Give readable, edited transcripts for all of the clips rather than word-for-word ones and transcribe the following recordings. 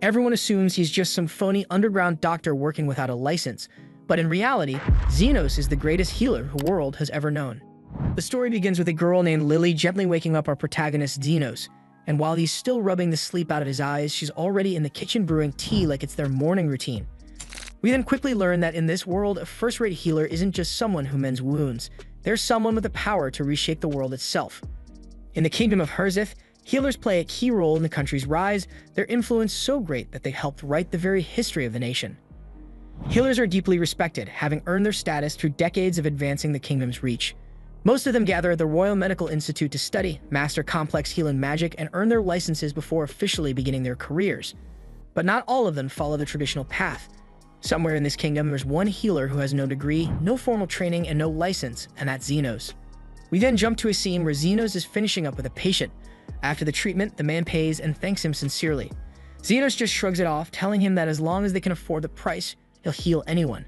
Everyone assumes he's just some phony underground doctor working without a license, but in reality, Xenos is the greatest healer the world has ever known. The story begins with a girl named Lily gently waking up our protagonist Xenos, and while he's still rubbing the sleep out of his eyes, she's already in the kitchen brewing tea like it's their morning routine. We then quickly learn that in this world, a first-rate healer isn't just someone who mends wounds. There's someone with the power to reshape the world itself. In the kingdom of Herzith, healers play a key role in the country's rise, their influence so great that they helped write the very history of the nation. Healers are deeply respected, having earned their status through decades of advancing the kingdom's reach. Most of them gather at the Royal Medical Institute to study, master complex healing magic, and earn their licenses before officially beginning their careers. But not all of them follow the traditional path. Somewhere in this kingdom, there's one healer who has no degree, no formal training, and no license, and that's Xenos. We then jump to a scene where Xenos is finishing up with a patient. After the treatment, the man pays and thanks him sincerely. Xenos just shrugs it off, telling him that as long as they can afford the price, he'll heal anyone.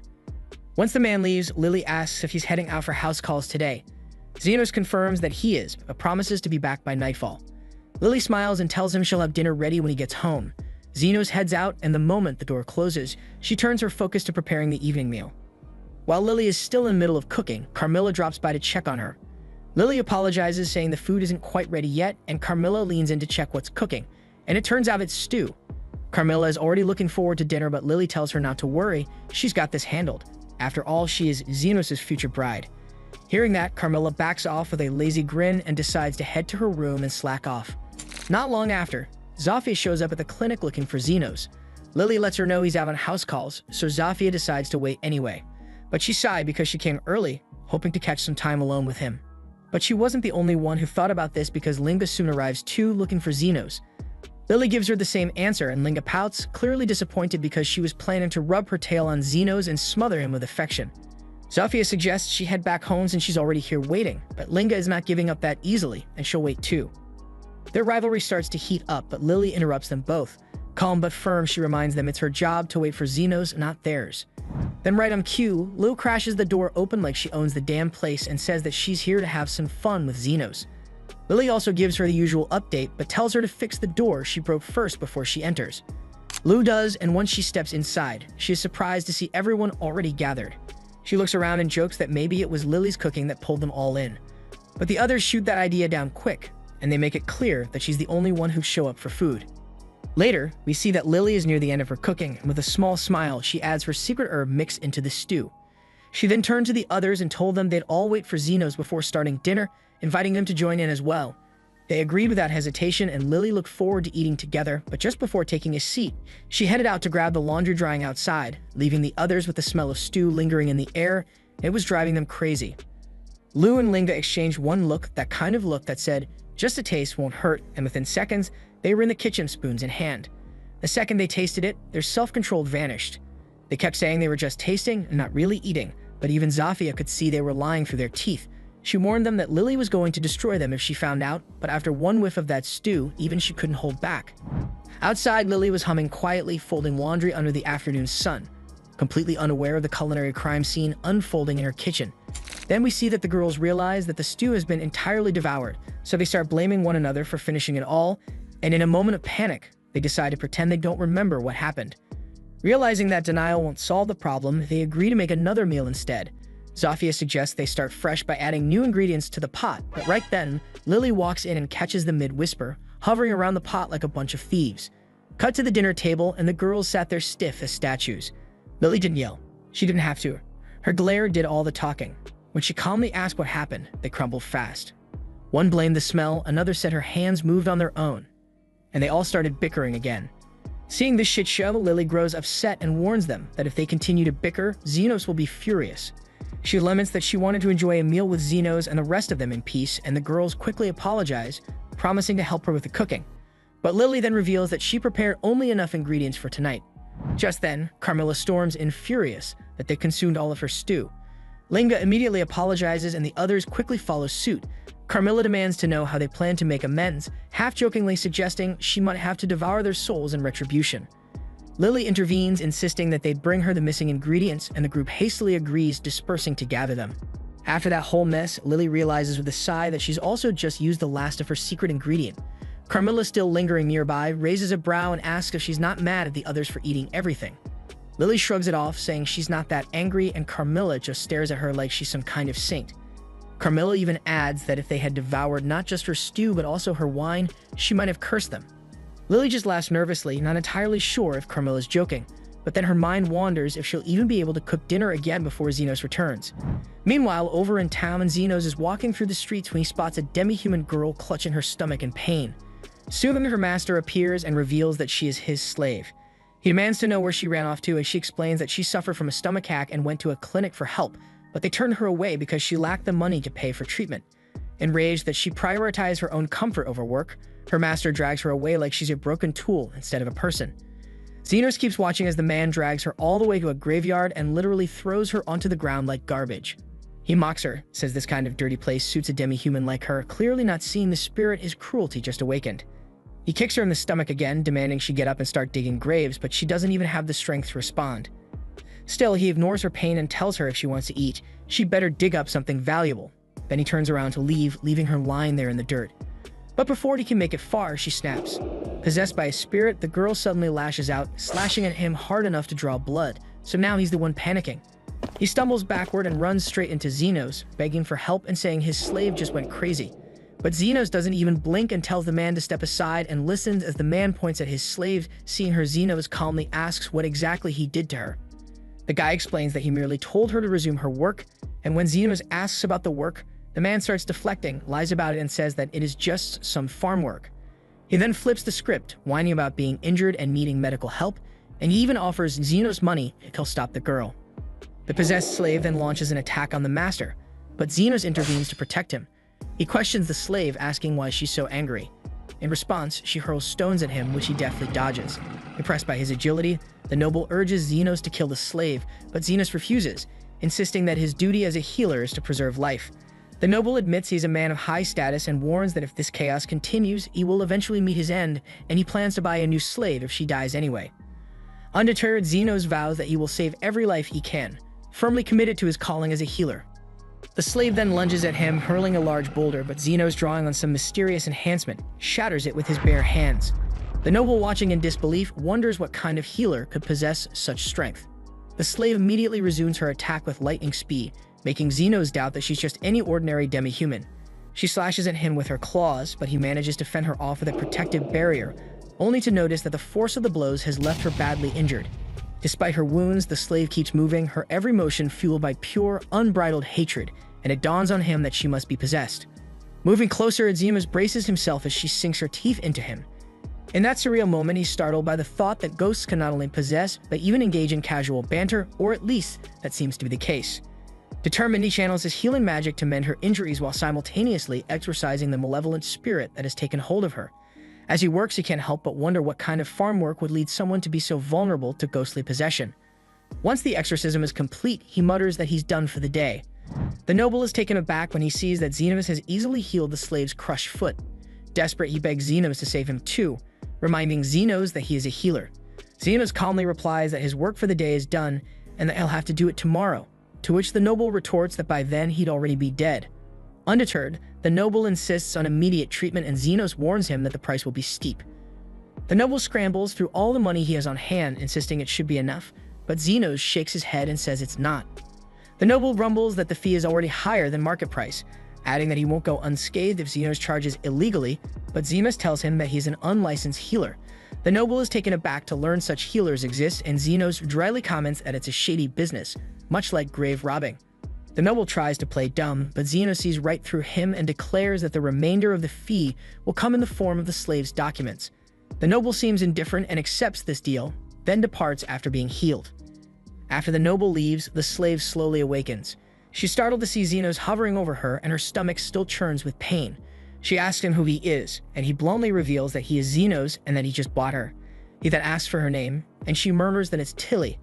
Once the man leaves, Lily asks if he's heading out for house calls today. Xenos confirms that he is, but promises to be back by nightfall. Lily smiles and tells him she'll have dinner ready when he gets home. Xenos heads out, and the moment the door closes, she turns her focus to preparing the evening meal. While Lily is still in the middle of cooking, Carmilla drops by to check on her. Lily apologizes, saying the food isn't quite ready yet, and Carmilla leans in to check what's cooking, and it turns out it's stew. Carmilla is already looking forward to dinner, but Lily tells her not to worry, she's got this handled. After all, she is Xenos' future bride. Hearing that, Carmilla backs off with a lazy grin and decides to head to her room and slack off. Not long after, Zafia shows up at the clinic looking for Xenos. Lily lets her know he's out on house calls, so Zafia decides to wait anyway. But she's shy because she came early, hoping to catch some time alone with him. But she wasn't the only one who thought about this, because Linga soon arrives too, looking for Xenos. Lily gives her the same answer, and Linga pouts, clearly disappointed because she was planning to rub her tail on Xenos and smother him with affection. Zafia suggests she head back home since she's already here waiting, but Linga is not giving up that easily, and she'll wait too. Their rivalry starts to heat up, but Lily interrupts them both. Calm but firm, she reminds them it's her job to wait for Xenos, not theirs. Then right on cue, Lil crashes the door open like she owns the damn place and says that she's here to have some fun with Xenos. Lily also gives her the usual update, but tells her to fix the door she broke first before she enters. Lou does, and once she steps inside, she is surprised to see everyone already gathered. She looks around and jokes that maybe it was Lily's cooking that pulled them all in. But the others shoot that idea down quick, and they make it clear that she's the only one who'd show up for food. Later, we see that Lily is near the end of her cooking, and with a small smile, she adds her secret herb mix into the stew. She then turned to the others and told them they'd all wait for Xenos before starting dinner, inviting them to join in as well. They agreed without hesitation, and Lily looked forward to eating together, but just before taking a seat, she headed out to grab the laundry drying outside, leaving the others with the smell of stew lingering in the air. It was driving them crazy. Lou and Linga exchanged one look, that kind of look that said, "Just a taste won't hurt," and within seconds, they were in the kitchen, spoons in hand. The second they tasted it, their self-control vanished. They kept saying they were just tasting and not really eating, but even Zafia could see they were lying through their teeth. She warned them that Lily was going to destroy them if she found out, but after one whiff of that stew, even she couldn't hold back. Outside, Lily was humming quietly, folding laundry under the afternoon sun, completely unaware of the culinary crime scene unfolding in her kitchen. Then we see that the girls realize that the stew has been entirely devoured, so they start blaming one another for finishing it all, and in a moment of panic, they decide to pretend they don't remember what happened. Realizing that denial won't solve the problem, they agree to make another meal instead. Zafia suggests they start fresh by adding new ingredients to the pot, but right then, Lily walks in and catches them mid-whisper, hovering around the pot like a bunch of thieves. Cut to the dinner table, and the girls sat there stiff as statues. Lily didn't yell. She didn't have to. Her glare did all the talking. When she calmly asked what happened, they crumbled fast. One blamed the smell, another said her hands moved on their own, and they all started bickering again. Seeing this shit show, Lily grows upset and warns them that if they continue to bicker, Xenos will be furious. She laments that she wanted to enjoy a meal with Xenos and the rest of them in peace, and the girls quickly apologize, promising to help her with the cooking. But Lily then reveals that she prepared only enough ingredients for tonight. Just then, Carmilla storms in furious that they consumed all of her stew. Linga immediately apologizes, and the others quickly follow suit. Carmilla demands to know how they plan to make amends, half-jokingly suggesting she might have to devour their souls in retribution. Lily intervenes, insisting that they'd bring her the missing ingredients, and the group hastily agrees, dispersing to gather them. After that whole mess, Lily realizes with a sigh that she's also just used the last of her secret ingredient. Carmilla, still lingering nearby, raises a brow and asks if she's not mad at the others for eating everything. Lily shrugs it off, saying she's not that angry, and Carmilla just stares at her like she's some kind of saint. Carmilla even adds that if they had devoured not just her stew but also her wine, she might have cursed them. Lily just laughs nervously, not entirely sure if Carmilla's joking, but then her mind wanders if she'll even be able to cook dinner again before Xenos returns. Meanwhile, over in town, Xenos is walking through the streets when he spots a demi-human girl clutching her stomach in pain. Soon her master appears and reveals that she is his slave. He demands to know where she ran off to, and she explains that she suffered from a stomach hack and went to a clinic for help, but they turned her away because she lacked the money to pay for treatment. Enraged that she prioritized her own comfort over work, her master drags her away like she's a broken tool instead of a person. Xenos keeps watching as the man drags her all the way to a graveyard and literally throws her onto the ground like garbage. He mocks her, says this kind of dirty place suits a demi-human like her, clearly not seeing the spirit his cruelty just awakened. He kicks her in the stomach again, demanding she get up and start digging graves, but she doesn't even have the strength to respond. Still, he ignores her pain and tells her if she wants to eat, she better dig up something valuable. Then he turns around to leave, leaving her lying there in the dirt. But before he can make it far, she snaps. Possessed by a spirit, the girl suddenly lashes out, slashing at him hard enough to draw blood, so now he's the one panicking. He stumbles backward and runs straight into Xenos, begging for help and saying his slave just went crazy. But Xenos doesn't even blink and tells the man to step aside and listens as the man points at his slave. Seeing her, Xenos calmly asks what exactly he did to her. The guy explains that he merely told her to resume her work, and when Xenos asks about the work, the man starts deflecting, lies about it, and says that it is just some farm work. He then flips the script, whining about being injured and needing medical help, and he even offers Xenos money if he'll stop the girl. The possessed slave then launches an attack on the master, but Xenos intervenes to protect him. He questions the slave, asking why she's so angry. In response, she hurls stones at him, which he deftly dodges. Impressed by his agility, the noble urges Xenos to kill the slave, but Xenos refuses, insisting that his duty as a healer is to preserve life. The noble admits he's a man of high status and warns that if this chaos continues, he will eventually meet his end, and he plans to buy a new slave if she dies anyway. Undeterred, Xenos vows that he will save every life he can, firmly committed to his calling as a healer. The slave then lunges at him, hurling a large boulder, but Xenos, drawing on some mysterious enhancement, shatters it with his bare hands. The noble, watching in disbelief, wonders what kind of healer could possess such strength. The slave immediately resumes her attack with lightning speed, making Xenos doubt that she's just any ordinary demi-human. She slashes at him with her claws, but he manages to fend her off with a protective barrier, only to notice that the force of the blows has left her badly injured. Despite her wounds, the slave keeps moving, her every motion fueled by pure, unbridled hatred, and it dawns on him that she must be possessed. Moving closer, Xenos braces himself as she sinks her teeth into him. In that surreal moment, he's startled by the thought that ghosts can not only possess, but even engage in casual banter, or at least that seems to be the case. Determined, he channels his healing magic to mend her injuries while simultaneously exorcising the malevolent spirit that has taken hold of her. As he works, he can't help but wonder what kind of farm work would lead someone to be so vulnerable to ghostly possession. Once the exorcism is complete, he mutters that he's done for the day. The noble is taken aback when he sees that Xenos has easily healed the slave's crushed foot. Desperate, he begs Xenos to save him too, reminding Xenos that he is a healer. Xenos calmly replies that his work for the day is done and that he'll have to do it tomorrow, to which the noble retorts that by then he'd already be dead. Undeterred, the noble insists on immediate treatment, and Xenos warns him that the price will be steep. The noble scrambles through all the money he has on hand, insisting it should be enough, but Xenos shakes his head and says it's not. The noble rumbles that the fee is already higher than market price, adding that he won't go unscathed if Xenos charges illegally, but Xenos tells him that he's an unlicensed healer. The noble is taken aback to learn such healers exist, and Xenos dryly comments that it's a shady business, much like grave robbing. The noble tries to play dumb, but Xenos sees right through him and declares that the remainder of the fee will come in the form of the slave's documents. The noble seems indifferent and accepts this deal, then departs after being healed. After the noble leaves, the slave slowly awakens. She's startled to see Xenos hovering over her, and her stomach still churns with pain. She asks him who he is, and he bluntly reveals that he is Xenos and that he just bought her. He then asks for her name, and she murmurs that it's Tilly.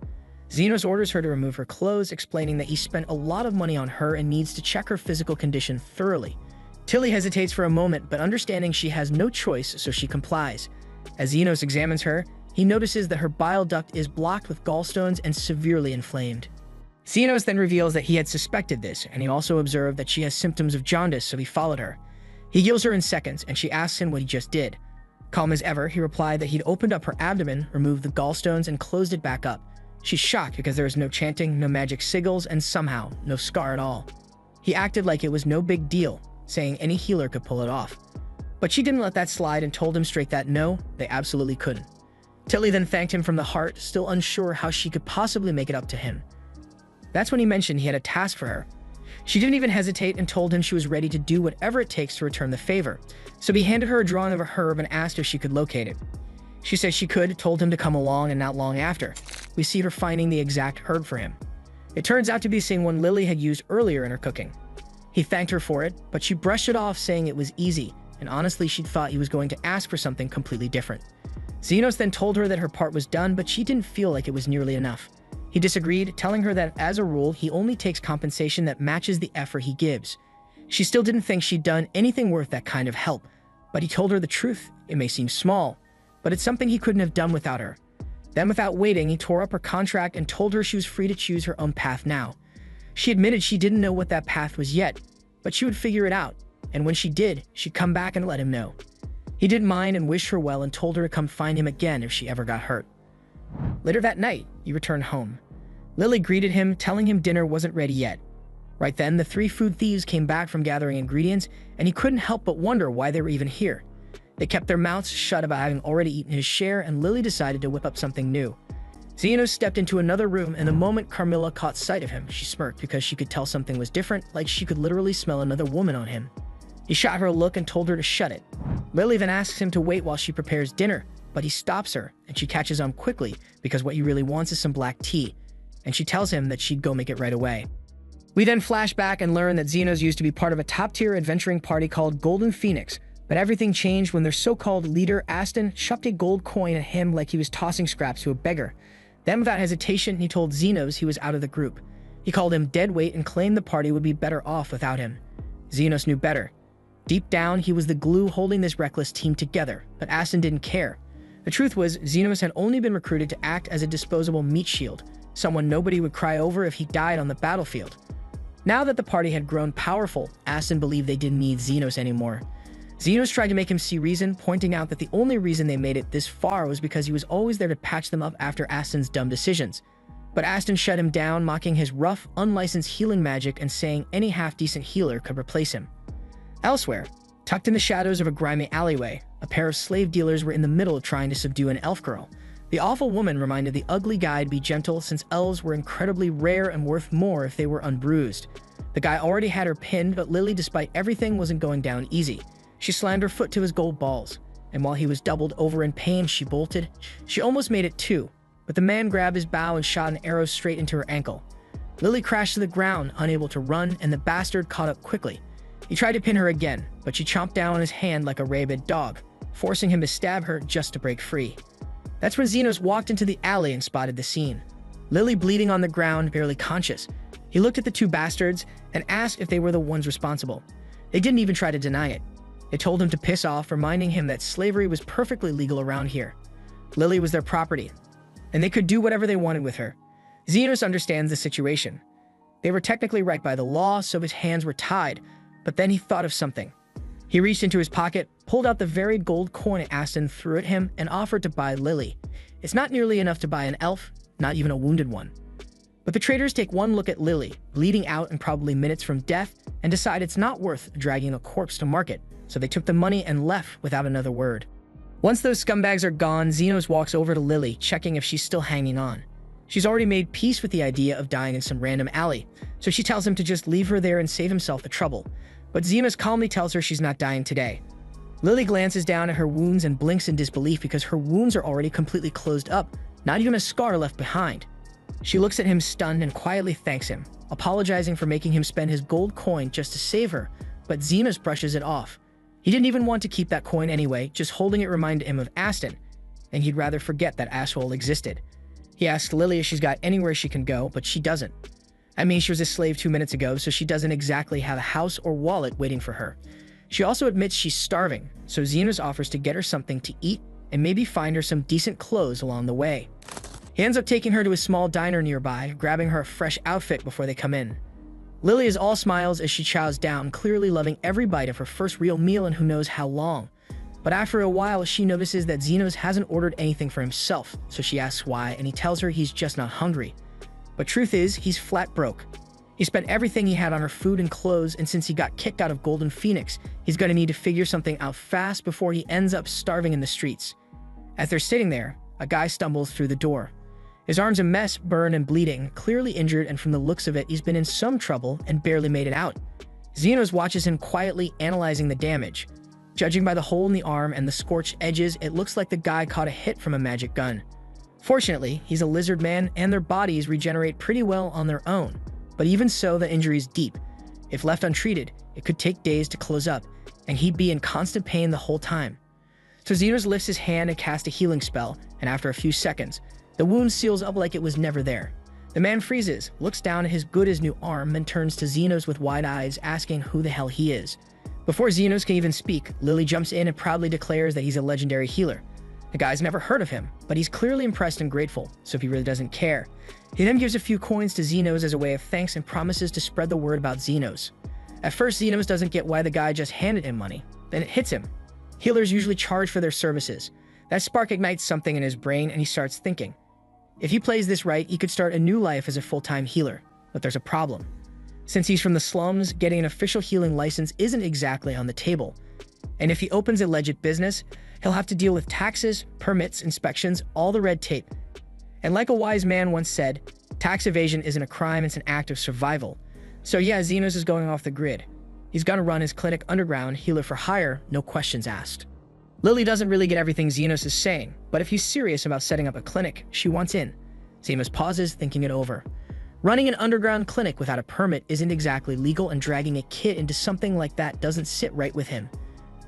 Xenos orders her to remove her clothes, explaining that he spent a lot of money on her and needs to check her physical condition thoroughly. Tilly hesitates for a moment, but understanding she has no choice, so she complies. As Xenos examines her, he notices that her bile duct is blocked with gallstones and severely inflamed. Xenos then reveals that he had suspected this, and he also observed that she has symptoms of jaundice, so he followed her. He heals her in seconds, and she asks him what he just did. Calm as ever, he replied that he'd opened up her abdomen, removed the gallstones, and closed it back up. She's shocked because there was no chanting, no magic sigils, and somehow, no scar at all. He acted like it was no big deal, saying any healer could pull it off. But she didn't let that slide and told him straight that no, they absolutely couldn't. Tilly then thanked him from the heart, still unsure how she could possibly make it up to him. That's when he mentioned he had a task for her. She didn't even hesitate and told him she was ready to do whatever it takes to return the favor. So he handed her a drawing of a herb and asked if she could locate it. She said she could, told him to come along, and not long after, we see her finding the exact herb for him. It turns out to be the same one Lily had used earlier in her cooking. He thanked her for it, but she brushed it off, saying it was easy, and honestly she'd thought he was going to ask for something completely different. Xenos then told her that her part was done, but she didn't feel like it was nearly enough. He disagreed, telling her that as a rule, he only takes compensation that matches the effort he gives. She still didn't think she'd done anything worth that kind of help, but he told her the truth. It may seem small, but it's something he couldn't have done without her. Then without waiting, he tore up her contract and told her she was free to choose her own path now. She admitted she didn't know what that path was yet, but she would figure it out, and when she did, she'd come back and let him know. He didn't mind and wished her well and told her to come find him again if she ever got hurt. Later that night, he returned home. Lily greeted him, telling him dinner wasn't ready yet. Right then, the three food thieves came back from gathering ingredients, and he couldn't help but wonder why they were even here. They kept their mouths shut about having already eaten his share, and Lily decided to whip up something new. Xenos stepped into another room, and the moment Carmilla caught sight of him, she smirked because she could tell something was different, like she could literally smell another woman on him. He shot her a look and told her to shut it. Lily then asks him to wait while she prepares dinner, but he stops her, and she catches on quickly because what he really wants is some black tea, and she tells him that she'd go make it right away. We then flash back and learn that Xenos used to be part of a top-tier adventuring party called Golden Phoenix, but everything changed when their so-called leader, Aston, shoved a gold coin at him like he was tossing scraps to a beggar. Then without hesitation, he told Xenos he was out of the group. He called him dead weight and claimed the party would be better off without him. Xenos knew better. Deep down, he was the glue holding this reckless team together, but Aston didn't care. The truth was, Xenos had only been recruited to act as a disposable meat shield, someone nobody would cry over if he died on the battlefield. Now that the party had grown powerful, Aston believed they didn't need Xenos anymore. Xenos tried to make him see reason, pointing out that the only reason they made it this far was because he was always there to patch them up after Aston's dumb decisions. But Aston shut him down, mocking his rough, unlicensed healing magic and saying any half-decent healer could replace him. Elsewhere, tucked in the shadows of a grimy alleyway, a pair of slave dealers were in the middle of trying to subdue an elf girl. The awful woman reminded the ugly guy to be gentle since elves were incredibly rare and worth more if they were unbruised. The guy already had her pinned, but Lily, despite everything, wasn't going down easy. She slammed her foot to his gold balls, and while he was doubled over in pain, she bolted. She almost made it too, but the man grabbed his bow and shot an arrow straight into her ankle. Lily crashed to the ground, unable to run, and the bastard caught up quickly. He tried to pin her again, but she chomped down on his hand like a rabid dog, forcing him to stab her just to break free. That's when Xenos walked into the alley and spotted the scene. Lily bleeding on the ground, barely conscious. He looked at the two bastards and asked if they were the ones responsible. They didn't even try to deny it. They told him to piss off, reminding him that slavery was perfectly legal around here. Lily was their property, and they could do whatever they wanted with her. Xenos understands the situation. They were technically right by the law, so his hands were tied, but then he thought of something. He reached into his pocket, pulled out the very gold coin Aston threw at him, and offered to buy Lily. It's not nearly enough to buy an elf, not even a wounded one. But the traders take one look at Lily, bleeding out and probably minutes from death, and decide it's not worth dragging a corpse to market, so they took the money and left without another word. Once those scumbags are gone, Xenos walks over to Lily, checking if she's still hanging on. She's already made peace with the idea of dying in some random alley, so she tells him to just leave her there and save himself the trouble. But Xenos calmly tells her she's not dying today. Lily glances down at her wounds and blinks in disbelief because her wounds are already completely closed up, not even a scar left behind. She looks at him stunned and quietly thanks him, apologizing for making him spend his gold coin just to save her, but Xenos brushes it off. He didn't even want to keep that coin anyway, just holding it reminded him of Aston, and he'd rather forget that asshole existed. He asks Lily if she's got anywhere she can go, but she doesn't. I mean, she was a slave 2 minutes ago, so she doesn't exactly have a house or wallet waiting for her. She also admits she's starving, so Xenos offers to get her something to eat and maybe find her some decent clothes along the way. He ends up taking her to a small diner nearby, grabbing her a fresh outfit before they come in. Lily is all smiles as she chows down, clearly loving every bite of her first real meal in who knows how long. But after a while, she notices that Xenos hasn't ordered anything for himself, so she asks why, and he tells her he's just not hungry. But truth is, he's flat broke. He spent everything he had on her food and clothes, and since he got kicked out of Golden Phoenix, he's gonna need to figure something out fast before he ends up starving in the streets. As they're sitting there, a guy stumbles through the door. His arm's a mess, burned and bleeding, clearly injured, and from the looks of it, he's been in some trouble and barely made it out. Xenos watches him quietly analyzing the damage. Judging by the hole in the arm and the scorched edges, it looks like the guy caught a hit from a magic gun. Fortunately, he's a lizard man, and their bodies regenerate pretty well on their own. But even so, the injury is deep. If left untreated, it could take days to close up, and he'd be in constant pain the whole time. So Xenos lifts his hand and casts a healing spell, and after a few seconds, the wound seals up like it was never there. The man freezes, looks down at his good-as-new arm, then turns to Xenos with wide eyes, asking who the hell he is. Before Xenos can even speak, Lily jumps in and proudly declares that he's a legendary healer. The guy's never heard of him, but he's clearly impressed and grateful, so he really doesn't care. He then gives a few coins to Xenos as a way of thanks and promises to spread the word about Xenos. At first, Xenos doesn't get why the guy just handed him money. Then it hits him. Healers usually charge for their services. That spark ignites something in his brain, and he starts thinking. If he plays this right, he could start a new life as a full-time healer. But there's a problem. Since he's from the slums, getting an official healing license isn't exactly on the table. And if he opens a legit business, he'll have to deal with taxes, permits, inspections, all the red tape. And like a wise man once said, tax evasion isn't a crime, it's an act of survival. So yeah, Xenos is going off the grid. He's gonna run his clinic underground, healer for hire, no questions asked. Lily doesn't really get everything Xenos is saying, but if he's serious about setting up a clinic, she wants in. Xenos pauses, thinking it over. Running an underground clinic without a permit isn't exactly legal, and dragging a kid into something like that doesn't sit right with him.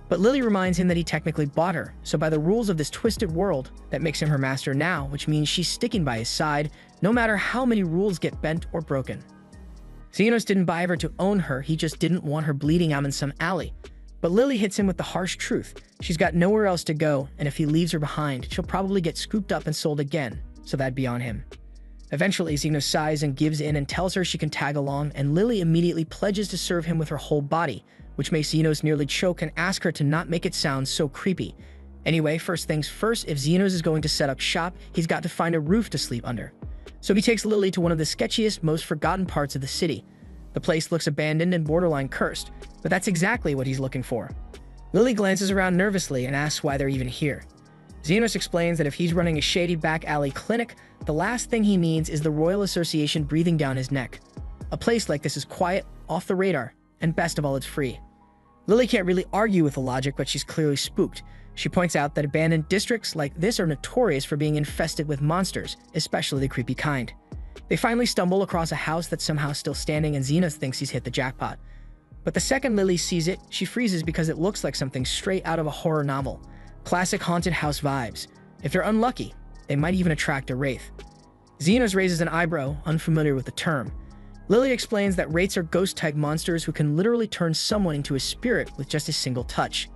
But Lily reminds him that he technically bought her, so by the rules of this twisted world, that makes him her master now, which means she's sticking by his side, no matter how many rules get bent or broken. Xenos didn't buy her to own her, he just didn't want her bleeding out in some alley. But Lily hits him with the harsh truth. She's got nowhere else to go, and if he leaves her behind, she'll probably get scooped up and sold again, so that'd be on him. Eventually, Xenos sighs and gives in and tells her she can tag along, and Lily immediately pledges to serve him with her whole body, which makes Xenos nearly choke and ask her to not make it sound so creepy. Anyway, first things first, if Xenos is going to set up shop, he's got to find a roof to sleep under. So he takes Lily to one of the sketchiest, most forgotten parts of the city. The place looks abandoned and borderline cursed, but that's exactly what he's looking for. Lily glances around nervously and asks why they're even here. Xenos explains that if he's running a shady back alley clinic, the last thing he needs is the Royal Association breathing down his neck. A place like this is quiet, off the radar, and best of all, it's free. Lily can't really argue with the logic, but she's clearly spooked. She points out that abandoned districts like this are notorious for being infested with monsters, especially the creepy kind. They finally stumble across a house that's somehow still standing, and Xenos thinks he's hit the jackpot. But the second Lily sees it, she freezes because it looks like something straight out of a horror novel. Classic haunted house vibes. If they're unlucky, they might even attract a wraith. Xenos raises an eyebrow, unfamiliar with the term. Lily explains that wraiths are ghost-type monsters who can literally turn someone into a spirit with just a single touch.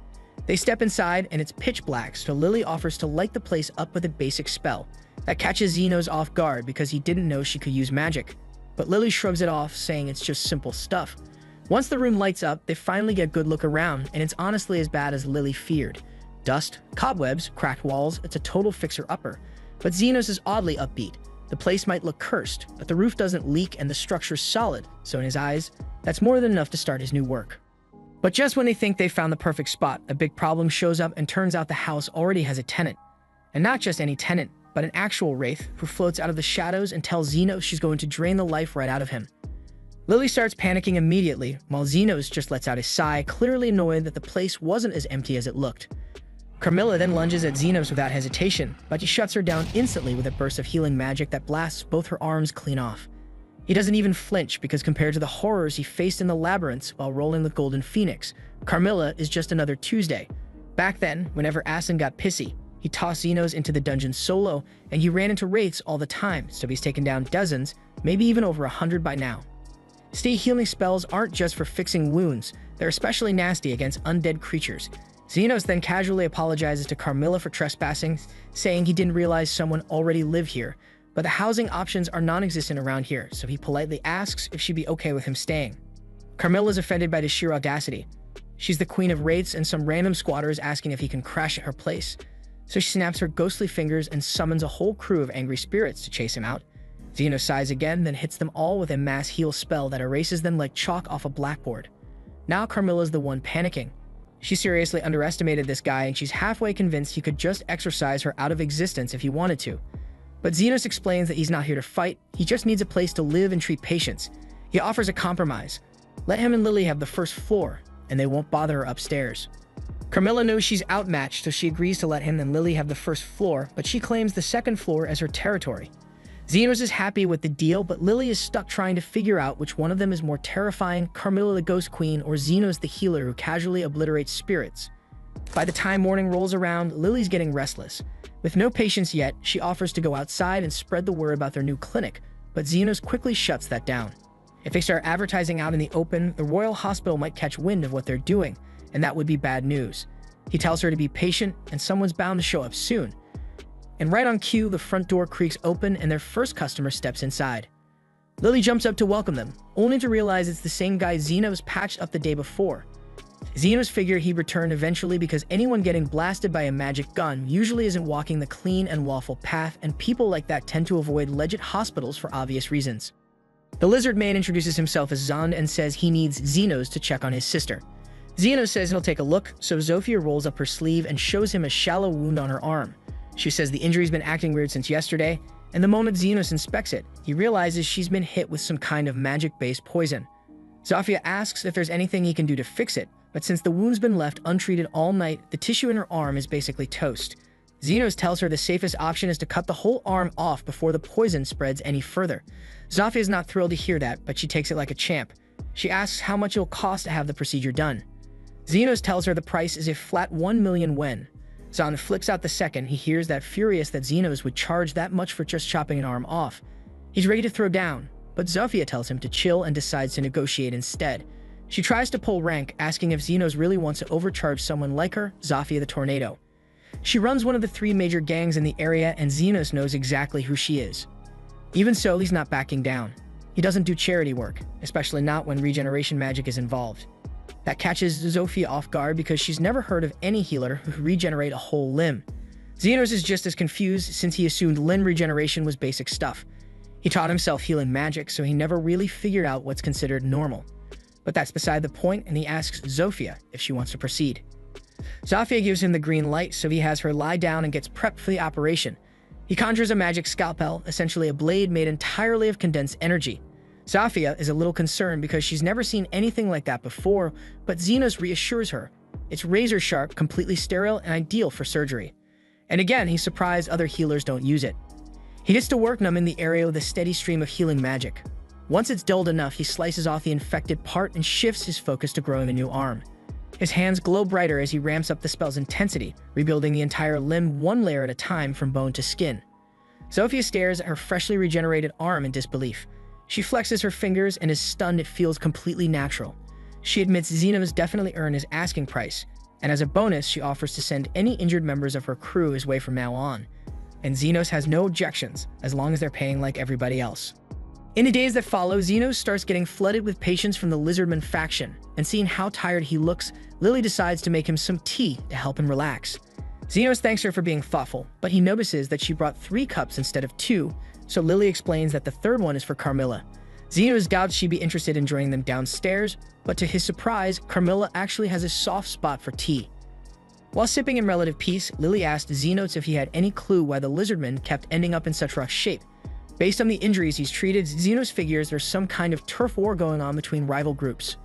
They step inside, and it's pitch black, so Lily offers to light the place up with a basic spell. That catches Xenos off guard because he didn't know she could use magic. But Lily shrugs it off, saying it's just simple stuff. Once the room lights up, they finally get a good look around, and it's honestly as bad as Lily feared. Dust, cobwebs, cracked walls, it's a total fixer-upper. But Xenos is oddly upbeat. The place might look cursed, but the roof doesn't leak and the structure's solid, so in his eyes, that's more than enough to start his new work. But just when they think they found the perfect spot, a big problem shows up, and turns out the house already has a tenant. And not just any tenant, but an actual wraith who floats out of the shadows and tells Xenos she's going to drain the life right out of him. Lily starts panicking immediately, while Xenos just lets out a sigh, clearly annoyed that the place wasn't as empty as it looked. Carmilla then lunges at Xenos without hesitation, but he shuts her down instantly with a burst of healing magic that blasts both her arms clean off. He doesn't even flinch because compared to the horrors he faced in the labyrinths while rolling with Golden Phoenix, Carmilla is just another Tuesday. Back then, whenever Asin got pissy, he tossed Xenos into the dungeon solo, and he ran into wraiths all the time, so he's taken down dozens, maybe even over 100 by now. Stay healing spells aren't just for fixing wounds, they're especially nasty against undead creatures. Xenos then casually apologizes to Carmilla for trespassing, saying he didn't realize someone already lived here, but the housing options are non-existent around here, so he politely asks if she'd be okay with him staying. Carmilla's offended by the sheer audacity. She's the queen of wraiths, and some random squatter is asking if he can crash at her place. So she snaps her ghostly fingers and summons a whole crew of angry spirits to chase him out. Xenos sighs again, then hits them all with a mass heal spell that erases them like chalk off a blackboard. Now Carmilla's the one panicking. She seriously underestimated this guy, and she's halfway convinced he could just exorcise her out of existence if he wanted to. But Xenos explains that he's not here to fight, he just needs a place to live and treat patients. He offers a compromise. Let him and Lily have the first floor, and they won't bother her upstairs. Carmilla knows she's outmatched, so she agrees to let him and Lily have the first floor, but she claims the second floor as her territory. Xenos is happy with the deal, but Lily is stuck trying to figure out which one of them is more terrifying, Carmilla the Ghost Queen or Xenos the healer who casually obliterates spirits. By the time morning rolls around, Lily's getting restless. With no patients yet, she offers to go outside and spread the word about their new clinic, but Xenos quickly shuts that down. If they start advertising out in the open, the Royal Hospital might catch wind of what they're doing, and that would be bad news. He tells her to be patient, and someone's bound to show up soon. And right on cue, the front door creaks open and their first customer steps inside. Lily jumps up to welcome them, only to realize it's the same guy Xenos patched up the day before. Xenos figured he'd return eventually because anyone getting blasted by a magic gun usually isn't walking the clean and lawful path, and people like that tend to avoid legit hospitals for obvious reasons. The lizard man introduces himself as Zond and says he needs Xenos to check on his sister. Xenos says he'll take a look, so Zofia rolls up her sleeve and shows him a shallow wound on her arm. She says the injury's been acting weird since yesterday, and the moment Xenos inspects it, he realizes she's been hit with some kind of magic-based poison. Zofia asks if there's anything he can do to fix it, but since the wound's been left untreated all night, the tissue in her arm is basically toast. Xenos tells her the safest option is to cut the whole arm off before the poison spreads any further. Zofia is not thrilled to hear that, but she takes it like a champ. She asks how much it'll cost to have the procedure done. Xenos tells her the price is a flat 1 million yen. Zond flicks out the second he hears that, furious that Xenos would charge that much for just chopping an arm off. He's ready to throw down, but Zofia tells him to chill and decides to negotiate instead. She tries to pull rank, asking if Xenos really wants to overcharge someone like her, Zofia the Tornado. She runs one of the 3 major gangs in the area, and Xenos knows exactly who she is. Even so, he's not backing down. He doesn't do charity work, especially not when regeneration magic is involved. That catches Zofia off guard because she's never heard of any healer who could regenerate a whole limb. Xenos is just as confused since he assumed limb regeneration was basic stuff. He taught himself healing magic, so he never really figured out what's considered normal. But that's beside the point, and he asks Zofia if she wants to proceed. Zofia gives him the green light, so he has her lie down and gets prepped for the operation. He conjures a magic scalpel, essentially a blade made entirely of condensed energy. Zofia is a little concerned because she's never seen anything like that before, but Xenos reassures her. It's razor sharp, completely sterile, and ideal for surgery. And again, he's surprised other healers don't use it. He gets to work numbing the area with a steady stream of healing magic. Once it's dulled enough, he slices off the infected part and shifts his focus to growing a new arm. His hands glow brighter as he ramps up the spell's intensity, rebuilding the entire limb one layer at a time from bone to skin. Zofia stares at her freshly regenerated arm in disbelief. She flexes her fingers and is stunned it feels completely natural. She admits Xenos definitely earned his asking price, and as a bonus, she offers to send any injured members of her crew his way from now on. And Xenos has no objections, as long as they're paying like everybody else. In the days that follow, Xenos starts getting flooded with patients from the Lizardman faction, and seeing how tired he looks, Lily decides to make him some tea to help him relax. Xenos thanks her for being thoughtful, but he notices that she brought 3 cups instead of 2, so Lily explains that the third one is for Carmilla. Xenos doubts she'd be interested in joining them downstairs, but to his surprise, Carmilla actually has a soft spot for tea. While sipping in relative peace, Lily asked Xenos if he had any clue why the Lizardman kept ending up in such rough shape. Based on the injuries he's treated, Xenos figures there's some kind of turf war going on between rival groups.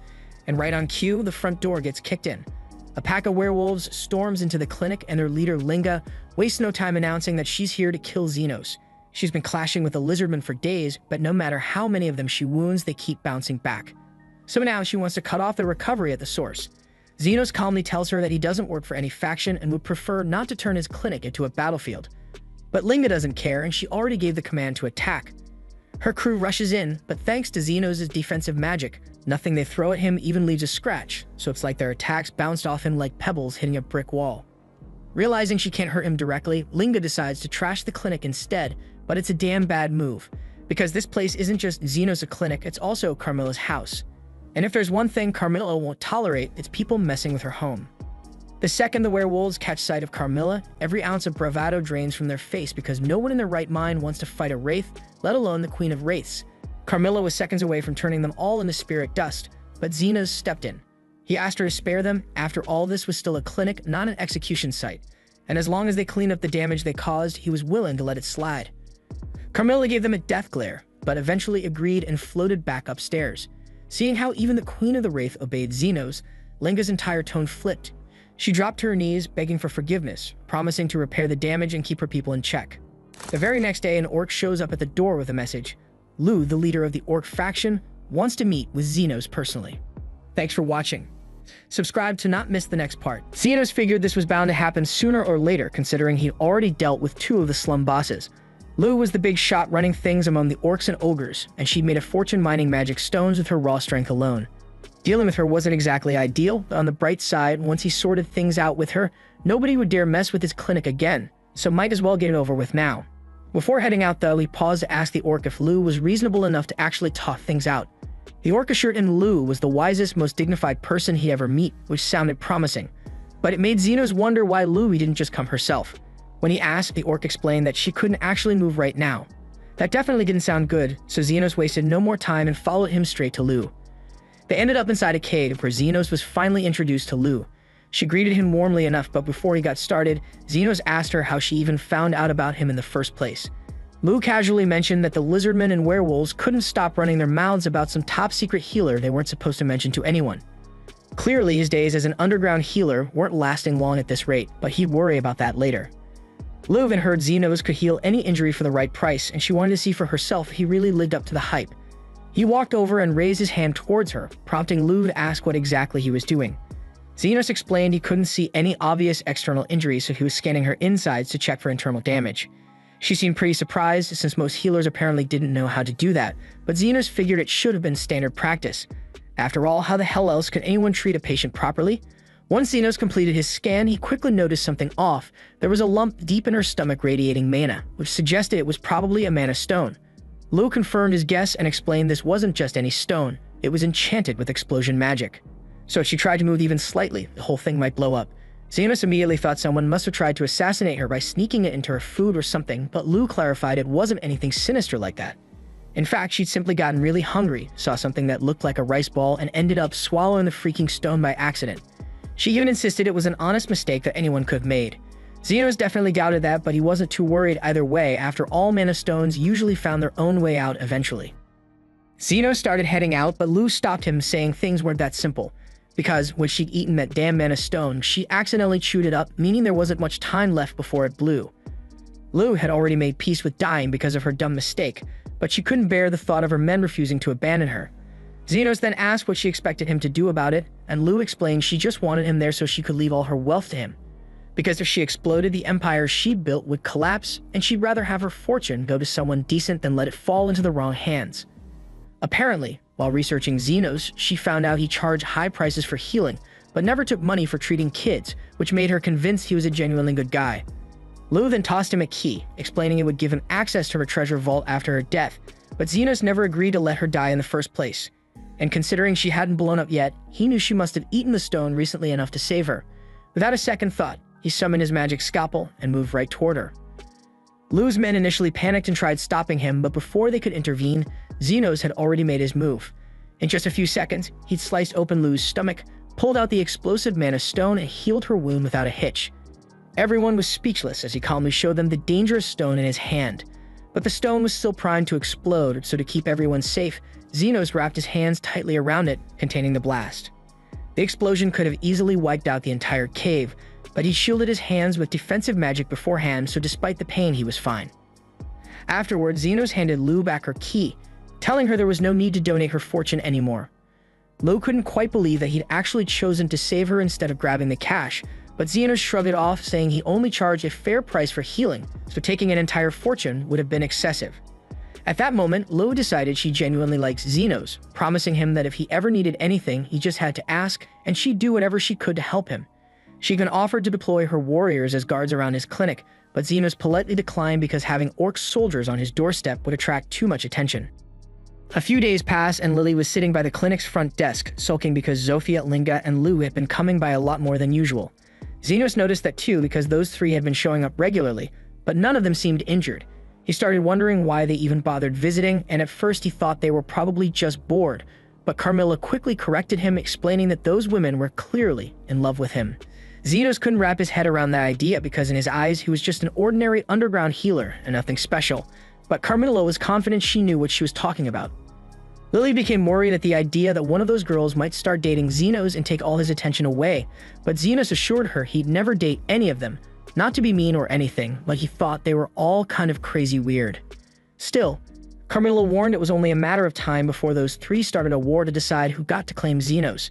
And right on cue, the front door gets kicked in. A pack of werewolves storms into the clinic, and their leader, Linga, wastes no time announcing that she's here to kill Xenos. She's been clashing with the Lizardmen for days, but no matter how many of them she wounds, they keep bouncing back. So now she wants to cut off their recovery at the source. Xenos calmly tells her that he doesn't work for any faction and would prefer not to turn his clinic into a battlefield. But Linga doesn't care, and she already gave the command to attack. Her crew rushes in, but thanks to Xenos' defensive magic, nothing they throw at him even leaves a scratch, so it's like their attacks bounced off him like pebbles hitting a brick wall. Realizing she can't hurt him directly, Linga decides to trash the clinic instead, but it's a damn bad move, because this place isn't just Xenos' clinic, it's also Carmilla's house. And if there's one thing Carmilla won't tolerate, it's people messing with her home. The second the werewolves catch sight of Carmilla, every ounce of bravado drains from their face because no one in their right mind wants to fight a wraith, let alone the Queen of Wraiths. Carmilla was seconds away from turning them all into spirit dust, but Xenos stepped in. He asked her to spare them. After all, this was still a clinic, not an execution site. And as long as they cleaned up the damage they caused, he was willing to let it slide. Carmilla gave them a death glare, but eventually agreed and floated back upstairs. Seeing how even the Queen of the Wraith obeyed Xenos, Linga's entire tone flipped. She dropped to her knees, begging for forgiveness, promising to repair the damage and keep her people in check. The very next day, an orc shows up at the door with a message. Lu, the leader of the orc faction, wants to meet with Xenos personally. Thanks for watching. Subscribe to not miss the next part. Xenos figured this was bound to happen sooner or later, considering he'd already dealt with 2 of the slum bosses. Lu was the big shot running things among the orcs and ogres, and she'd made a fortune mining magic stones with her raw strength alone. Dealing with her wasn't exactly ideal, but on the bright side, once he sorted things out with her, nobody would dare mess with his clinic again, so might as well get it over with now. Before heading out though, he paused to ask the orc if Lu was reasonable enough to actually talk things out. The orc assured him Lu was the wisest, most dignified person he'd ever meet, which sounded promising. But it made Xenos wonder why Lu didn't just come herself. When he asked, the orc explained that she couldn't actually move right now. That definitely didn't sound good, so Xenos wasted no more time and followed him straight to Lu. They ended up inside a cave where Xenos was finally introduced to Lu. She greeted him warmly enough, but before he got started, Xenos asked her how she even found out about him in the first place. Lu casually mentioned that the lizardmen and werewolves couldn't stop running their mouths about some top-secret healer they weren't supposed to mention to anyone. Clearly, his days as an underground healer weren't lasting long at this rate, but he'd worry about that later. Lu even heard Xenos could heal any injury for the right price, and she wanted to see for herself if he really lived up to the hype. He walked over and raised his hand towards her, prompting Lu to ask what exactly he was doing. Xenos explained he couldn't see any obvious external injuries, so he was scanning her insides to check for internal damage. She seemed pretty surprised, since most healers apparently didn't know how to do that, but Xenos figured it should have been standard practice. After all, how the hell else could anyone treat a patient properly? Once Xenos completed his scan, he quickly noticed something off. There was a lump deep in her stomach radiating mana, which suggested it was probably a mana stone. Lu confirmed his guess and explained this wasn't just any stone, it was enchanted with explosion magic. So if she tried to move even slightly, the whole thing might blow up. Xenos immediately thought someone must have tried to assassinate her by sneaking it into her food or something, but Lu clarified it wasn't anything sinister like that. In fact, she'd simply gotten really hungry, saw something that looked like a rice ball, and ended up swallowing the freaking stone by accident. She even insisted it was an honest mistake that anyone could have made. Xenos definitely doubted that, but he wasn't too worried either way. After all, mana stones usually found their own way out eventually. Xenos started heading out, but Lu stopped him, saying things weren't that simple. Because when she'd eaten that damn mana stone, she accidentally chewed it up, meaning there wasn't much time left before it blew. Lu had already made peace with dying because of her dumb mistake, but she couldn't bear the thought of her men refusing to abandon her. Xenos then asked what she expected him to do about it, and Lu explained she just wanted him there so she could leave all her wealth to him. Because if she exploded, the empire she built would collapse, and she'd rather have her fortune go to someone decent than let it fall into the wrong hands. Apparently, while researching Xenos, she found out he charged high prices for healing, but never took money for treating kids, which made her convinced he was a genuinely good guy. Lu then tossed him a key, explaining it would give him access to her treasure vault after her death, but Xenos never agreed to let her die in the first place. And considering she hadn't blown up yet, he knew she must have eaten the stone recently enough to save her. Without a second thought, he summoned his magic scalpel and moved right toward her. Lu's men initially panicked and tried stopping him, but before they could intervene, Xenos had already made his move. In just a few seconds, he'd sliced open Lu's stomach, pulled out the explosive mana stone, and healed her wound without a hitch. Everyone was speechless as he calmly showed them the dangerous stone in his hand. But the stone was still primed to explode, so to keep everyone safe, Xenos wrapped his hands tightly around it, containing the blast. The explosion could have easily wiped out the entire cave, but he shielded his hands with defensive magic beforehand, so despite the pain, he was fine. Afterward, Xenos handed Lu back her key, telling her there was no need to donate her fortune anymore. Lu couldn't quite believe that he'd actually chosen to save her instead of grabbing the cash, but Xenos shrugged it off, saying he only charged a fair price for healing, so taking an entire fortune would have been excessive. At that moment, Lu decided she genuinely liked Xenos, promising him that if he ever needed anything, he just had to ask, and she'd do whatever she could to help him. She even offered to deploy her warriors as guards around his clinic, but Xenos politely declined because having orc soldiers on his doorstep would attract too much attention. A few days passed and Lily was sitting by the clinic's front desk, sulking because Zofia, Linga, and Lou had been coming by a lot more than usual. Zenos noticed that too because those three had been showing up regularly, but none of them seemed injured. He started wondering why they even bothered visiting, and at first he thought they were probably just bored, but Carmilla quickly corrected him, explaining that those women were clearly in love with him. Zenos couldn't wrap his head around that idea because in his eyes he was just an ordinary underground healer and nothing special, but Carmilla was confident she knew what she was talking about. Lily became worried at the idea that one of those girls might start dating Zenos and take all his attention away, but Zenos assured her he'd never date any of them, not to be mean or anything, but he thought they were all kind of crazy weird. Still, Carmilla warned it was only a matter of time before those three started a war to decide who got to claim Zenos.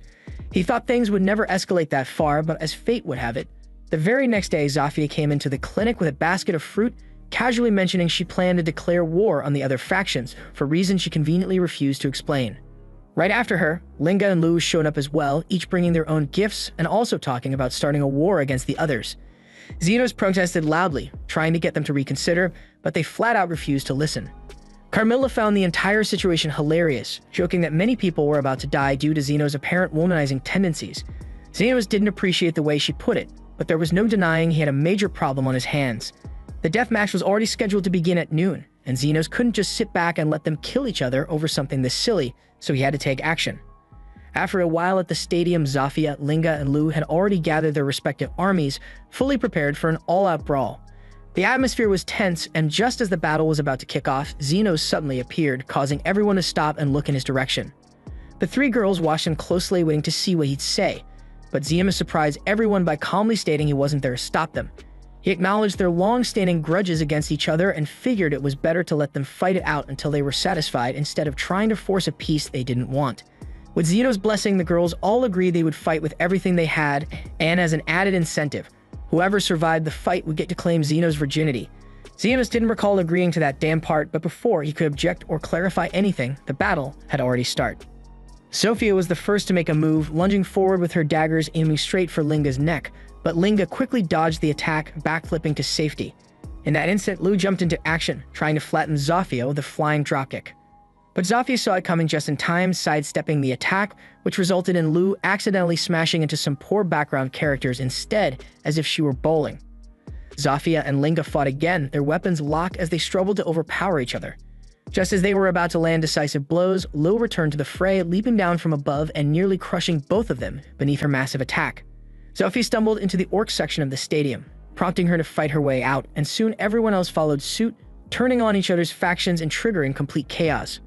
He thought things would never escalate that far, but as fate would have it, the very next day Zofia came into the clinic with a basket of fruit, casually mentioning she planned to declare war on the other factions for reasons she conveniently refused to explain. Right after her, Linga and Lou showed up as well, each bringing their own gifts and also talking about starting a war against the others. Zenos protested loudly, trying to get them to reconsider, but they flat out refused to listen. Carmilla found the entire situation hilarious, joking that many people were about to die due to Zenos' apparent womanizing tendencies. Zenos didn't appreciate the way she put it, but there was no denying he had a major problem on his hands. The death match was already scheduled to begin at noon, and Zenos couldn't just sit back and let them kill each other over something this silly, so he had to take action. After a while at the stadium, Zofia, Linga, and Lou had already gathered their respective armies, fully prepared for an all-out brawl. The atmosphere was tense, and just as the battle was about to kick off, Zenos suddenly appeared, causing everyone to stop and look in his direction. The three girls watched him closely, waiting to see what he'd say, but Zenos surprised everyone by calmly stating he wasn't there to stop them. He acknowledged their long-standing grudges against each other and figured it was better to let them fight it out until they were satisfied instead of trying to force a peace they didn't want. With Zenos' blessing, the girls all agreed they would fight with everything they had, and as an added incentive, whoever survived the fight would get to claim Zenos' virginity. Zenos didn't recall agreeing to that damn part, but before he could object or clarify anything, the battle had already started. Zofia was the first to make a move, lunging forward with her daggers aiming straight for Linga's neck, but Linga quickly dodged the attack, backflipping to safety. In that instant, Lou jumped into action, trying to flatten Zofia with a flying dropkick. But Zofia saw it coming just in time, sidestepping the attack, which resulted in Lou accidentally smashing into some poor background characters instead, as if she were bowling. Zofia and Linga fought again, their weapons locked as they struggled to overpower each other. Just as they were about to land decisive blows, Lou returned to the fray, leaping down from above and nearly crushing both of them beneath her massive attack. Zofia stumbled into the orc section of the stadium, prompting her to fight her way out, and soon everyone else followed suit, turning on each other's factions and triggering complete chaos.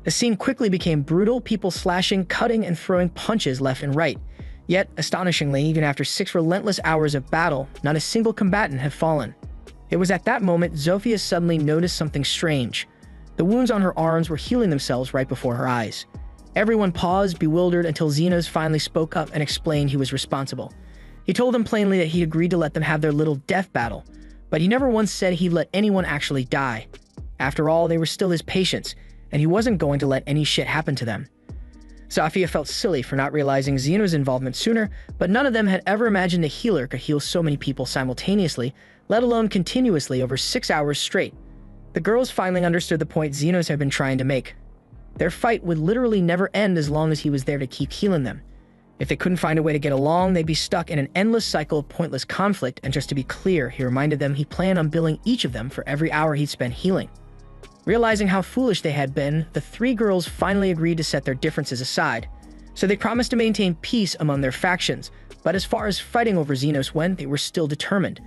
The scene quickly became brutal, people slashing, cutting, and throwing punches left and right. Yet, astonishingly, even after 6 relentless hours of battle, not a single combatant had fallen. It was at that moment Zofia suddenly noticed something strange. The wounds on her arms were healing themselves right before her eyes. Everyone paused, bewildered, until Zenos finally spoke up and explained he was responsible. He told them plainly that he agreed to let them have their little death battle, but he never once said he'd let anyone actually die. After all, they were still his patients, and he wasn't going to let any shit happen to them. Zofia felt silly for not realizing Zenos' involvement sooner, but none of them had ever imagined a healer could heal so many people simultaneously, let alone continuously over 6 hours straight. The girls finally understood the point Zenos had been trying to make. Their fight would literally never end as long as he was there to keep healing them. If they couldn't find a way to get along, they'd be stuck in an endless cycle of pointless conflict, and just to be clear, he reminded them he planned on billing each of them for every hour he'd spent healing. Realizing how foolish they had been, the 3 girls finally agreed to set their differences aside. So they promised to maintain peace among their factions, but as far as fighting over Zenos went, they were still determined.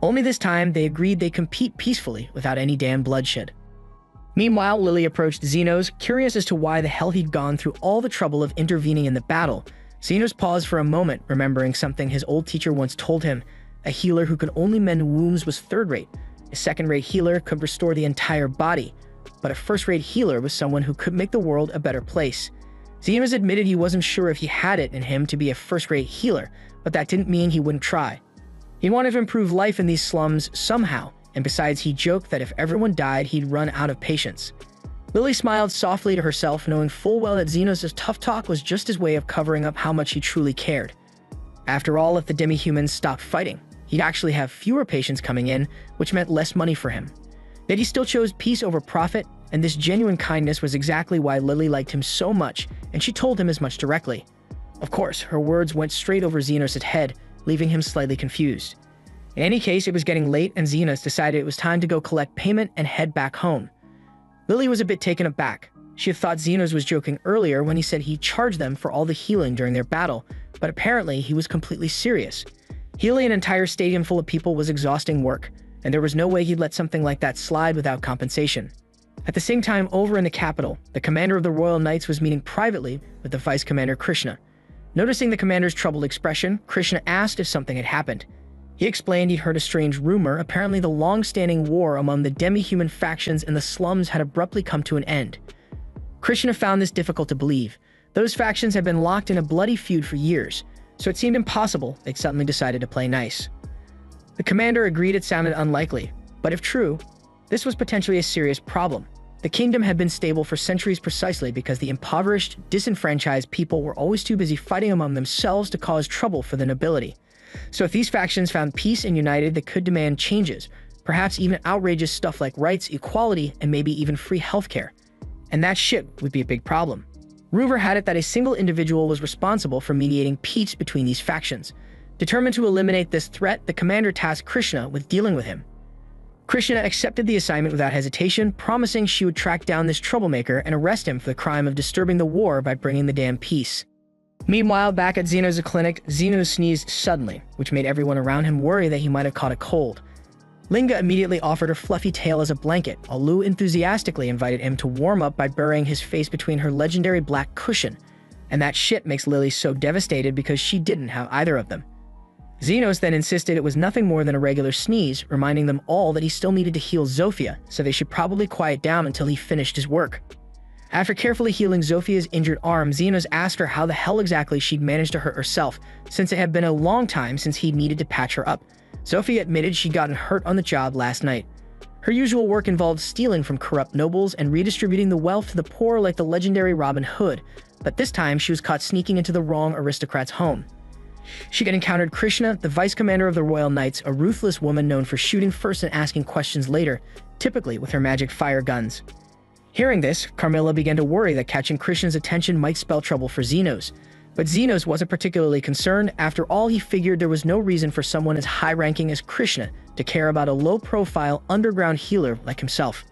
Only this time, they agreed they'd compete peacefully without any damn bloodshed. Meanwhile, Lily approached Zenos, curious as to why the hell he'd gone through all the trouble of intervening in the battle. Zenos paused for a moment, remembering something his old teacher once told him. A healer who could only mend wounds was third-rate. A second-rate healer could restore the entire body, but a first-rate healer was someone who could make the world a better place. Zenos admitted he wasn't sure if he had it in him to be a first-rate healer, but that didn't mean he wouldn't try. He wanted to improve life in these slums somehow, and besides he joked that if everyone died, he'd run out of patience. Lily smiled softly to herself, knowing full well that Zenos' tough talk was just his way of covering up how much he truly cared. After all, if the demi-humans stopped fighting, he'd actually have fewer patients coming in, which meant less money for him. Yet he still chose peace over profit, and this genuine kindness was exactly why Lily liked him so much, and she told him as much directly. Of course, her words went straight over Xenos' head, leaving him slightly confused. In any case, it was getting late, and Xenos decided it was time to go collect payment and head back home. Lily was a bit taken aback. She had thought Xenos was joking earlier when he said he charged them for all the healing during their battle, but apparently he was completely serious. Healing an entire stadium full of people was exhausting work, and there was no way he'd let something like that slide without compensation. At the same time, over in the capital, the commander of the Royal Knights was meeting privately with the Vice Commander Krishna. Noticing the commander's troubled expression, Krishna asked if something had happened. He explained he'd heard a strange rumor. Apparently the long-standing war among the demi-human factions in the slums had abruptly come to an end. Krishna found this difficult to believe. Those factions had been locked in a bloody feud for years, so it seemed impossible they'd suddenly decided to play nice. The commander agreed it sounded unlikely, but if true, this was potentially a serious problem. The kingdom had been stable for centuries precisely because the impoverished, disenfranchised people were always too busy fighting among themselves to cause trouble for the nobility. So if these factions found peace and united, they could demand changes, perhaps even outrageous stuff like rights, equality, and maybe even free healthcare. And that shit would be a big problem. Rumor had it that a single individual was responsible for mediating peace between these factions. Determined to eliminate this threat, the commander tasked Krishna with dealing with him. Krishna accepted the assignment without hesitation, promising she would track down this troublemaker and arrest him for the crime of disturbing the war by bringing the damn peace. Meanwhile, back at Xenos' clinic, Xenos sneezed suddenly, which made everyone around him worry that he might have caught a cold. Linga immediately offered her fluffy tail as a blanket, while Lou enthusiastically invited him to warm up by burying his face between her legendary black cushion. And that shit makes Lily so devastated because she didn't have either of them. Xenos then insisted it was nothing more than a regular sneeze, reminding them all that he still needed to heal Zofia, so they should probably quiet down until he finished his work. After carefully healing Zofia's injured arm, Xenos asked her how the hell exactly she'd managed to hurt herself, since it had been a long time since he'd needed to patch her up. Zofia admitted she'd gotten hurt on the job last night. Her usual work involved stealing from corrupt nobles and redistributing the wealth to the poor like the legendary Robin Hood, but this time she was caught sneaking into the wrong aristocrat's home. She had encountered Krishna, the vice commander of the Royal Knights, a ruthless woman known for shooting first and asking questions later, typically with her magic fire guns. Hearing this, Carmilla began to worry that catching Krishna's attention might spell trouble for Xenos. But Xenos wasn't particularly concerned. After all, he figured there was no reason for someone as high-ranking as Krishna to care about a low-profile, underground healer like himself.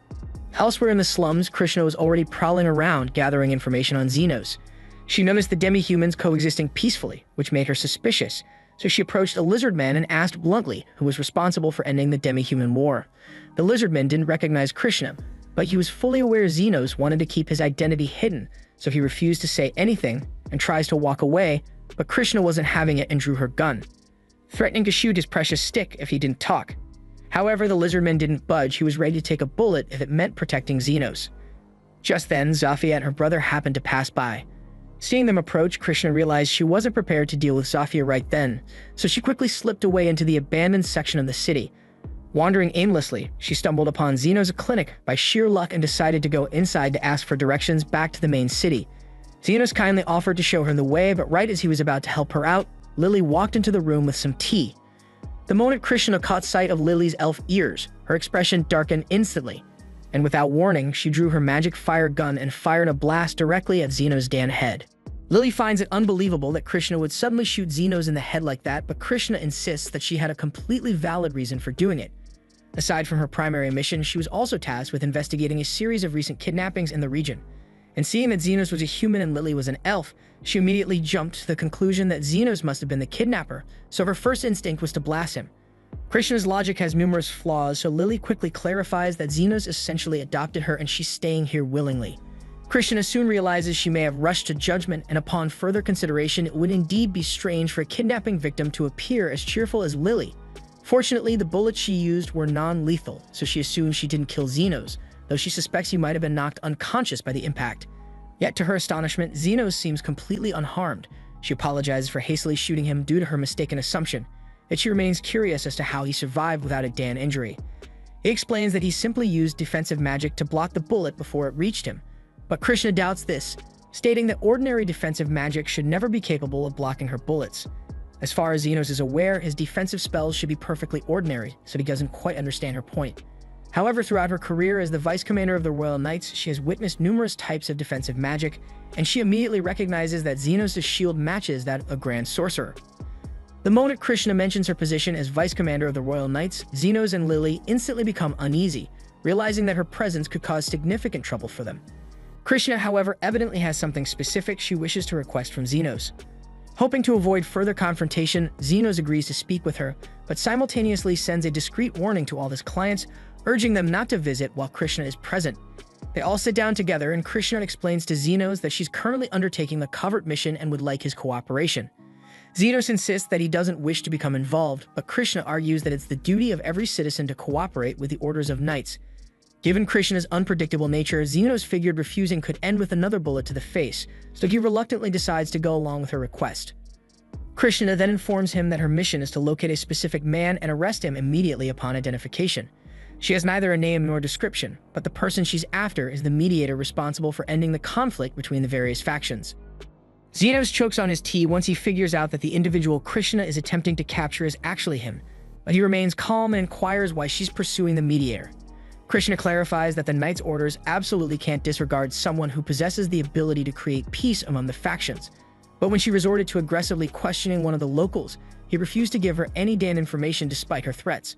Elsewhere in the slums, Krishna was already prowling around, gathering information on Xenos. She noticed the demi-humans coexisting peacefully, which made her suspicious, so she approached a lizard man and asked bluntly who was responsible for ending the demi-human war. The lizard man didn't recognize Krishna, but he was fully aware Xenos wanted to keep his identity hidden, so he refused to say anything and tries to walk away, but Krishna wasn't having it and drew her gun, threatening to shoot his precious stick if he didn't talk. However, the lizardman didn't budge. He was ready to take a bullet if it meant protecting Xenos. Just then, Zofia and her brother happened to pass by. Seeing them approach, Krishna realized she wasn't prepared to deal with Zofia right then, so she quickly slipped away into the abandoned section of the city. Wandering aimlessly, she stumbled upon Xenos' clinic by sheer luck and decided to go inside to ask for directions back to the main city. Xenos kindly offered to show her the way, but right as he was about to help her out, Lily walked into the room with some tea. The moment Krishna caught sight of Lily's elf ears, her expression darkened instantly, and without warning, she drew her magic fire gun and fired a blast directly at Xenos' damn head. Lily finds it unbelievable that Krishna would suddenly shoot Xenos in the head like that, but Krishna insists that she had a completely valid reason for doing it. Aside from her primary mission, she was also tasked with investigating a series of recent kidnappings in the region. And seeing that Xenos was a human and Lily was an elf, she immediately jumped to the conclusion that Xenos must have been the kidnapper, so her first instinct was to blast him. Krishna's logic has numerous flaws, so Lily quickly clarifies that Xenos essentially adopted her and she's staying here willingly. Krishna soon realizes she may have rushed to judgment, and upon further consideration, it would indeed be strange for a kidnapping victim to appear as cheerful as Lily. Fortunately, the bullets she used were non-lethal, so she assumes she didn't kill Xenos, though she suspects he might have been knocked unconscious by the impact. Yet to her astonishment, Xenos seems completely unharmed. She apologizes for hastily shooting him due to her mistaken assumption, yet she remains curious as to how he survived without a damn injury. He explains that he simply used defensive magic to block the bullet before it reached him, but Krishna doubts this, stating that ordinary defensive magic should never be capable of blocking her bullets. As far as Xenos is aware, his defensive spells should be perfectly ordinary, so he doesn't quite understand her point. However, throughout her career as the vice commander of the Royal Knights, she has witnessed numerous types of defensive magic, and she immediately recognizes that Xenos' shield matches that of a Grand Sorcerer. The moment Krishna mentions her position as vice commander of the Royal Knights, Xenos and Lily instantly become uneasy, realizing that her presence could cause significant trouble for them. Krishna, however, evidently has something specific she wishes to request from Xenos. Hoping to avoid further confrontation, Xenos agrees to speak with her, but simultaneously sends a discreet warning to all his clients, urging them not to visit while Krishna is present. They all sit down together, and Krishna explains to Xenos that she's currently undertaking the covert mission and would like his cooperation. Xenos insists that he doesn't wish to become involved, but Krishna argues that it's the duty of every citizen to cooperate with the orders of knights. Given Krishna's unpredictable nature, Xenos figured refusing could end with another bullet to the face, so he reluctantly decides to go along with her request. Krishna then informs him that her mission is to locate a specific man and arrest him immediately upon identification. She has neither a name nor description, but the person she's after is the mediator responsible for ending the conflict between the various factions. Xenos chokes on his tea once he figures out that the individual Krishna is attempting to capture is actually him, but he remains calm and inquires why she's pursuing the mediator. Krishna clarifies that the Knight's orders absolutely can't disregard someone who possesses the ability to create peace among the factions, but when she resorted to aggressively questioning one of the locals, he refused to give her any damn information despite her threats.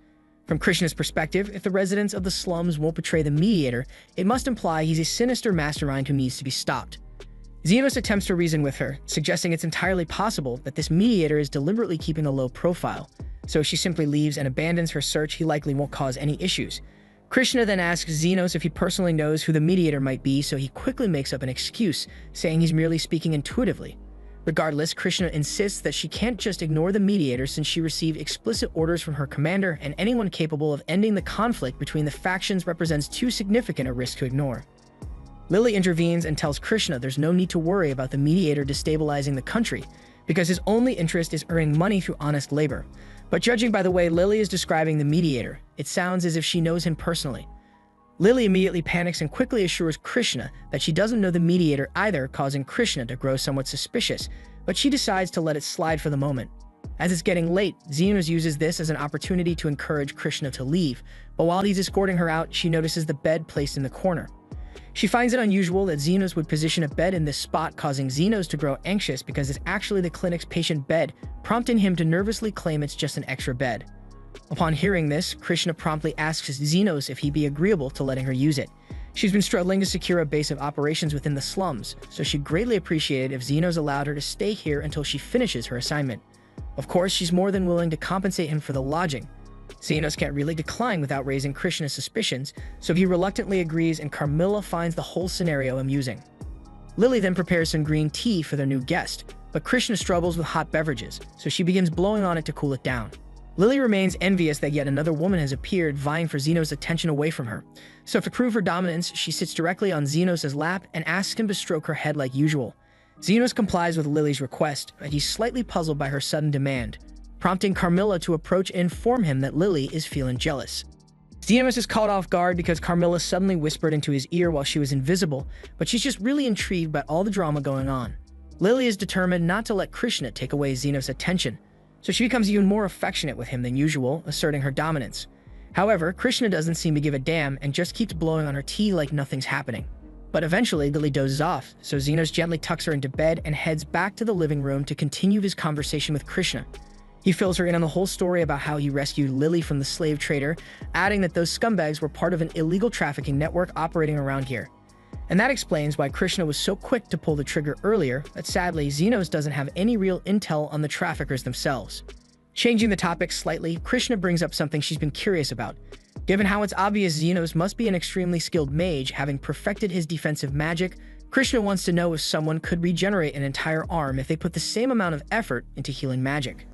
From Krishna's perspective, if the residents of the slums won't betray the mediator, it must imply he's a sinister mastermind who needs to be stopped. Xenos attempts to reason with her, suggesting it's entirely possible that this mediator is deliberately keeping a low profile, so if she simply leaves and abandons her search, he likely won't cause any issues. Krishna then asks Xenos if he personally knows who the mediator might be, so he quickly makes up an excuse, saying he's merely speaking intuitively. Regardless, Krishna insists that she can't just ignore the mediator since she received explicit orders from her commander, and anyone capable of ending the conflict between the factions represents too significant a risk to ignore. Lily intervenes and tells Krishna there's no need to worry about the mediator destabilizing the country, because his only interest is earning money through honest labor. But judging by the way Lily is describing the mediator, it sounds as if she knows him personally. Lily immediately panics and quickly assures Krishna that she doesn't know the mediator either, causing Krishna to grow somewhat suspicious, but she decides to let it slide for the moment. As it's getting late, Xenos uses this as an opportunity to encourage Krishna to leave, but while he's escorting her out, she notices the bed placed in the corner. She finds it unusual that Xenos would position a bed in this spot, causing Xenos to grow anxious because it's actually the clinic's patient bed, prompting him to nervously claim it's just an extra bed. Upon hearing this, Krishna promptly asks Xenos if he'd be agreeable to letting her use it. She's been struggling to secure a base of operations within the slums, so she'd greatly appreciate it if Xenos allowed her to stay here until she finishes her assignment. Of course, she's more than willing to compensate him for the lodging. Xenos can't really decline without raising Krishna's suspicions, so he reluctantly agrees, and Carmilla finds the whole scenario amusing. Lily then prepares some green tea for their new guest, but Krishna struggles with hot beverages, so she begins blowing on it to cool it down. Lily remains envious that yet another woman has appeared, vying for Xenos' attention away from her. So to prove her dominance, she sits directly on Xenos' lap and asks him to stroke her head like usual. Xenos complies with Lily's request, but he's slightly puzzled by her sudden demand, prompting Carmilla to approach and inform him that Lily is feeling jealous. Xenos is caught off guard because Carmilla suddenly whispered into his ear while she was invisible, but she's just really intrigued by all the drama going on. Lily is determined not to let Krishna take away Xenos' attention, so she becomes even more affectionate with him than usual, asserting her dominance. However, Krishna doesn't seem to give a damn and just keeps blowing on her tea like nothing's happening. But eventually, Lily dozes off, so Xenos gently tucks her into bed and heads back to the living room to continue his conversation with Krishna. He fills her in on the whole story about how he rescued Lily from the slave trader, adding that those scumbags were part of an illegal trafficking network operating around here. And that explains why Krishna was so quick to pull the trigger earlier, but sadly, Xenos doesn't have any real intel on the traffickers themselves. Changing the topic slightly, Krishna brings up something she's been curious about. Given how it's obvious Xenos must be an extremely skilled mage, having perfected his defensive magic, Krishna wants to know if someone could regenerate an entire arm if they put the same amount of effort into healing magic.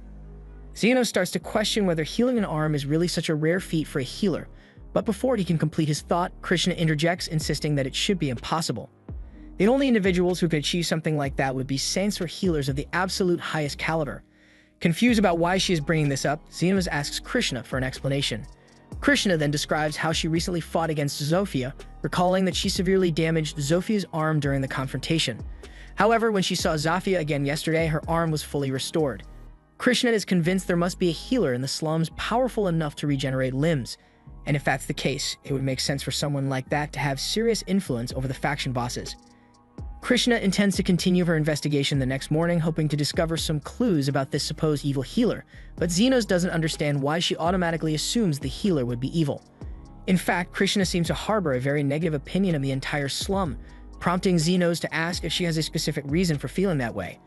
Xenos starts to question whether healing an arm is really such a rare feat for a healer, but before he can complete his thought, Krishna interjects, insisting that it should be impossible. The only individuals who could achieve something like that would be saints or healers of the absolute highest caliber. Confused about why she is bringing this up, Xenos asks Krishna for an explanation. Krishna then describes how she recently fought against Zofia, recalling that she severely damaged Zofia's arm during the confrontation. However, when she saw Zofia again yesterday, her arm was fully restored. Krishna is convinced there must be a healer in the slums powerful enough to regenerate limbs. And if that's the case, it would make sense for someone like that to have serious influence over the faction bosses. Krishna intends to continue her investigation the next morning, hoping to discover some clues about this supposed evil healer, but Xenos doesn't understand why she automatically assumes the healer would be evil. In fact, Krishna seems to harbor a very negative opinion of the entire slum, prompting Xenos to ask if she has a specific reason for feeling that way.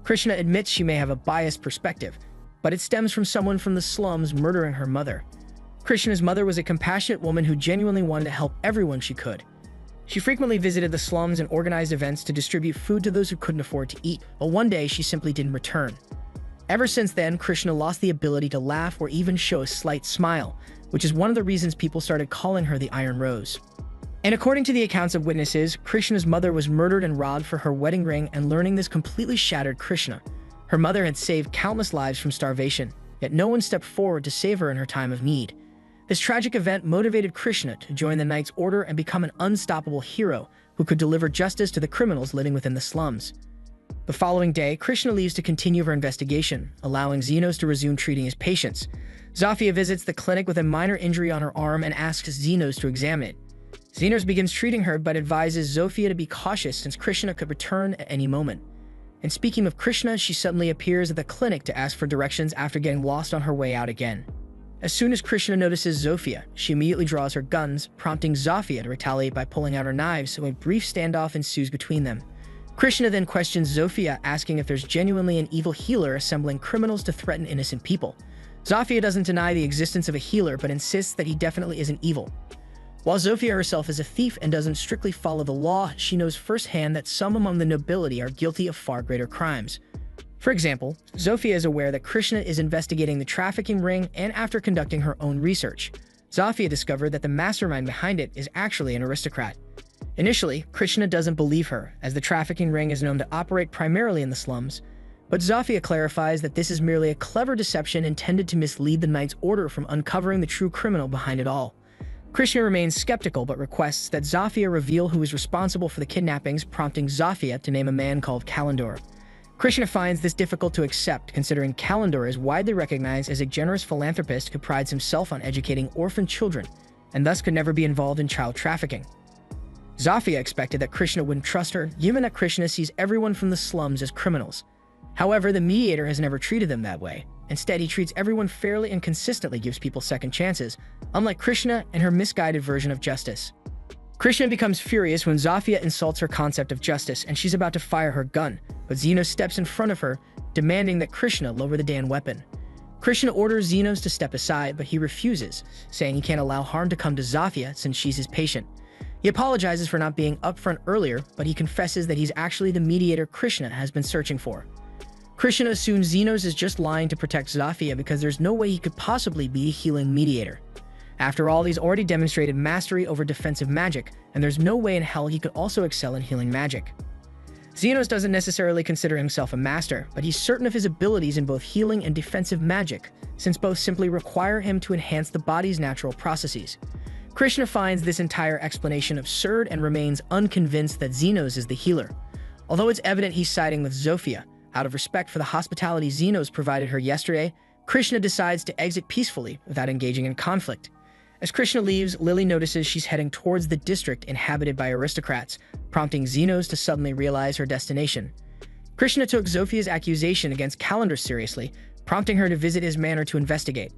Krishna admits she may have a biased perspective, but it stems from someone from the slums murdering her mother. Krishna's mother was a compassionate woman who genuinely wanted to help everyone she could. She frequently visited the slums and organized events to distribute food to those who couldn't afford to eat, but one day she simply didn't return. Ever since then, Krishna lost the ability to laugh or even show a slight smile, which is one of the reasons people started calling her the Iron Rose. And according to the accounts of witnesses, Krishna's mother was murdered and robbed for her wedding ring, and learning this completely shattered Krishna. Her mother had saved countless lives from starvation, yet no one stepped forward to save her in her time of need. This tragic event motivated Krishna to join the Knight's Order and become an unstoppable hero who could deliver justice to the criminals living within the slums. The following day, Krishna leaves to continue her investigation, allowing Xenos to resume treating his patients. Zafia visits the clinic with a minor injury on her arm and asks Xenos to examine it. Xenos begins treating her but advises Zofia to be cautious since Krishna could return at any moment. And speaking of Krishna, she suddenly appears at the clinic to ask for directions after getting lost on her way out again. As soon as Krishna notices Zofia, she immediately draws her guns, prompting Zafia to retaliate by pulling out her knives, so a brief standoff ensues between them. Krishna then questions Zofia, asking if there's genuinely an evil healer assembling criminals to threaten innocent people. Zofia doesn't deny the existence of a healer, but insists that he definitely isn't evil. While Zofia herself is a thief and doesn't strictly follow the law, she knows firsthand that some among the nobility are guilty of far greater crimes. For example, Zofia is aware that Krishna is investigating the trafficking ring, and after conducting her own research, Zofia discovered that the mastermind behind it is actually an aristocrat. Initially, Krishna doesn't believe her, as the trafficking ring is known to operate primarily in the slums, but Zofia clarifies that this is merely a clever deception intended to mislead the Knight's Order from uncovering the true criminal behind it all. Krishna remains skeptical but requests that Zofia reveal who is responsible for the kidnappings, prompting Zofia to name a man called Kalendor. Krishna finds this difficult to accept, considering Kalendor is widely recognized as a generous philanthropist who prides himself on educating orphan children, and thus could never be involved in child trafficking. Zofia expected that Krishna wouldn't trust her, given that Krishna sees everyone from the slums as criminals. However, the mediator has never treated them that way. Instead, he treats everyone fairly and consistently gives people second chances, unlike Krishna and her misguided version of justice. Krishna becomes furious when Zofia insults her concept of justice, and she's about to fire her gun, but Xenos steps in front of her, demanding that Krishna lower the damn weapon. Krishna orders Xenos to step aside, but he refuses, saying he can't allow harm to come to Zofia since she's his patient. He apologizes for not being upfront earlier, but he confesses that he's actually the mediator Krishna has been searching for. Krishna assumes Xenos is just lying to protect Zofia because there's no way he could possibly be a healing mediator. After all, he's already demonstrated mastery over defensive magic, and there's no way in hell he could also excel in healing magic. Xenos doesn't necessarily consider himself a master, but he's certain of his abilities in both healing and defensive magic, since both simply require him to enhance the body's natural processes. Krishna finds this entire explanation absurd and remains unconvinced that Xenos is the healer. Although it's evident he's siding with Zofia, out of respect for the hospitality Xenos provided her yesterday, Krishna decides to exit peacefully without engaging in conflict. As Krishna leaves, Lily notices she's heading towards the district inhabited by aristocrats, prompting Xenos to suddenly realize her destination. Krishna took Zofia's accusation against Kalendor seriously, prompting her to visit his manor to investigate.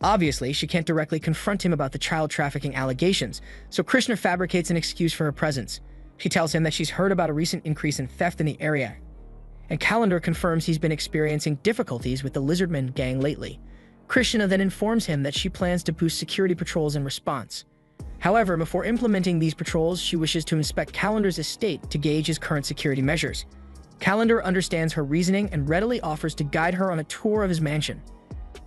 Obviously, she can't directly confront him about the child trafficking allegations, so Krishna fabricates an excuse for her presence. She tells him that she's heard about a recent increase in theft in the area, and Kalendor confirms he's been experiencing difficulties with the Lizardman gang lately. Krishna then informs him that she plans to boost security patrols in response. However, before implementing these patrols, she wishes to inspect Kalendor's estate to gauge his current security measures. Kalendor understands her reasoning and readily offers to guide her on a tour of his mansion.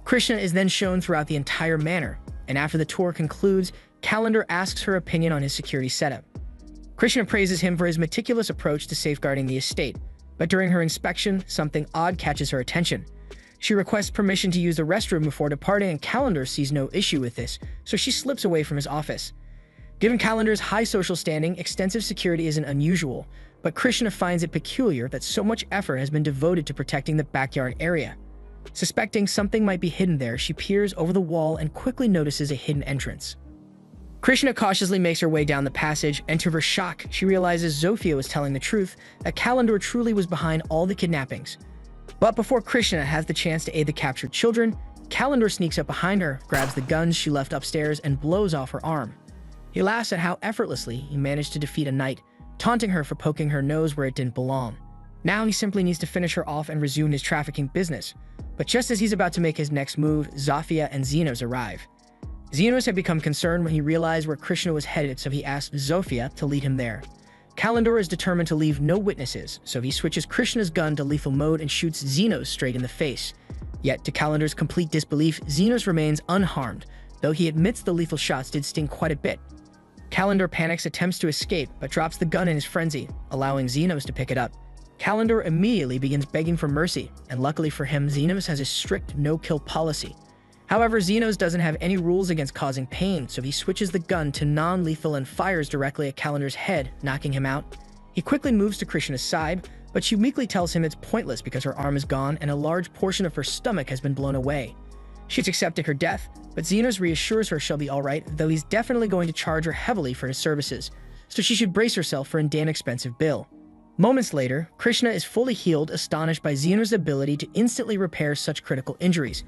Krishna is then shown throughout the entire manor, and after the tour concludes, Kalendor asks her opinion on his security setup. Krishna praises him for his meticulous approach to safeguarding the estate, but during her inspection, something odd catches her attention. She requests permission to use the restroom before departing, and Kalendor sees no issue with this, so she slips away from his office. Given Kalendor's high social standing, extensive security isn't unusual, but Krishna finds it peculiar that so much effort has been devoted to protecting the backyard area. Suspecting something might be hidden there, she peers over the wall and quickly notices a hidden entrance. Krishna cautiously makes her way down the passage, and to her shock, she realizes Zofia was telling the truth, that Kalendor truly was behind all the kidnappings. But before Krishna has the chance to aid the captured children, Kalendor sneaks up behind her, grabs the guns she left upstairs, and blows off her arm. He laughs at how effortlessly he managed to defeat a knight, taunting her for poking her nose where it didn't belong. Now he simply needs to finish her off and resume his trafficking business. But just as he's about to make his next move, Zofia and Xenos arrive. Xenos had become concerned when he realized where Krishna was headed, so he asked Zofia to lead him there. Kalendor is determined to leave no witnesses, so he switches Krishna's gun to lethal mode and shoots Xenos straight in the face. Yet, to Kalendor's complete disbelief, Xenos remains unharmed, though he admits the lethal shots did sting quite a bit. Kalendor panics, attempts to escape, but drops the gun in his frenzy, allowing Xenos to pick it up. Kalendor immediately begins begging for mercy, and luckily for him, Xenos has a strict no-kill policy. However, Xenos doesn't have any rules against causing pain, so he switches the gun to non-lethal and fires directly at Kalendor's head, knocking him out. He quickly moves to Krishna's side, but she weakly tells him it's pointless because her arm is gone and a large portion of her stomach has been blown away. She's accepted her death, but Xenos reassures her she'll be alright, though he's definitely going to charge her heavily for his services, so she should brace herself for a damn expensive bill. Moments later, Krishna is fully healed, astonished by Xenos' ability to instantly repair such critical injuries.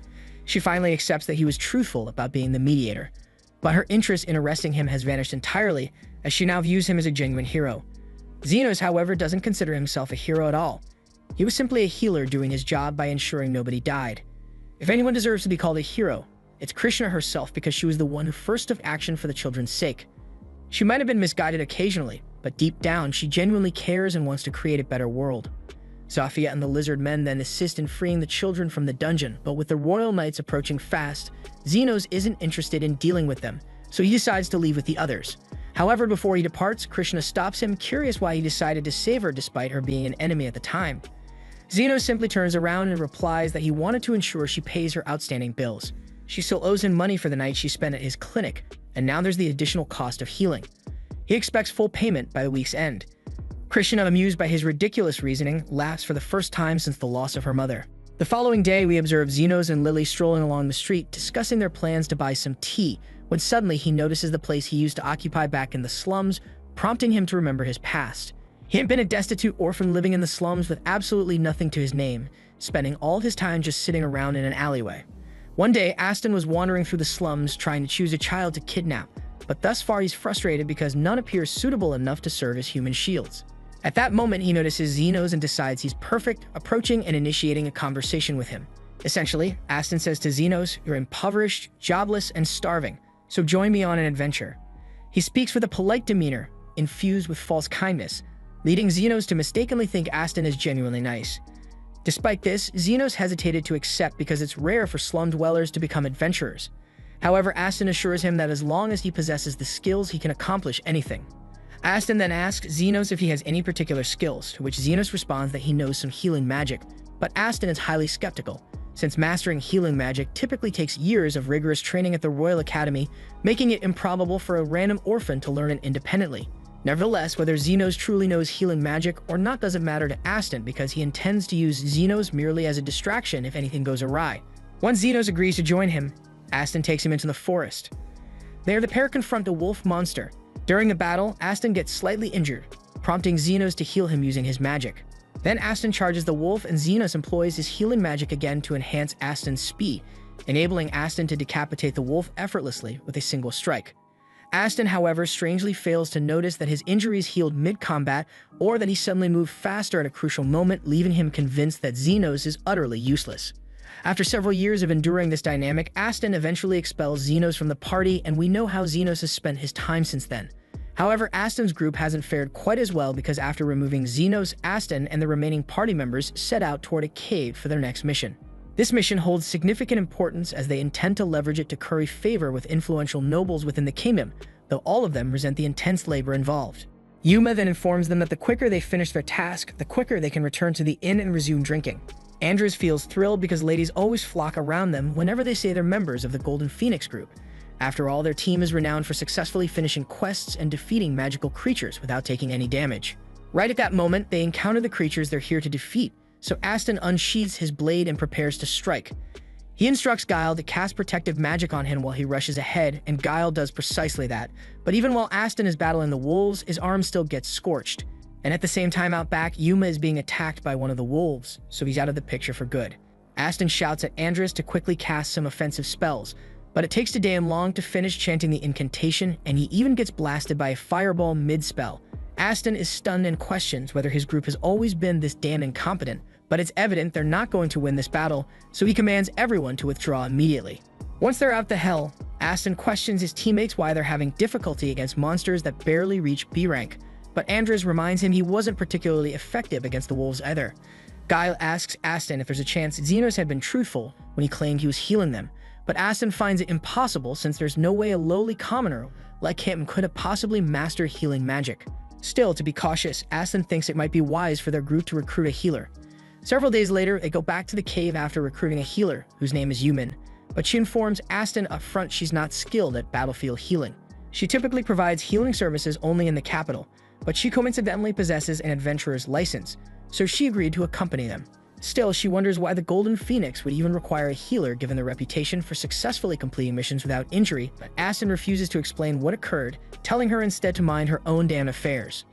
She finally accepts that he was truthful about being the mediator, but her interest in arresting him has vanished entirely, as she now views him as a genuine hero. Xenos, however, doesn't consider himself a hero at all. He was simply a healer doing his job by ensuring nobody died. If anyone deserves to be called a hero, it's Krishna herself, because she was the one who first took action for the children's sake. She might have been misguided occasionally, but deep down, she genuinely cares and wants to create a better world. Zofia and the lizard men then assist in freeing the children from the dungeon, but with the royal knights approaching fast, Xenos isn't interested in dealing with them, so he decides to leave with the others. However, before he departs, Krishna stops him, curious why he decided to save her despite her being an enemy at the time. Xenos simply turns around and replies that he wanted to ensure she pays her outstanding bills. She still owes him money for the night she spent at his clinic, and now there's the additional cost of healing. He expects full payment by the week's end. Krishna, amused by his ridiculous reasoning, laughs for the first time since the loss of her mother. The following day, we observe Xenos and Lily strolling along the street, discussing their plans to buy some tea, when suddenly he notices the place he used to occupy back in the slums, prompting him to remember his past. He had been a destitute orphan living in the slums with absolutely nothing to his name, spending all his time just sitting around in an alleyway. One day, Aston was wandering through the slums trying to choose a child to kidnap, but thus far he's frustrated because none appears suitable enough to serve as human shields. At that moment, he notices Xenos and decides he's perfect, approaching and initiating a conversation with him. Essentially, Aston says to Xenos, "You're impoverished, jobless, and starving, so join me on an adventure." He speaks with a polite demeanor, infused with false kindness, leading Xenos to mistakenly think Aston is genuinely nice. Despite this, Xenos hesitated to accept because it's rare for slum dwellers to become adventurers. However, Aston assures him that as long as he possesses the skills, he can accomplish anything. Aston then asks Xenos if he has any particular skills, to which Xenos responds that he knows some healing magic, but Aston is highly skeptical, since mastering healing magic typically takes years of rigorous training at the Royal Academy, making it improbable for a random orphan to learn it independently. Nevertheless, whether Xenos truly knows healing magic or not doesn't matter to Aston, because he intends to use Xenos merely as a distraction if anything goes awry. Once Xenos agrees to join him, Aston takes him into the forest. There, the pair confront the wolf monster. During the battle, Aston gets slightly injured, prompting Xenos to heal him using his magic. Then Aston charges the wolf, and Xenos employs his healing magic again to enhance Aston's speed, enabling Aston to decapitate the wolf effortlessly with a single strike. Aston, however, strangely fails to notice that his injuries healed mid-combat, or that he suddenly moved faster at a crucial moment, leaving him convinced that Xenos is utterly useless. After several years of enduring this dynamic, Aston eventually expels Xenos from the party, and we know how Xenos has spent his time since then. However, Aston's group hasn't fared quite as well, because after removing Xenos, Aston and the remaining party members set out toward a cave for their next mission. This mission holds significant importance as they intend to leverage it to curry favor with influential nobles within the kingdom, though all of them resent the intense labor involved. Yuma then informs them that the quicker they finish their task, the quicker they can return to the inn and resume drinking. Andrews feels thrilled because ladies always flock around them whenever they say they're members of the Golden Phoenix group. After all, their team is renowned for successfully finishing quests and defeating magical creatures without taking any damage. Right at that moment, they encounter the creatures they're here to defeat, so Aston unsheathes his blade and prepares to strike. He instructs Guile to cast protective magic on him while he rushes ahead, and Guile does precisely that. But even while Aston is battling the wolves, his arm still gets scorched. And at the same time out back, Yuma is being attacked by one of the wolves, so he's out of the picture for good. Aston shouts at Andres to quickly cast some offensive spells, but it takes Daeum long to finish chanting the incantation, and he even gets blasted by a fireball mid-spell. Aston is stunned and questions whether his group has always been this damn incompetent, but it's evident they're not going to win this battle, so he commands everyone to withdraw immediately. Once they're out the hell, Aston questions his teammates why they're having difficulty against monsters that barely reach B rank, but Andres reminds him he wasn't particularly effective against the wolves either. Guile asks Aston if there's a chance Xenos had been truthful when he claimed he was healing them, but Aston finds it impossible since there's no way a lowly commoner like him could have possibly mastered healing magic. Still, to be cautious, Aston thinks it might be wise for their group to recruit a healer. Several days later, they go back to the cave after recruiting a healer, whose name is Yumin, but she informs Aston up front she's not skilled at battlefield healing. She typically provides healing services only in the capital, but she coincidentally possesses an adventurer's license, so she agreed to accompany them. Still, she wonders why the Golden Phoenix would even require a healer given their reputation for successfully completing missions without injury, but Aston refuses to explain what occurred, telling her instead to mind her own damn affairs.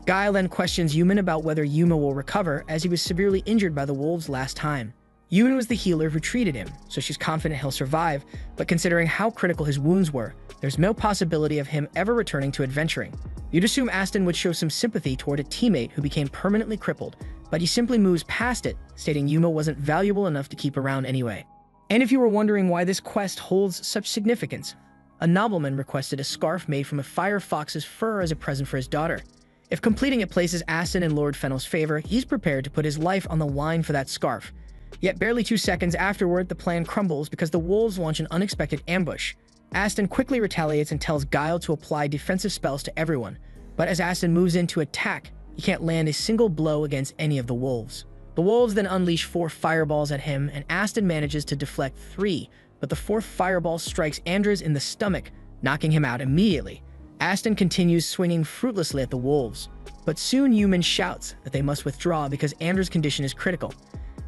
Guile then questions Yumin about whether Yuma will recover, as he was severely injured by the wolves last time. Yumin was the healer who treated him, so she's confident he'll survive, but considering how critical his wounds were, there's no possibility of him ever returning to adventuring. You'd assume Aston would show some sympathy toward a teammate who became permanently crippled, but he simply moves past it, stating Yuma wasn't valuable enough to keep around anyway. And if you were wondering why this quest holds such significance, a nobleman requested a scarf made from a fire fox's fur as a present for his daughter. If completing it places Aston in Lord Fennel's favor, he's prepared to put his life on the line for that scarf. Yet barely 2 seconds afterward, the plan crumbles because the wolves launch an unexpected ambush. Aston quickly retaliates and tells Guile to apply defensive spells to everyone, but as Aston moves in to attack, he can't land a single blow against any of the wolves. The wolves then unleash 4 fireballs at him, and Aston manages to deflect 3, but the 4th fireball strikes Andres in the stomach, knocking him out immediately. Aston continues swinging fruitlessly at the wolves, but soon Yumin shouts that they must withdraw because Andres' condition is critical.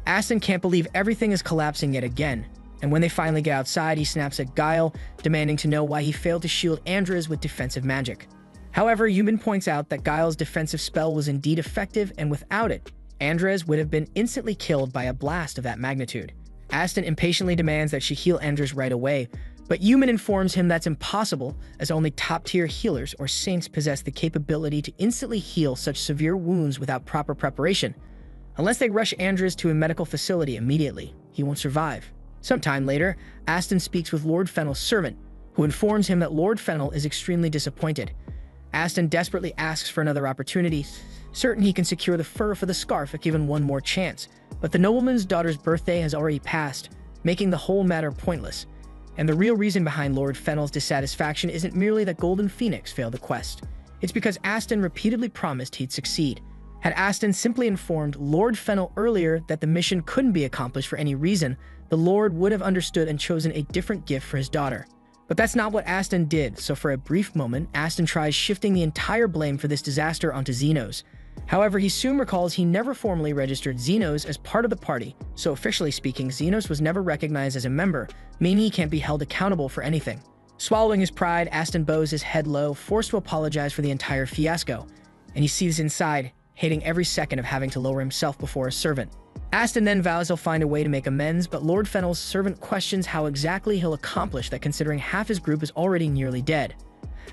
Aston can't believe everything is collapsing yet again, and when they finally get outside, he snaps at Guile, demanding to know why he failed to shield Andres with defensive magic. However, Yumin points out that Guile's defensive spell was indeed effective, and without it, Andres would have been instantly killed by a blast of that magnitude. Aston impatiently demands that she heal Andres right away, but Yumin informs him that's impossible, as only top-tier healers or saints possess the capability to instantly heal such severe wounds without proper preparation. Unless they rush Andres to a medical facility immediately, he won't survive. Sometime later, Aston speaks with Lord Fennel's servant, who informs him that Lord Fennel is extremely disappointed. Aston desperately asks for another opportunity, certain he can secure the fur for the scarf if given one more chance, but the nobleman's daughter's birthday has already passed, making the whole matter pointless. And the real reason behind Lord Fennel's dissatisfaction isn't merely that Golden Phoenix failed the quest. It's because Aston repeatedly promised he'd succeed. Had Aston simply informed Lord Fennel earlier that the mission couldn't be accomplished for any reason, the Lord would have understood and chosen a different gift for his daughter. But that's not what Aston did, so for a brief moment, Aston tries shifting the entire blame for this disaster onto Xenos. However, he soon recalls he never formally registered Xenos as part of the party, so officially speaking, Xenos was never recognized as a member, meaning he can't be held accountable for anything. Swallowing his pride, Aston bows his head low, forced to apologize for the entire fiasco, and he sees inside, hating every second of having to lower himself before a servant. Aston then vows he'll find a way to make amends, but Lord Fennel's servant questions how exactly he'll accomplish that considering half his group is already nearly dead.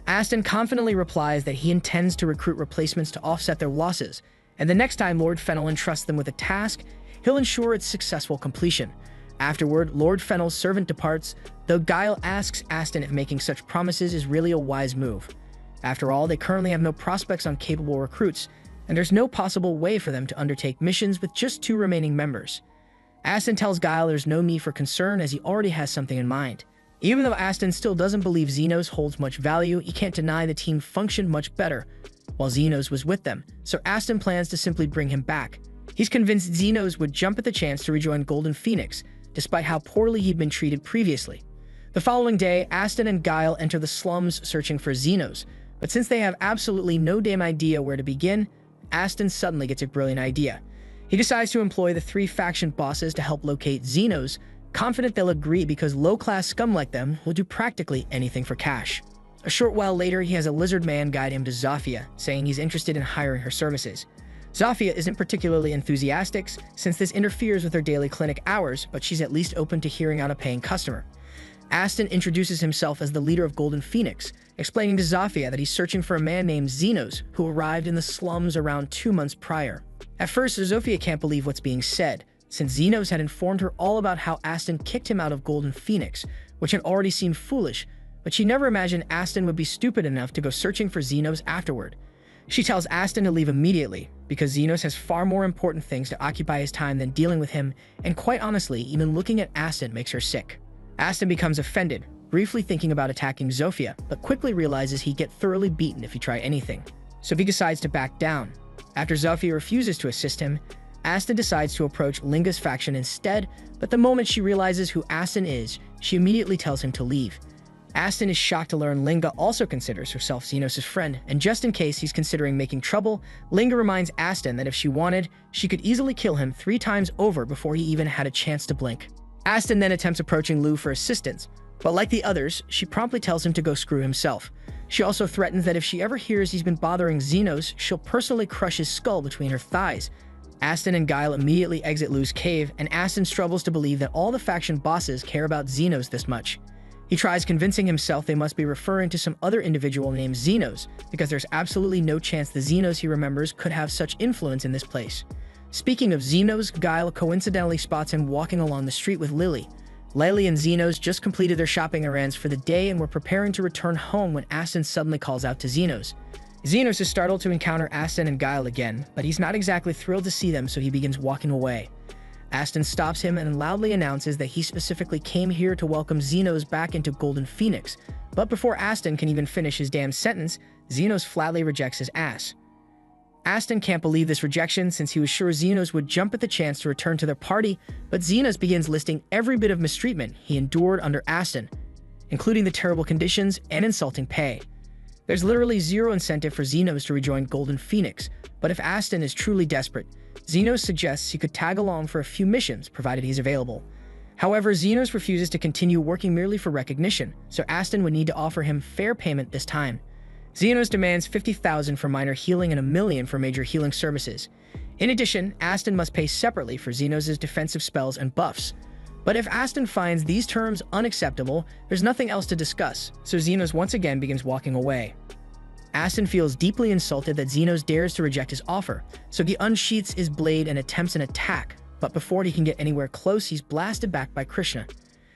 Aston confidently replies that he intends to recruit replacements to offset their losses, and the next time Lord Fennel entrusts them with a task, he'll ensure its successful completion. Afterward, Lord Fennel's servant departs, though Guile asks Aston if making such promises is really a wise move. After all, they currently have no prospects on capable recruits, and there's no possible way for them to undertake missions with just 2 remaining members. Aston tells Guile there's no need for concern as he already has something in mind. Even though Aston still doesn't believe Xenos holds much value, he can't deny the team functioned much better while Xenos was with them, so Aston plans to simply bring him back. He's convinced Xenos would jump at the chance to rejoin Golden Phoenix, despite how poorly he'd been treated previously. The following day, Aston and Guile enter the slums searching for Xenos, but since they have absolutely no damn idea where to begin, Aston suddenly gets a brilliant idea. He decides to employ the 3 faction bosses to help locate Xenos, confident they'll agree because low-class scum like them will do practically anything for cash. A short while later, he has a lizard man guide him to Zafia, saying he's interested in hiring her services. Zafia isn't particularly enthusiastic, since this interferes with her daily clinic hours, but she's at least open to hearing out a paying customer. Aston introduces himself as the leader of Golden Phoenix, explaining to Zafia that he's searching for a man named Xenos, who arrived in the slums around 2 months prior. At first, Zafia can't believe what's being said, since Xenos had informed her all about how Aston kicked him out of Golden Phoenix, which had already seemed foolish, but she never imagined Aston would be stupid enough to go searching for Xenos afterward. She tells Aston to leave immediately, because Xenos has far more important things to occupy his time than dealing with him, and quite honestly, even looking at Aston makes her sick. Aston becomes offended, briefly thinking about attacking Zofia, but quickly realizes he'd get thoroughly beaten if he tried anything, so he decides to back down. After Zofia refuses to assist him, Aston decides to approach Linga's faction instead, but the moment she realizes who Aston is, she immediately tells him to leave. Aston is shocked to learn Linga also considers herself Xenos' friend, and just in case he's considering making trouble, Linga reminds Aston that if she wanted, she could easily kill him 3 times over before he even had a chance to blink. Aston then attempts approaching Lu for assistance, but like the others, she promptly tells him to go screw himself. She also threatens that if she ever hears he's been bothering Xenos, she'll personally crush his skull between her thighs. Aston and Guile immediately exit Lu's cave, and Aston struggles to believe that all the faction bosses care about Xenos this much. He tries convincing himself they must be referring to some other individual named Xenos, because there's absolutely no chance the Xenos he remembers could have such influence in this place. Speaking of Xenos, Guile coincidentally spots him walking along the street with Lily. Lily and Xenos just completed their shopping errands for the day and were preparing to return home when Aston suddenly calls out to Xenos. Xenos is startled to encounter Aston and Guile again, but he's not exactly thrilled to see them, so he begins walking away. Aston stops him and loudly announces that he specifically came here to welcome Xenos back into Golden Phoenix, but before Aston can even finish his damn sentence, Xenos flatly rejects his ass. Aston can't believe this rejection since he was sure Xenos would jump at the chance to return to their party, but Xenos begins listing every bit of mistreatment he endured under Aston, including the terrible conditions and insulting pay. There's literally zero incentive for Xenos to rejoin Golden Phoenix, but if Aston is truly desperate, Xenos suggests he could tag along for a few missions, provided he's available. However, Xenos refuses to continue working merely for recognition, so Aston would need to offer him fair payment this time. Xenos demands 50,000 for minor healing and 1 million for major healing services. In addition, Aston must pay separately for Xenos' defensive spells and buffs. But if Aston finds these terms unacceptable, there's nothing else to discuss, so Xenos once again begins walking away. Aston feels deeply insulted that Xenos dares to reject his offer, so he unsheaths his blade and attempts an attack, but before he can get anywhere close, he's blasted back by Krishna.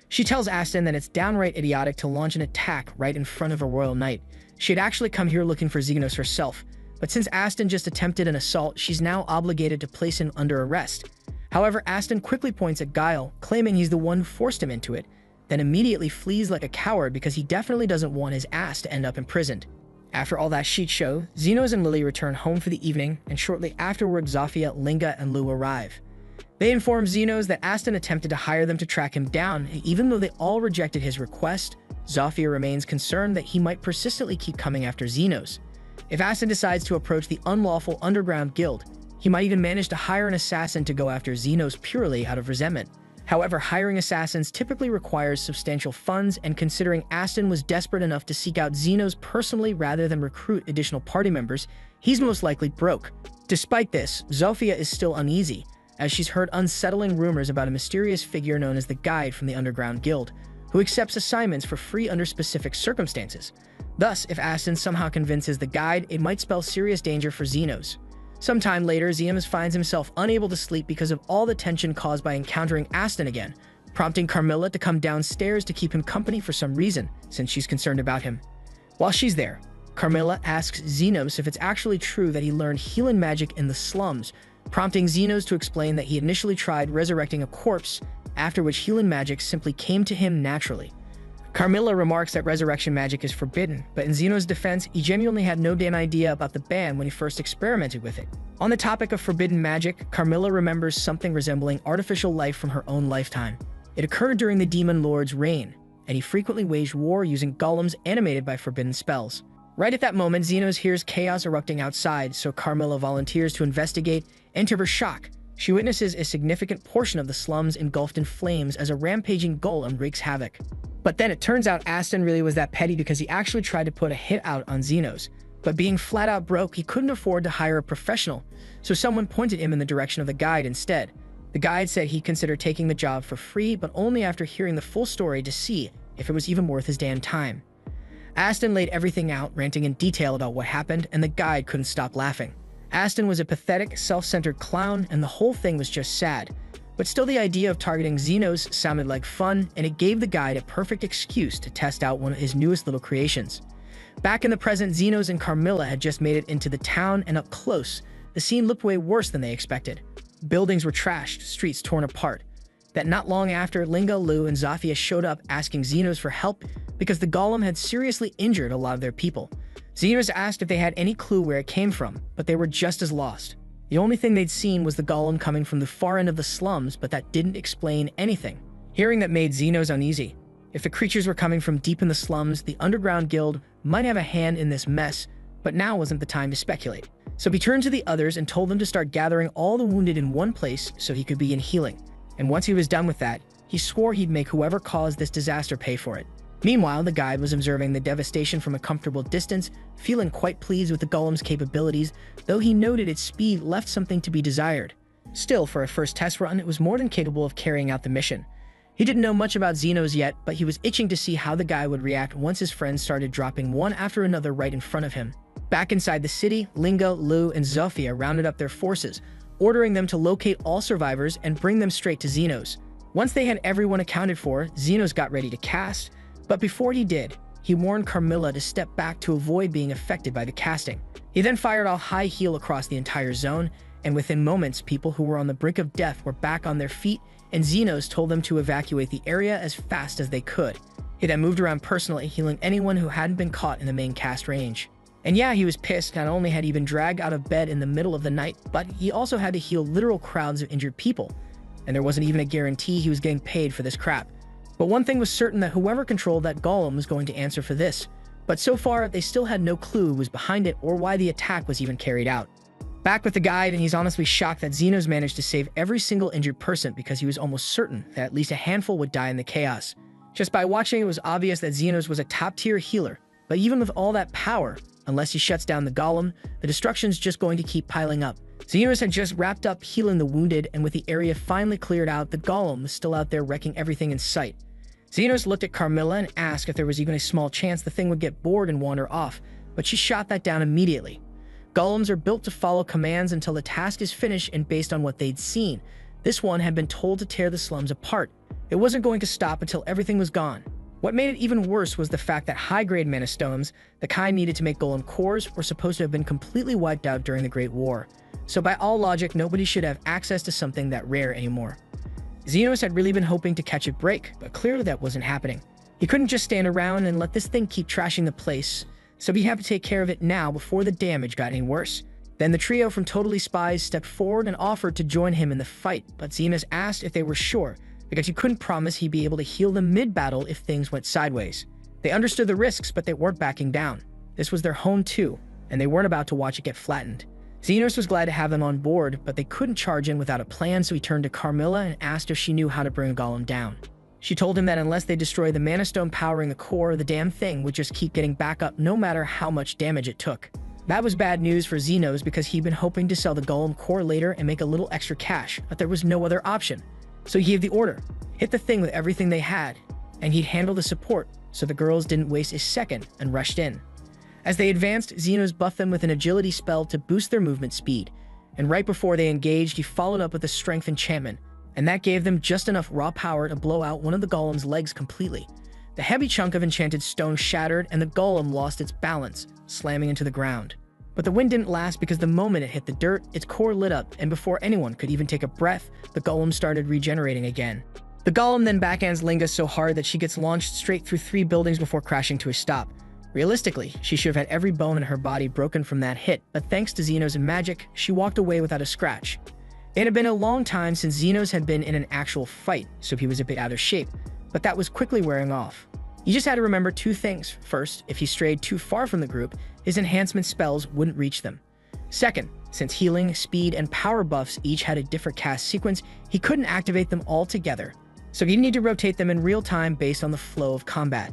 She tells Aston that it's downright idiotic to launch an attack right in front of a royal knight. She had actually come here looking for Xenos herself, but since Aston just attempted an assault, she's now obligated to place him under arrest. However, Aston quickly points at Guile, claiming he's the one who forced him into it, then immediately flees like a coward because he definitely doesn't want his ass to end up imprisoned. After all that shit show, Xenos and Lily return home for the evening, and shortly afterward Zafia, Linga, and Lu arrive. They inform Xenos that Aston attempted to hire them to track him down, and even though they all rejected his request, Zafia remains concerned that he might persistently keep coming after Xenos. If Aston decides to approach the unlawful underground guild, he might even manage to hire an assassin to go after Xenos purely out of resentment. However, hiring assassins typically requires substantial funds, and considering Aston was desperate enough to seek out Xenos personally rather than recruit additional party members, he's most likely broke. Despite this, Zofia is still uneasy, as she's heard unsettling rumors about a mysterious figure known as the Guide from the Underground Guild, who accepts assignments for free under specific circumstances. Thus, if Aston somehow convinces the Guide, it might spell serious danger for Xenos. Sometime later, Xenos finds himself unable to sleep because of all the tension caused by encountering Aston again, prompting Carmilla to come downstairs to keep him company for some reason, since she's concerned about him. While she's there, Carmilla asks Xenos if it's actually true that he learned healing magic in the slums, prompting Xenos to explain that he initially tried resurrecting a corpse, after which healing magic simply came to him naturally. Carmilla remarks that resurrection magic is forbidden, but in Xenos' defense, he genuinely had no damn idea about the ban when he first experimented with it. On the topic of forbidden magic, Carmilla remembers something resembling artificial life from her own lifetime. It occurred during the Demon Lord's reign, and he frequently waged war using golems animated by forbidden spells. Right at that moment, Xenos hears chaos erupting outside, so Carmilla volunteers to investigate, and to her shock, She witnesses a significant portion of the slums engulfed in flames as a rampaging golem wreaks havoc. But then it turns out Aston really was that petty because he actually tried to put a hit out on Xenos. But being flat out broke, he couldn't afford to hire a professional, so someone pointed him in the direction of the guide instead. The guide said he'd consider taking the job for free, but only after hearing the full story to see if it was even worth his damn time. Aston laid everything out, ranting in detail about what happened, and the guide couldn't stop laughing. Aston was a pathetic, self-centered clown, and the whole thing was just sad. But still, the idea of targeting Xenos sounded like fun, and it gave the guide a perfect excuse to test out one of his newest little creations. Back in the present, Xenos and Carmilla had just made it into the town, and up close, the scene looked way worse than they expected. Buildings were trashed, streets torn apart. That not long after, Linga, Lou, and Zafia showed up asking Xenos for help because the golem had seriously injured a lot of their people. Xenos asked if they had any clue where it came from, but they were just as lost. The only thing they'd seen was the golem coming from the far end of the slums, but that didn't explain anything. Hearing that made Xenos uneasy. If the creatures were coming from deep in the slums, the underground guild might have a hand in this mess, but now wasn't the time to speculate. So he turned to the others and told them to start gathering all the wounded in one place so he could begin healing. And once he was done with that, he swore he'd make whoever caused this disaster pay for it. Meanwhile, the guide was observing the devastation from a comfortable distance, feeling quite pleased with the golem's capabilities, though he noted its speed left something to be desired. Still, for a first test run, it was more than capable of carrying out the mission. He didn't know much about Xenos yet, but he was itching to see how the guy would react once his friends started dropping one after another right in front of him. Back inside the city, Linga, Lou, and Zofia rounded up their forces, ordering them to locate all survivors and bring them straight to Xenos. Once they had everyone accounted for, Xenos got ready to cast, but before he did, he warned Carmilla to step back to avoid being affected by the casting. He then fired all high heal across the entire zone, and within moments, people who were on the brink of death were back on their feet, and Xenos told them to evacuate the area as fast as they could. He then moved around personally, healing anyone who hadn't been caught in the main cast range. And yeah, he was pissed. Not only had he been dragged out of bed in the middle of the night, but he also had to heal literal crowds of injured people. And there wasn't even a guarantee he was getting paid for this crap. But one thing was certain, that whoever controlled that golem was going to answer for this. But so far, they still had no clue who was behind it or why the attack was even carried out. Back with the guide, and he's honestly shocked that Xenos managed to save every single injured person because he was almost certain that at least a handful would die in the chaos. Just by watching, it was obvious that Xenos was a top-tier healer, but even with all that power, unless he shuts down the golem, the destruction's just going to keep piling up. Xenos had just wrapped up healing the wounded, and with the area finally cleared out, the golem was still out there wrecking everything in sight. Xenos looked at Carmilla and asked if there was even a small chance the thing would get bored and wander off, but she shot that down immediately. Golems are built to follow commands until the task is finished, and based on what they'd seen, this one had been told to tear the slums apart. It wasn't going to stop until everything was gone. What made it even worse was the fact that high-grade mana stones, the kind needed to make golem cores, were supposed to have been completely wiped out during the Great War. So by all logic, nobody should have access to something that rare anymore. Xenos had really been hoping to catch a break, but clearly that wasn't happening. He couldn't just stand around and let this thing keep trashing the place, so he had to take care of it now before the damage got any worse. Then the trio from Totally Spies stepped forward and offered to join him in the fight, but Xenos asked if they were sure, because he couldn't promise he'd be able to heal them mid-battle if things went sideways. They understood the risks, but they weren't backing down. This was their home too, and they weren't about to watch it get flattened. Xenos was glad to have them on board, but they couldn't charge in without a plan, so he turned to Carmilla and asked if she knew how to bring a golem down. She told him that unless they destroy the mana stone powering the core, the damn thing would just keep getting back up no matter how much damage it took. That was bad news for Xenos because he'd been hoping to sell the golem core later and make a little extra cash, but there was no other option. So he gave the order, hit the thing with everything they had, and he'd handle the support, so the girls didn't waste a second and rushed in. As they advanced, Xenos buffed them with an agility spell to boost their movement speed, and right before they engaged, he followed up with a strength enchantment, and that gave them just enough raw power to blow out one of the golem's legs completely. The heavy chunk of enchanted stone shattered, and the golem lost its balance, slamming into the ground. But the wind didn't last because the moment it hit the dirt, its core lit up, and before anyone could even take a breath, the golem started regenerating again. The golem then backhands Linga so hard that she gets launched straight through 3 buildings before crashing to a stop. Realistically, she should have had every bone in her body broken from that hit, but thanks to Xenos and magic, she walked away without a scratch. It had been a long time since Xenos had been in an actual fight, so he was a bit out of shape, but that was quickly wearing off. You just had to remember 2 things. First, if he strayed too far from the group, his enhancement spells wouldn't reach them. Second, Since healing, speed, and power buffs each had a different cast sequence, he couldn't activate them all together, so he'd need to rotate them in real time based on the flow of combat.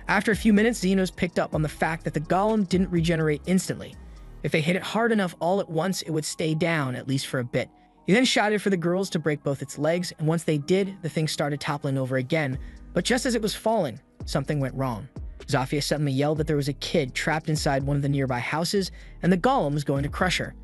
After a few minutes, Xenos picked up on the fact that the golem didn't regenerate instantly. If they hit it hard enough all at once, it would stay down, at least for a bit. He then shouted for the girls to break both its legs, and once they did, the thing started toppling over again, but just as it was falling, something went wrong. Zafia suddenly yelled that there was a kid trapped inside one of the nearby houses, and the golem was going to crush her.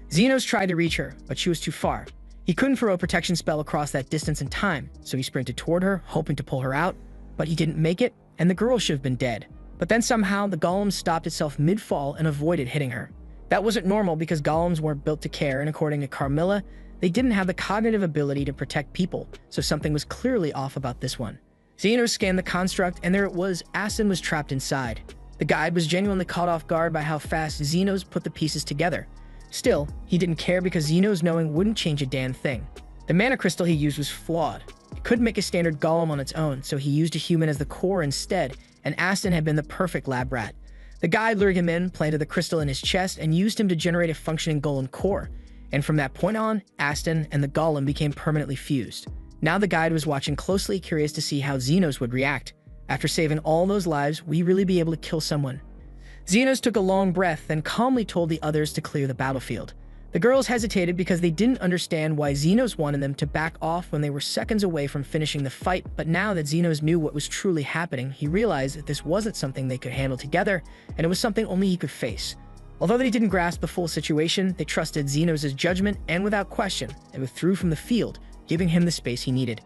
Xenos tried to reach her, but she was too far. He couldn't throw a protection spell across that distance in time, so he sprinted toward her, hoping to pull her out, but he didn't make it, and the girl should have been dead. But then somehow, the golem stopped itself mid-fall and avoided hitting her. That wasn't normal because golems weren't built to care, and according to Carmilla, they didn't have the cognitive ability to protect people, so something was clearly off about this one. Xenos scanned the construct, and there it was, Aston was trapped inside. The guide was genuinely caught off guard by how fast Xenos put the pieces together. Still, he didn't care because Xenos knowing wouldn't change a damn thing. The mana crystal he used was flawed. It couldn't make a standard golem on its own, so he used a human as the core instead, and Aston had been the perfect lab rat. The guide lured him in, planted the crystal in his chest, and used him to generate a functioning golem core. And from that point on, Aston and the golem became permanently fused. Now the guide was watching closely, curious to see how Xenos would react. After saving all those lives, would he really be able to kill someone? Xenos took a long breath, then calmly told the others to clear the battlefield. The girls hesitated because they didn't understand why Xenos wanted them to back off when they were seconds away from finishing the fight, but now that Xenos knew what was truly happening, he realized that this wasn't something they could handle together, and it was something only he could face. Although they didn't grasp the full situation, they trusted Xenos' judgment, and without question, they withdrew from the field, giving him the space he needed.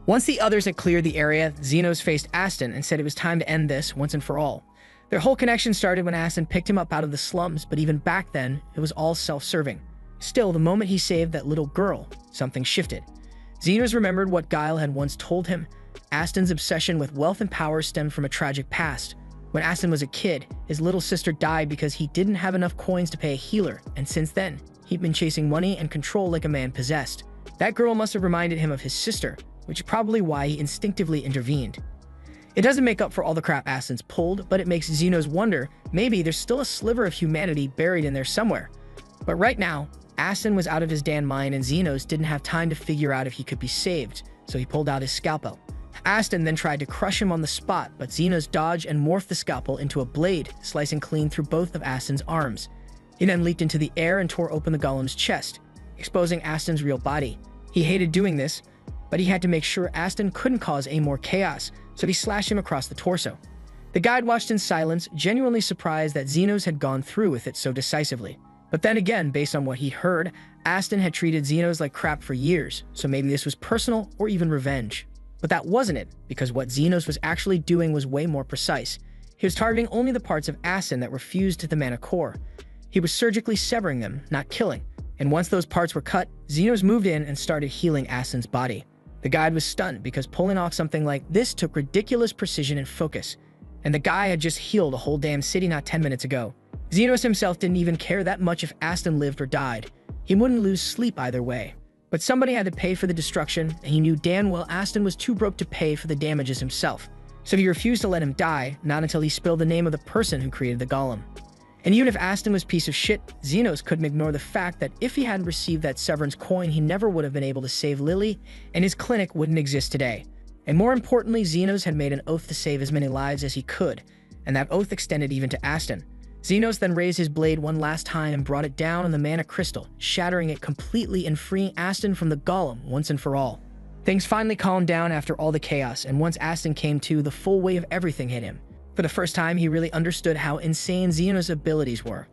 Once the others had cleared the area, Xenos faced Aston and said it was time to end this once and for all. Their whole connection started when Aston picked him up out of the slums, but even back then, it was all self-serving. Still, the moment he saved that little girl, something shifted. Xenos remembered what Guile had once told him. Aston's obsession with wealth and power stemmed from a tragic past. When Aston was a kid, his little sister died because he didn't have enough coins to pay a healer, and since then, he'd been chasing money and control like a man possessed. That girl must have reminded him of his sister, which is probably why he instinctively intervened. It doesn't make up for all the crap Aston's pulled, but it makes Xenos wonder, maybe there's still a sliver of humanity buried in there somewhere. But right now, Aston was out of his damn mind and Xenos didn't have time to figure out if he could be saved, so he pulled out his scalpel. Aston then tried to crush him on the spot, but Xenos dodged and morphed the scalpel into a blade, slicing clean through both of Aston's arms. He then leaped into the air and tore open the golem's chest, exposing Aston's real body. He hated doing this, but he had to make sure Aston couldn't cause any more chaos, so he slashed him across the torso. The guide watched in silence, genuinely surprised that Xenos had gone through with it so decisively. But then again, based on what he heard, Aston had treated Xenos like crap for years, so maybe this was personal or even revenge. But that wasn't it, because what Xenos was actually doing was way more precise. He was targeting only the parts of Aston that were fused to the mana core. He was surgically severing them, not killing. And once those parts were cut, Xenos moved in and started healing Aston's body. The guide was stunned because pulling off something like this took ridiculous precision and focus. And the guy had just healed a whole damn city not 10 minutes ago. Xenos himself didn't even care that much if Aston lived or died. He wouldn't lose sleep either way. But somebody had to pay for the destruction, and he knew damn well Aston was too broke to pay for the damages himself. So he refused to let him die, not until he spilled the name of the person who created the golem. And even if Aston was a piece of shit, Xenos couldn't ignore the fact that if he hadn't received that severance coin, he never would have been able to save Lily, and his clinic wouldn't exist today. And more importantly, Xenos had made an oath to save as many lives as he could, and that oath extended even to Aston. Xenos then raised his blade one last time and brought it down on the mana crystal, shattering it completely and freeing Aston from the golem once and for all. Things finally calmed down after all the chaos, and once Aston came to, the full weight of everything hit him. For the first time, he really understood how insane Xenos' abilities were.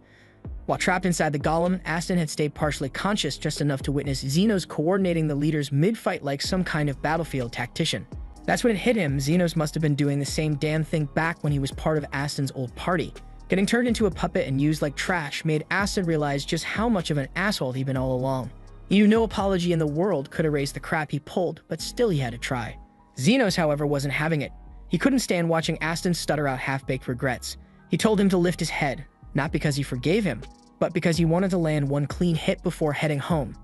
While trapped inside the golem, Aston had stayed partially conscious just enough to witness Xenos coordinating the leaders mid-fight like some kind of battlefield tactician. That's when it hit him, Xenos must have been doing the same damn thing back when he was part of Aston's old party. Getting turned into a puppet and used like trash made Aston realize just how much of an asshole he'd been all along. He knew no apology in the world could erase the crap he pulled, but still he had to try. Xenos, however, wasn't having it. He couldn't stand watching Aston stutter out half-baked regrets. He told him to lift his head, not because he forgave him, but because he wanted to land one clean hit before heading home.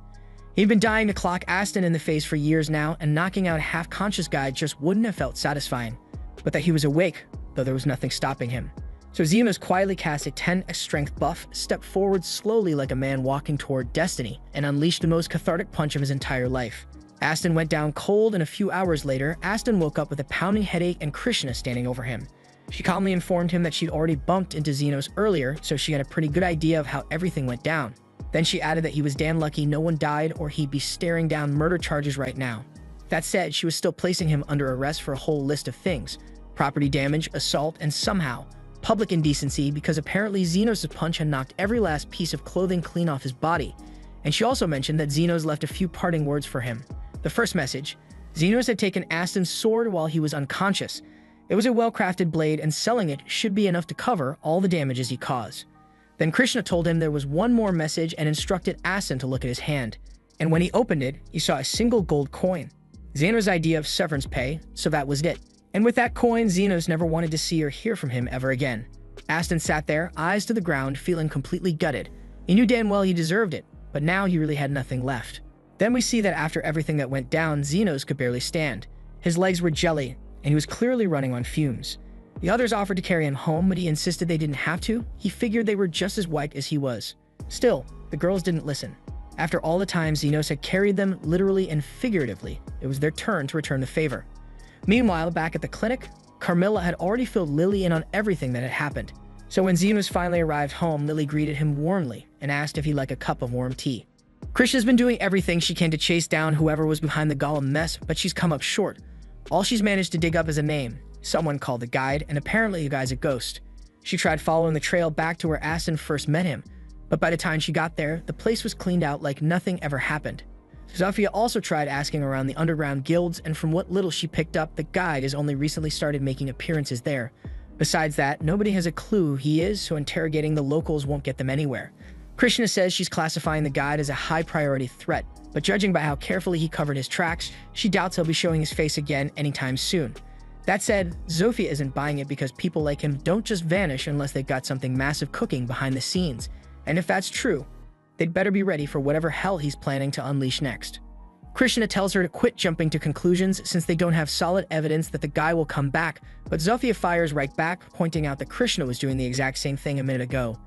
He'd been dying to clock Aston in the face for years now, and knocking out a half-conscious guy just wouldn't have felt satisfying. But that he was awake, though there was nothing stopping him. So Xenos quietly cast a 10 strength buff, stepped forward slowly like a man walking toward destiny, and unleashed the most cathartic punch of his entire life. Aston went down cold, and a few hours later, Aston woke up with a pounding headache and Krishna standing over him. She calmly informed him that she'd already bumped into Xenos earlier, so she had a pretty good idea of how everything went down. Then she added that he was damn lucky no one died or he'd be staring down murder charges right now. That said, she was still placing him under arrest for a whole list of things: property damage, assault, and somehow public indecency, because apparently Xenos' punch had knocked every last piece of clothing clean off his body. And she also mentioned that Xenos left a few parting words for him. The first message: Xenos had taken Aston's sword while he was unconscious. It was a well-crafted blade, and selling it should be enough to cover all the damages he caused. Then Krishna told him there was one more message and instructed Aston to look at his hand. And when he opened it, he saw a single gold coin. Xenos' idea of severance pay, so that was it. And with that coin, Xenos never wanted to see or hear from him ever again. Aston sat there, eyes to the ground, feeling completely gutted. He knew damn well he deserved it, but now he really had nothing left. Then we see that after everything that went down, Xenos could barely stand. His legs were jelly, and he was clearly running on fumes. The others offered to carry him home, but he insisted they didn't have to. He figured they were just as wiped as he was. Still, the girls didn't listen. After all the time Xenos had carried them, literally and figuratively, it was their turn to return the favor. Meanwhile, back at the clinic, Carmilla had already filled Lily in on everything that had happened. So when Xenos finally arrived home, Lily greeted him warmly and asked if he'd like a cup of warm tea. Krishna's been doing everything she can to chase down whoever was behind the golem mess, but she's come up short. All she's managed to dig up is a name. Someone called the guide, and apparently the guy's a ghost. She tried following the trail back to where Aston first met him, but by the time she got there, the place was cleaned out like nothing ever happened. Zofia also tried asking around the underground guilds, and from what little she picked up, the guide has only recently started making appearances there. Besides that, nobody has a clue who he is, so interrogating the locals won't get them anywhere. Krishna says she's classifying the guide as a high-priority threat, but judging by how carefully he covered his tracks, she doubts he'll be showing his face again anytime soon. That said, Zofia isn't buying it because people like him don't just vanish unless they've got something massive cooking behind the scenes. And if that's true, they'd better be ready for whatever hell he's planning to unleash next. Krishna tells her to quit jumping to conclusions since they don't have solid evidence that the guy will come back, but Zofia fires right back, pointing out that Krishna was doing the exact same thing a minute ago.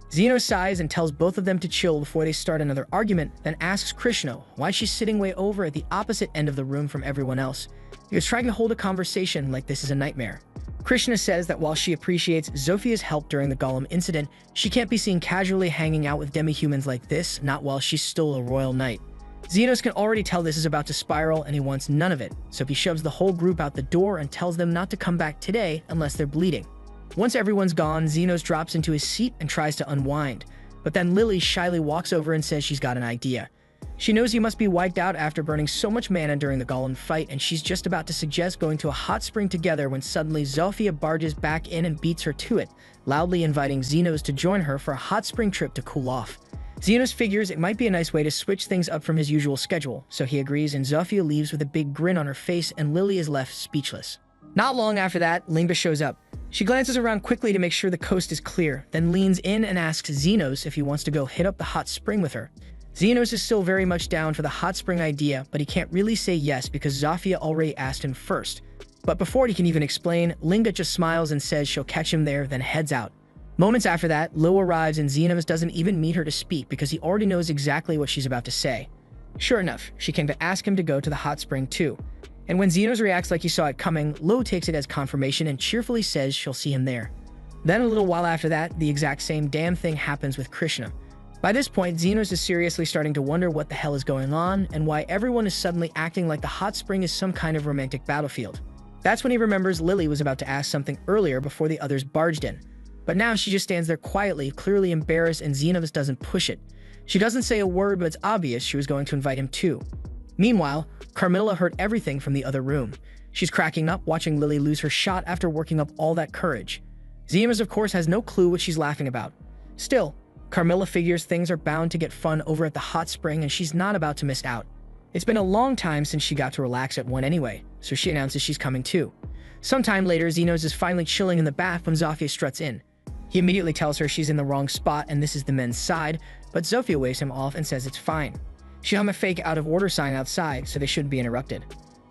Xenos sighs and tells both of them to chill before they start another argument, then asks Krishna why she's sitting way over at the opposite end of the room from everyone else. He was trying to hold a conversation like this is a nightmare. Krishna says that while she appreciates Zofia's help during the golem incident, she can't be seen casually hanging out with demi-humans like this, not while she's still a royal knight. Xenos can already tell this is about to spiral and he wants none of it, so he shoves the whole group out the door and tells them not to come back today unless they're bleeding. Once everyone's gone, Xenos drops into his seat and tries to unwind, but then Lily shyly walks over and says she's got an idea. She knows he must be wiped out after burning so much mana during the golem fight, and she's just about to suggest going to a hot spring together when suddenly Zofia barges back in and beats her to it, loudly inviting Xenos to join her for a hot spring trip to cool off. Xenos figures it might be a nice way to switch things up from his usual schedule, so he agrees and Zofia leaves with a big grin on her face and Lily is left speechless. Not long after that, Lingba shows up. She glances around quickly to make sure the coast is clear, then leans in and asks Xenos if he wants to go hit up the hot spring with her. Xenos is still very much down for the hot spring idea, but he can't really say yes because Zofia already asked him first. But before he can even explain, Lingba just smiles and says she'll catch him there, then heads out. Moments after that, Lo arrives and Xenos doesn't even meet her to speak because he already knows exactly what she's about to say. Sure enough, she came to ask him to go to the hot spring too. And when Xenos reacts like he saw it coming, Lo takes it as confirmation and cheerfully says she'll see him there. Then a little while after that, the exact same damn thing happens with Krishna. By this point, Xenos is seriously starting to wonder what the hell is going on and why everyone is suddenly acting like the hot spring is some kind of romantic battlefield. That's when he remembers Lily was about to ask something earlier before the others barged in. But now she just stands there quietly, clearly embarrassed, and Xenos doesn't push it. She doesn't say a word, but it's obvious she was going to invite him too. Meanwhile, Carmilla heard everything from the other room. She's cracking up, watching Lily lose her shot after working up all that courage. Xenos, of course, has no clue what she's laughing about. Still, Carmilla figures things are bound to get fun over at the hot spring and she's not about to miss out. It's been a long time since she got to relax at one anyway, so she announces she's coming too. Sometime later, Xenos is finally chilling in the bath when Zofia struts in. He immediately tells her she's in the wrong spot and this is the men's side, but Zofia waves him off and says it's fine. She'll have a fake out of order sign outside, so they shouldn't be interrupted.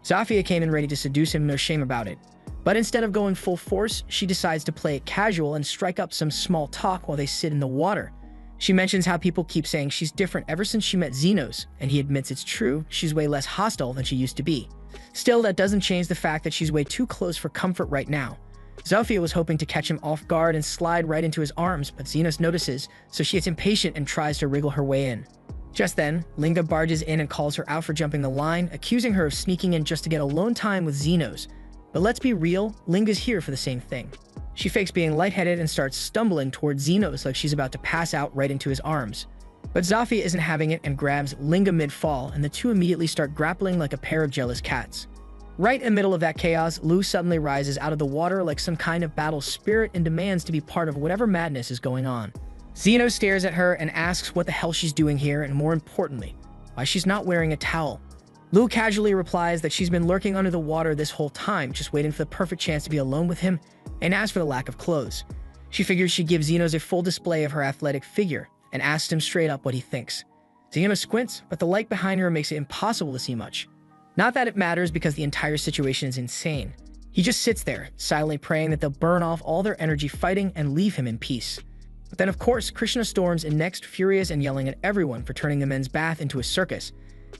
Zafia came in ready to seduce him, no shame about it. But instead of going full force, she decides to play it casual and strike up some small talk while they sit in the water. She mentions how people keep saying she's different ever since she met Xenos, and he admits it's true, she's way less hostile than she used to be. Still, that doesn't change the fact that she's way too close for comfort right now. Zafia was hoping to catch him off guard and slide right into his arms, but Xenos notices, so she gets impatient and tries to wriggle her way in. Just then, Linga barges in and calls her out for jumping the line, accusing her of sneaking in just to get alone time with Xenos. But let's be real, Linga's here for the same thing. She fakes being lightheaded and starts stumbling towards Xenos like she's about to pass out right into his arms. But Zafia isn't having it and grabs Linga mid-fall, and the two immediately start grappling like a pair of jealous cats. Right in the middle of that chaos, Lu suddenly rises out of the water like some kind of battle spirit and demands to be part of whatever madness is going on. Xenos stares at her and asks what the hell she's doing here, and more importantly, why she's not wearing a towel. Lu casually replies that she's been lurking under the water this whole time, just waiting for the perfect chance to be alone with him, and as for the lack of clothes, she figures she'd give Xenos a full display of her athletic figure, and asks him straight up what he thinks. Xenos squints, but the light behind her makes it impossible to see much. Not that it matters because the entire situation is insane. He just sits there, silently praying that they'll burn off all their energy fighting and leave him in peace. But then of course, Krishna storms in next, furious and yelling at everyone for turning the men's bath into a circus.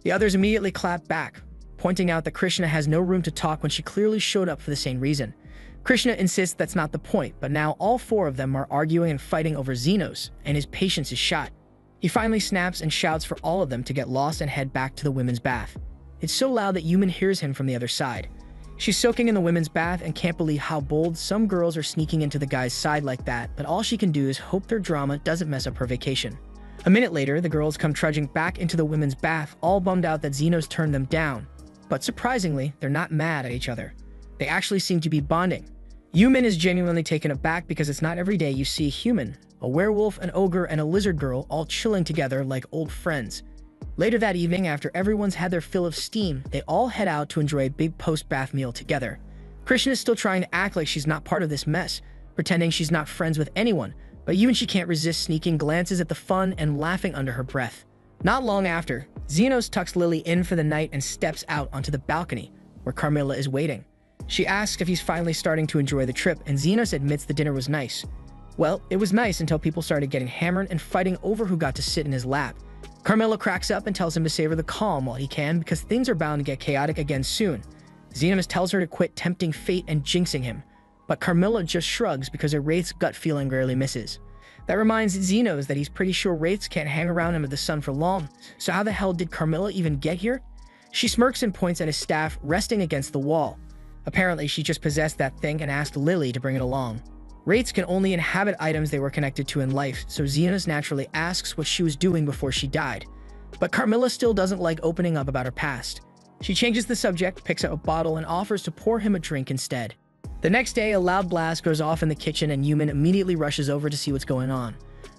The others immediately clap back, pointing out that Krishna has no room to talk when she clearly showed up for the same reason. Krishna insists that's not the point, but now all four of them are arguing and fighting over Xenos, and his patience is shot. He finally snaps and shouts for all of them to get lost and head back to the women's bath. It's so loud that Yumin hears him from the other side. She's soaking in the women's bath and can't believe how bold some girls are sneaking into the guy's side like that, but all she can do is hope their drama doesn't mess up her vacation. A minute later, the girls come trudging back into the women's bath, all bummed out that Xenos turned them down. But surprisingly, they're not mad at each other. They actually seem to be bonding. Yumin is genuinely taken aback because it's not every day you see a human, a werewolf, an ogre, and a lizard girl all chilling together like old friends. Later that evening, after everyone's had their fill of steam, they all head out to enjoy a big post-bath meal together. Krishna is still trying to act like she's not part of this mess, pretending she's not friends with anyone, but even she can't resist sneaking glances at the fun and laughing under her breath. Not long after, Xenos tucks Lily in for the night and steps out onto the balcony, where Carmilla is waiting. She asks if he's finally starting to enjoy the trip, and Xenos admits the dinner was nice. Well, it was nice until people started getting hammered and fighting over who got to sit in his lap. Carmilla cracks up and tells him to savor the calm while he can because things are bound to get chaotic again soon. Xenos tells her to quit tempting fate and jinxing him, but Carmilla just shrugs because a Wraith's gut feeling rarely misses. That reminds Xenos that he's pretty sure Wraiths can't hang around him with the sun for long, so how the hell did Carmilla even get here? She smirks and points at his staff resting against the wall. Apparently, she just possessed that thing and asked Lily to bring it along. Wraiths can only inhabit items they were connected to in life, so Xenos naturally asks what she was doing before she died. But Carmilla still doesn't like opening up about her past. She changes the subject, picks up a bottle, and offers to pour him a drink instead. The next day, a loud blast goes off in the kitchen and Yumin immediately rushes over to see what's going on.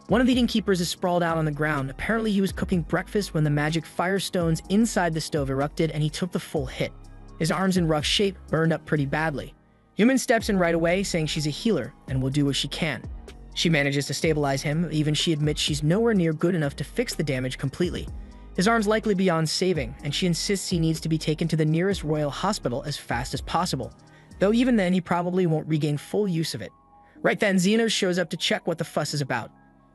One of the innkeepers is sprawled out on the ground. Apparently, he was cooking breakfast when the magic firestones inside the stove erupted and he took the full hit. His arm's in rough shape, burned up pretty badly. Yumin steps in right away, saying she's a healer and will do what she can. She manages to stabilize him, even she admits she's nowhere near good enough to fix the damage completely. His arm's likely beyond saving, and she insists he needs to be taken to the nearest royal hospital as fast as possible, though even then he probably won't regain full use of it. Right then, Xenos shows up to check what the fuss is about.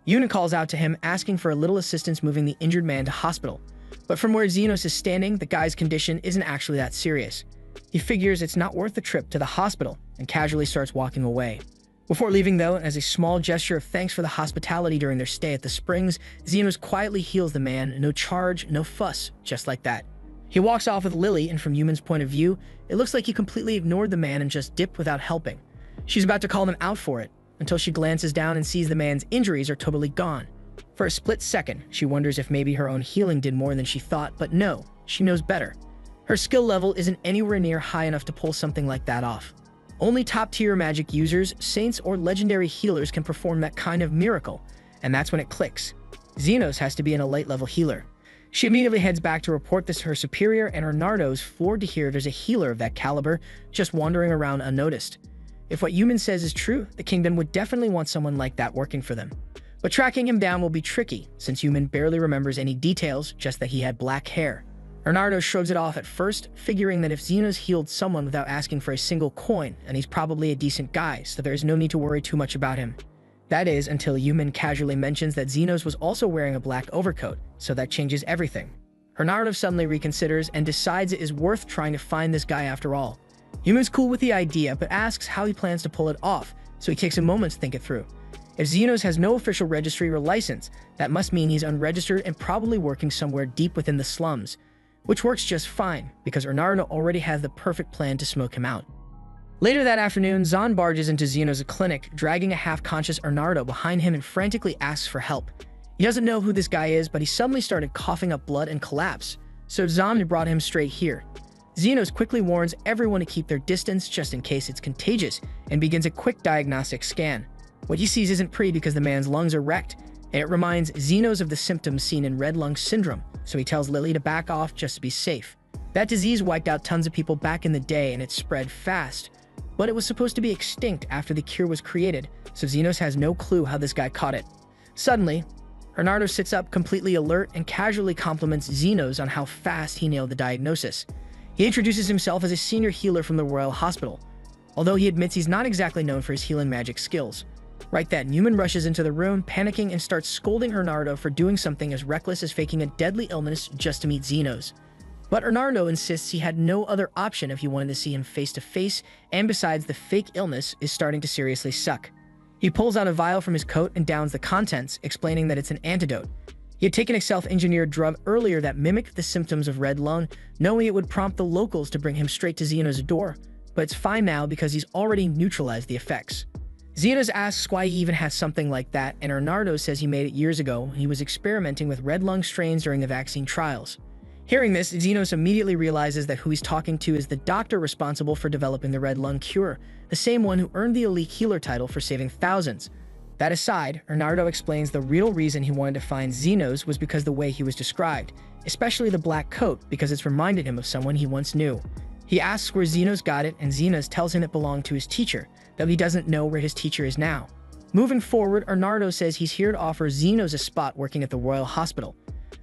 Yuna calls out to him, asking for a little assistance moving the injured man to hospital. But from where Xenos is standing, the guy's condition isn't actually that serious. He figures it's not worth the trip to the hospital and casually starts walking away. Before leaving though, as a small gesture of thanks for the hospitality during their stay at the Springs, Xenos quietly heals the man, no charge, no fuss, just like that. He walks off with Lily, and from Yumin's point of view, it looks like he completely ignored the man and just dipped without helping. She's about to call him out for it, until she glances down and sees the man's injuries are totally gone. For a split second, she wonders if maybe her own healing did more than she thought, but no, she knows better. Her skill level isn't anywhere near high enough to pull something like that off. Only top-tier magic users, saints, or legendary healers can perform that kind of miracle, and that's when it clicks. Xenos has to be an elite-level healer. She immediately heads back to report this to her superior, and Renardo's floored to hear there's a healer of that caliber just wandering around unnoticed. If what Yumin says is true, the kingdom would definitely want someone like that working for them. But tracking him down will be tricky, since Yumin barely remembers any details, just that he had black hair. Bernardo shrugs it off at first, figuring that if Xenos healed someone without asking for a single coin, and he's probably a decent guy, so there's no need to worry too much about him. That is, until Yumin casually mentions that Xenos was also wearing a black overcoat, so that changes everything. Bernardo suddenly reconsiders and decides it is worth trying to find this guy after all. Yumin's cool with the idea, but asks how he plans to pull it off, so he takes a moment to think it through. If Xenos has no official registry or license, that must mean he's unregistered and probably working somewhere deep within the slums, which works just fine, because Bernardo already has the perfect plan to smoke him out. Later that afternoon, Zahn barges into Xenos' clinic, dragging a half-conscious Bernardo behind him and frantically asks for help. He doesn't know who this guy is, but he suddenly started coughing up blood and collapsed, so Zahn brought him straight here. Xenos quickly warns everyone to keep their distance just in case it's contagious, and begins a quick diagnostic scan. What he sees isn't pretty because the man's lungs are wrecked, and it reminds Xenos of the symptoms seen in red lung syndrome, so he tells Lily to back off just to be safe. That disease wiped out tons of people back in the day and it spread fast, but it was supposed to be extinct after the cure was created, so Xenos has no clue how this guy caught it. Suddenly, Bernardo sits up completely alert and casually compliments Xenos on how fast he nailed the diagnosis. He introduces himself as a senior healer from the Royal Hospital, although he admits he's not exactly known for his healing magic skills. Right then, Yumin rushes into the room, panicking and starts scolding Bernardo for doing something as reckless as faking a deadly illness just to meet Xenos. But Bernardo insists he had no other option if he wanted to see him face to face, and besides, the fake illness is starting to seriously suck. He pulls out a vial from his coat and downs the contents, explaining that it's an antidote. He had taken a self-engineered drug earlier that mimicked the symptoms of red lung, knowing it would prompt the locals to bring him straight to Xenos' door, but it's fine now because he's already neutralized the effects. Xenos asks why he even has something like that, and Bernardo says he made it years ago when he was experimenting with red lung strains during the vaccine trials. Hearing this, Xenos immediately realizes that who he's talking to is the doctor responsible for developing the red lung cure, the same one who earned the elite healer title for saving thousands. That aside, Bernardo explains the real reason he wanted to find Xenos was because the way he was described, especially the black coat, because it's reminded him of someone he once knew. He asks where Xenos got it, and Xenos tells him it belonged to his teacher, though he doesn't know where his teacher is now. Moving forward, Bernardo says he's here to offer Xenos a spot working at the Royal Hospital.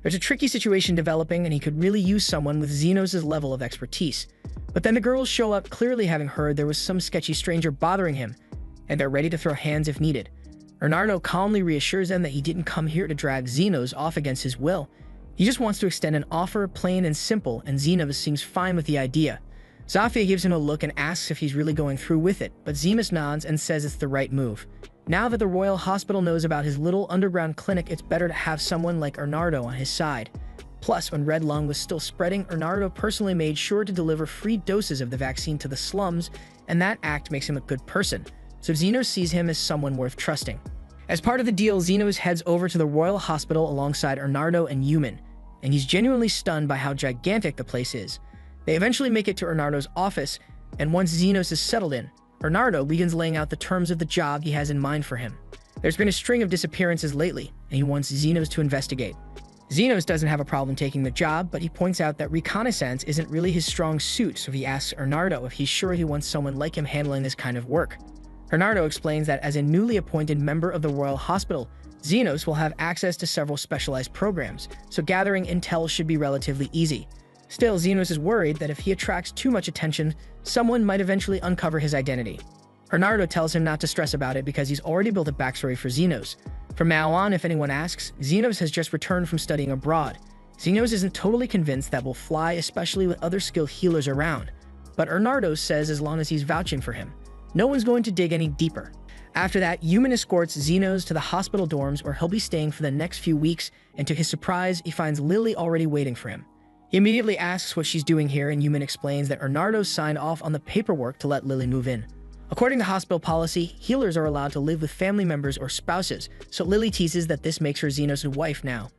There's a tricky situation developing, and he could really use someone with Xenos' level of expertise. But then the girls show up, clearly having heard there was some sketchy stranger bothering him, and they're ready to throw hands if needed. Bernardo calmly reassures them that he didn't come here to drag Xenos off against his will. He just wants to extend an offer, plain and simple, and Xenos seems fine with the idea. Zafia gives him a look and asks if he's really going through with it, but Zemus nods and says it's the right move. Now that the Royal Hospital knows about his little underground clinic, it's better to have someone like Bernardo on his side. Plus, when Red Lung was still spreading, Bernardo personally made sure to deliver free doses of the vaccine to the slums, and that act makes him a good person, so Xenos sees him as someone worth trusting. As part of the deal, Xenos heads over to the Royal Hospital alongside Bernardo and Yumin, and he's genuinely stunned by how gigantic the place is. They eventually make it to Bernardo's office, and once Xenos is settled in, Bernardo begins laying out the terms of the job he has in mind for him. There's been a string of disappearances lately, and he wants Xenos to investigate. Xenos doesn't have a problem taking the job, but he points out that reconnaissance isn't really his strong suit, so he asks Bernardo if he's sure he wants someone like him handling this kind of work. Bernardo explains that as a newly appointed member of the Royal Hospital, Xenos will have access to several specialized programs, so gathering intel should be relatively easy. Still, Xenos is worried that if he attracts too much attention, someone might eventually uncover his identity. Bernardo tells him not to stress about it because he's already built a backstory for Xenos. From now on, if anyone asks, Xenos has just returned from studying abroad. Xenos isn't totally convinced that will fly, especially with other skilled healers around. But Bernardo says as long as he's vouching for him, no one's going to dig any deeper. After that, Yumin escorts Xenos to the hospital dorms where he'll be staying for the next few weeks, and to his surprise, he finds Lily already waiting for him. He immediately asks what she's doing here, and Yumin explains that Bernardo signed off on the paperwork to let Lily move in. According to hospital policy, healers are allowed to live with family members or spouses, so Lily teases that this makes her Xenos' wife now.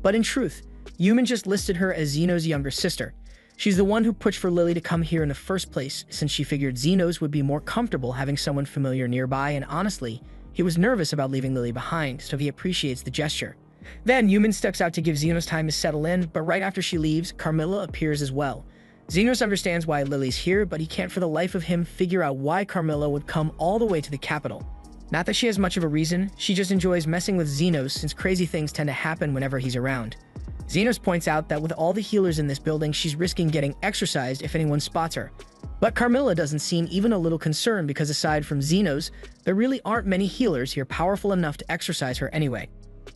But in truth, Yumin just listed her as Xenos' younger sister. She's the one who pushed for Lily to come here in the first place, since she figured Xenos would be more comfortable having someone familiar nearby, and honestly, he was nervous about leaving Lily behind, so he appreciates the gesture. Then, Yumin steps out to give Xenos time to settle in, but right after she leaves, Carmilla appears as well. Xenos understands why Lily's here, but he can't for the life of him figure out why Carmilla would come all the way to the capital. Not that she has much of a reason, she just enjoys messing with Xenos since crazy things tend to happen whenever he's around. Xenos points out that with all the healers in this building, she's risking getting exorcised if anyone spots her. But Carmilla doesn't seem even a little concerned because aside from Xenos, there really aren't many healers here powerful enough to exorcise her anyway.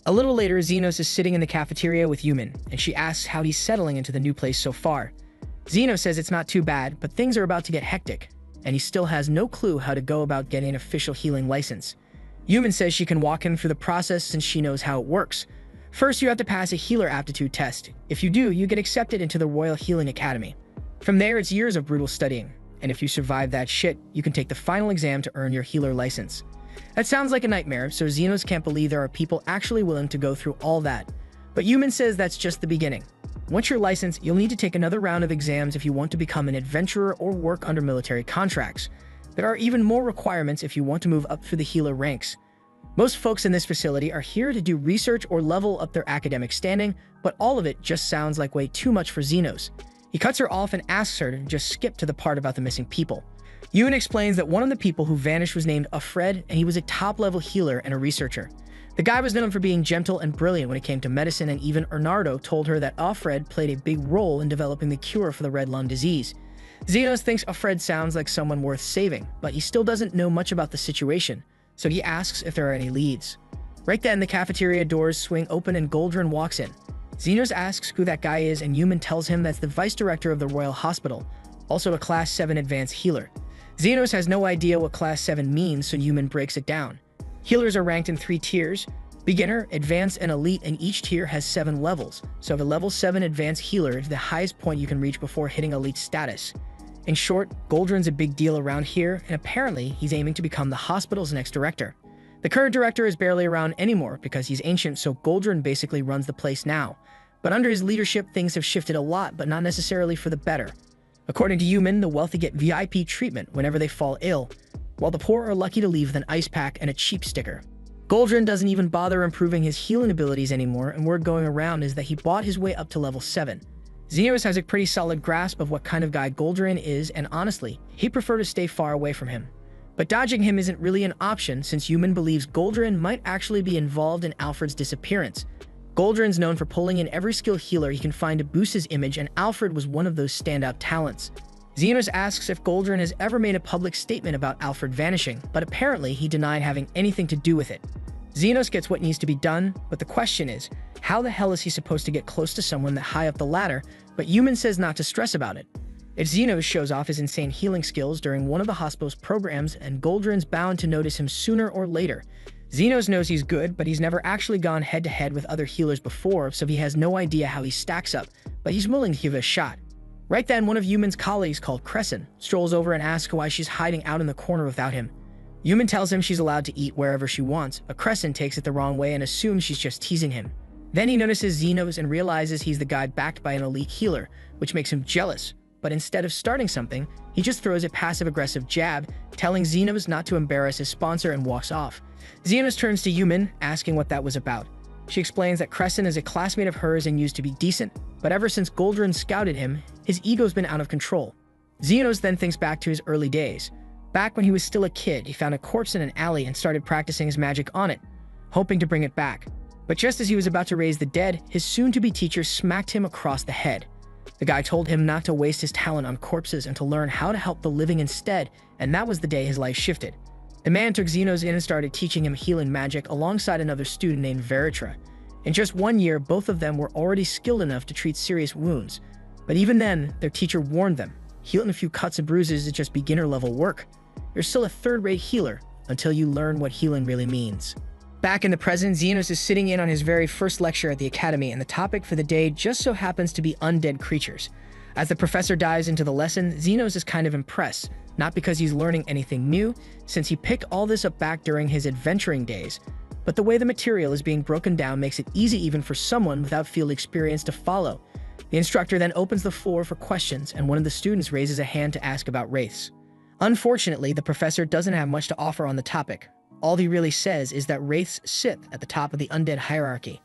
A little later, Xenos is sitting in the cafeteria with Yumin, and she asks how he's settling into the new place so far. Xenos says it's not too bad, but things are about to get hectic, and he still has no clue how to go about getting an official healing license. Yumin says she can walk him through the process since she knows how it works. First, you have to pass a healer aptitude test. If you do, you get accepted into the Royal Healing Academy. From there, it's years of brutal studying, and if you survive that shit, you can take the final exam to earn your healer license. That sounds like a nightmare, so Xenos can't believe there are people actually willing to go through all that. But Yumin says that's just the beginning. Once you're licensed, you'll need to take another round of exams if you want to become an adventurer or work under military contracts. There are even more requirements if you want to move up through the healer ranks. Most folks in this facility are here to do research or level up their academic standing, but all of it just sounds like way too much for Xenos. He cuts her off and asks her to just skip to the part about the missing people. Yumin explains that one of the people who vanished was named Alfred, and he was a top-level healer and a researcher. The guy was known for being gentle and brilliant when it came to medicine, and even Bernardo told her that Alfred played a big role in developing the cure for the red lung disease. Xenos thinks Alfred sounds like someone worth saving, but he still doesn't know much about the situation, so he asks if there are any leads. Right then, the cafeteria doors swing open and Goldrin walks in. Xenos asks who that guy is, and Yumin tells him that's the vice director of the Royal Hospital, also a Class 7 advanced healer. Xenos has no idea what Class 7 means, so Yumin breaks it down. Healers are ranked in 3 tiers: beginner, advanced, and elite, and each tier has 7 levels, so the level 7 advanced healer is the highest point you can reach before hitting elite status. In short, Goldrin's a big deal around here, and apparently he's aiming to become the hospital's next director. The current director is barely around anymore because he's ancient, so Goldrin basically runs the place now. But under his leadership, things have shifted a lot, but not necessarily for the better. According to Yumin, the wealthy get VIP treatment whenever they fall ill, while the poor are lucky to leave with an ice pack and a cheap sticker. Goldrin doesn't even bother improving his healing abilities anymore, and word going around is that he bought his way up to level 7. Xenos has a pretty solid grasp of what kind of guy Goldrin is, and honestly, he'd prefer to stay far away from him. But dodging him isn't really an option since Yumin believes Goldrin might actually be involved in Alfred's disappearance. Goldrin's known for pulling in every skilled healer he can find to boost his image, and Alfred was one of those standout talents. Xenos asks if Goldrin has ever made a public statement about Alfred vanishing, but apparently he denied having anything to do with it. Xenos gets what needs to be done, but the question is, how the hell is he supposed to get close to someone that high up the ladder? But Yumin says not to stress about it. If Xenos shows off his insane healing skills during one of the hospital's programs, and Goldrin's bound to notice him sooner or later. Xenos knows he's good, but he's never actually gone head-to-head with other healers before, so he has no idea how he stacks up, but he's willing to give it a shot. Right then, one of Yumin's colleagues called Crescent strolls over and asks why she's hiding out in the corner without him. Yumin tells him she's allowed to eat wherever she wants, but Crescent takes it the wrong way and assumes she's just teasing him. Then he notices Xenos and realizes he's the guy backed by an elite healer, which makes him jealous. But instead of starting something, he just throws a passive-aggressive jab, telling Xenos not to embarrass his sponsor and walks off. Xenos turns to Yumin, asking what that was about. She explains that Crescent is a classmate of hers and used to be decent, but ever since Goldrin scouted him, his ego's been out of control. Xenos then thinks back to his early days. Back when he was still a kid, he found a corpse in an alley and started practicing his magic on it, hoping to bring it back. But just as he was about to raise the dead, his soon-to-be teacher smacked him across the head. The guy told him not to waste his talent on corpses and to learn how to help the living instead, and that was the day his life shifted. The man took Xenos in and started teaching him healing magic alongside another student named Veritra. In just 1 year, both of them were already skilled enough to treat serious wounds. But even then, their teacher warned them, healing a few cuts and bruises is just beginner-level work. You're still a third-rate healer until you learn what healing really means. Back in the present, Xenos is sitting in on his very first lecture at the academy, and the topic for the day just so happens to be undead creatures. As the professor dives into the lesson, Xenos is kind of impressed, not because he's learning anything new, since he picked all this up back during his adventuring days, but the way the material is being broken down makes it easy even for someone without field experience to follow. The instructor then opens the floor for questions, and one of the students raises a hand to ask about wraiths. Unfortunately, the professor doesn't have much to offer on the topic. All he really says is that wraiths sit at the top of the undead hierarchy.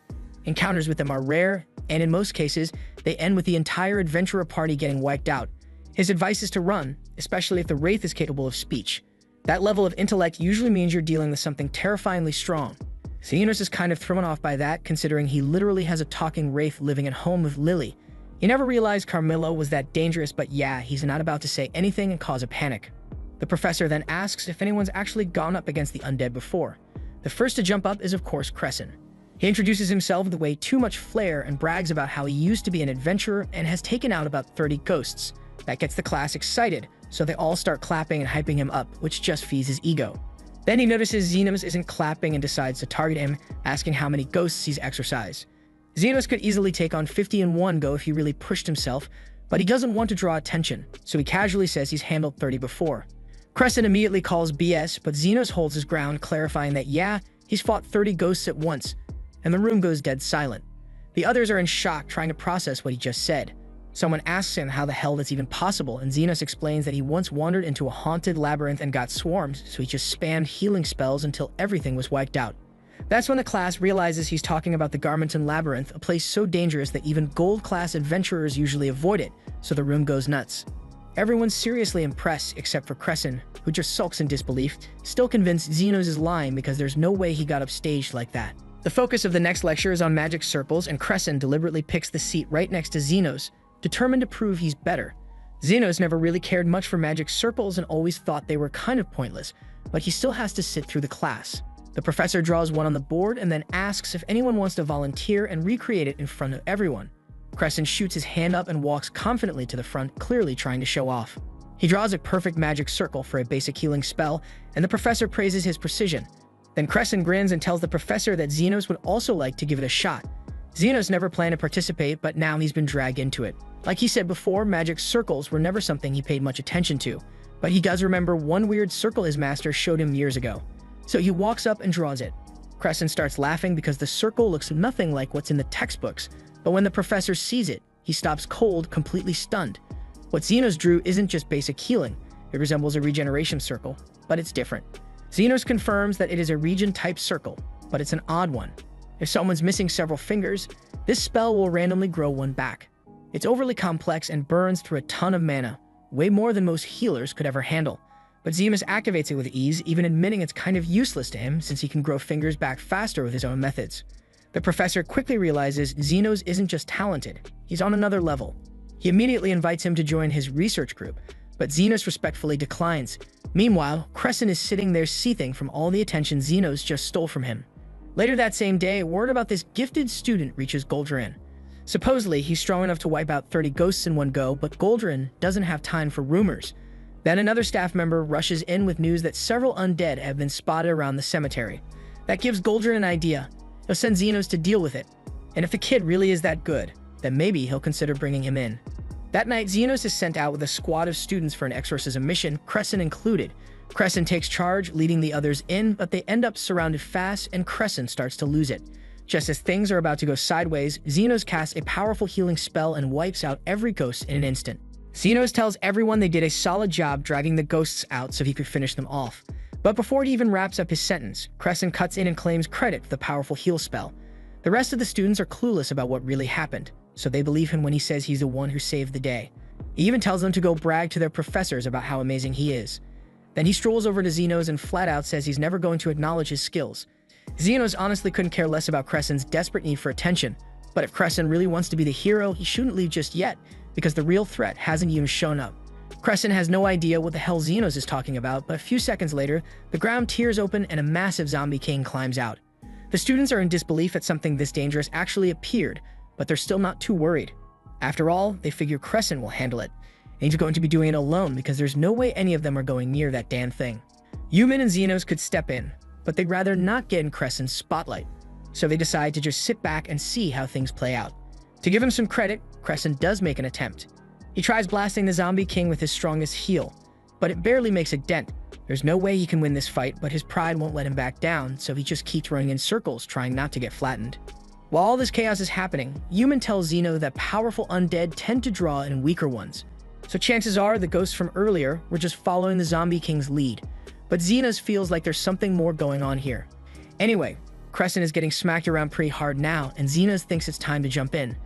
Encounters with them are rare, and in most cases, they end with the entire adventurer party getting wiped out. His advice is to run, especially if the wraith is capable of speech. That level of intellect usually means you're dealing with something terrifyingly strong. Xenos is kind of thrown off by that, considering he literally has a talking wraith living at home with Lily. He never realized Carmilla was that dangerous, but yeah, he's not about to say anything and cause a panic. The professor then asks if anyone's actually gone up against the undead before. The first to jump up is of course Crescent. He introduces himself with way too much flair and brags about how he used to be an adventurer and has taken out about 30 ghosts. That gets the class excited, so they all start clapping and hyping him up, which just feeds his ego. Then he notices Xenos isn't clapping and decides to target him, asking how many ghosts he's exorcised. Xenos could easily take on 50 in one go if he really pushed himself, but he doesn't want to draw attention, so he casually says he's handled 30 before. Crescent immediately calls BS, but Xenos holds his ground, clarifying that yeah, he's fought 30 ghosts at once, and the room goes dead silent. The others are in shock, trying to process what he just said. Someone asks him how the hell that's even possible, and Xenos explains that he once wandered into a haunted labyrinth and got swarmed, so he just spammed healing spells until everything was wiped out. That's when the class realizes he's talking about the Garmenton Labyrinth, a place so dangerous that even gold-class adventurers usually avoid it, so the room goes nuts. Everyone's seriously impressed except for Crescent, who just sulks in disbelief, still convinced Xenos is lying because there's no way he got upstaged like that. The focus of the next lecture is on magic circles, and Crescent deliberately picks the seat right next to Xenos, determined to prove he's better. Xenos never really cared much for magic circles and always thought they were kind of pointless, but he still has to sit through the class. The professor draws one on the board and then asks if anyone wants to volunteer and recreate it in front of everyone. Crescent shoots his hand up and walks confidently to the front, clearly trying to show off. He draws a perfect magic circle for a basic healing spell, and the professor praises his precision. Then Crescent grins and tells the professor that Xenos would also like to give it a shot. Xenos never planned to participate, but now he's been dragged into it. Like he said before, magic circles were never something he paid much attention to, but he does remember one weird circle his master showed him years ago. So he walks up and draws it. Crescent starts laughing because the circle looks nothing like what's in the textbooks, but when the professor sees it, he stops cold, completely stunned. What Xenos drew isn't just basic healing, it resembles a regeneration circle, but it's different. Xenos confirms that it is a regen-type circle, but it's an odd one. If someone's missing several fingers, this spell will randomly grow one back. It's overly complex and burns through a ton of mana, way more than most healers could ever handle. But Xenos activates it with ease, even admitting it's kind of useless to him since he can grow fingers back faster with his own methods. The professor quickly realizes Xenos isn't just talented, he's on another level. He immediately invites him to join his research group, but Xenos respectfully declines. Meanwhile, Crescent is sitting there seething from all the attention Xenos just stole from him. Later that same day, word about this gifted student reaches Goldrin. Supposedly, he's strong enough to wipe out 30 ghosts in one go, but Goldrin doesn't have time for rumors. Then another staff member rushes in with news that several undead have been spotted around the cemetery. That gives Goldrin an idea. He'll send Xenos to deal with it. And if the kid really is that good, then maybe he'll consider bringing him in. That night, Xenos is sent out with a squad of students for an exorcism mission, Crescent included. Crescent takes charge, leading the others in, but they end up surrounded fast, and Crescent starts to lose it. Just as things are about to go sideways, Xenos casts a powerful healing spell and wipes out every ghost in an instant. Xenos tells everyone they did a solid job dragging the ghosts out so he could finish them off. But before he even wraps up his sentence, Crescent cuts in and claims credit for the powerful heal spell. The rest of the students are clueless about what really happened, so they believe him when he says he's the one who saved the day. He even tells them to go brag to their professors about how amazing he is. Then he strolls over to Xenos and flat out says he's never going to acknowledge his skills. Xenos honestly couldn't care less about Crescent's desperate need for attention, but if Crescent really wants to be the hero, he shouldn't leave just yet, because the real threat hasn't even shown up. Crescent has no idea what the hell Xenos is talking about, but a few seconds later, the ground tears open and a massive zombie king climbs out. The students are in disbelief that something this dangerous actually appeared, but they're still not too worried. After all, they figure Crescent will handle it, and he's going to be doing it alone because there's no way any of them are going near that damn thing. Yumin and Xenos could step in, but they'd rather not get in Crescent's spotlight, so they decide to just sit back and see how things play out. To give him some credit, Crescent does make an attempt. He tries blasting the zombie king with his strongest heal, but it barely makes a dent. There's no way he can win this fight, but his pride won't let him back down, so he just keeps running in circles, trying not to get flattened. While all this chaos is happening, Yumin tells Xeno that powerful undead tend to draw in weaker ones, so chances are the ghosts from earlier were just following the zombie king's lead. But Xenos feels like there's something more going on here. Anyway, Crescent is getting smacked around pretty hard now, and Xenos thinks it's time to jump in.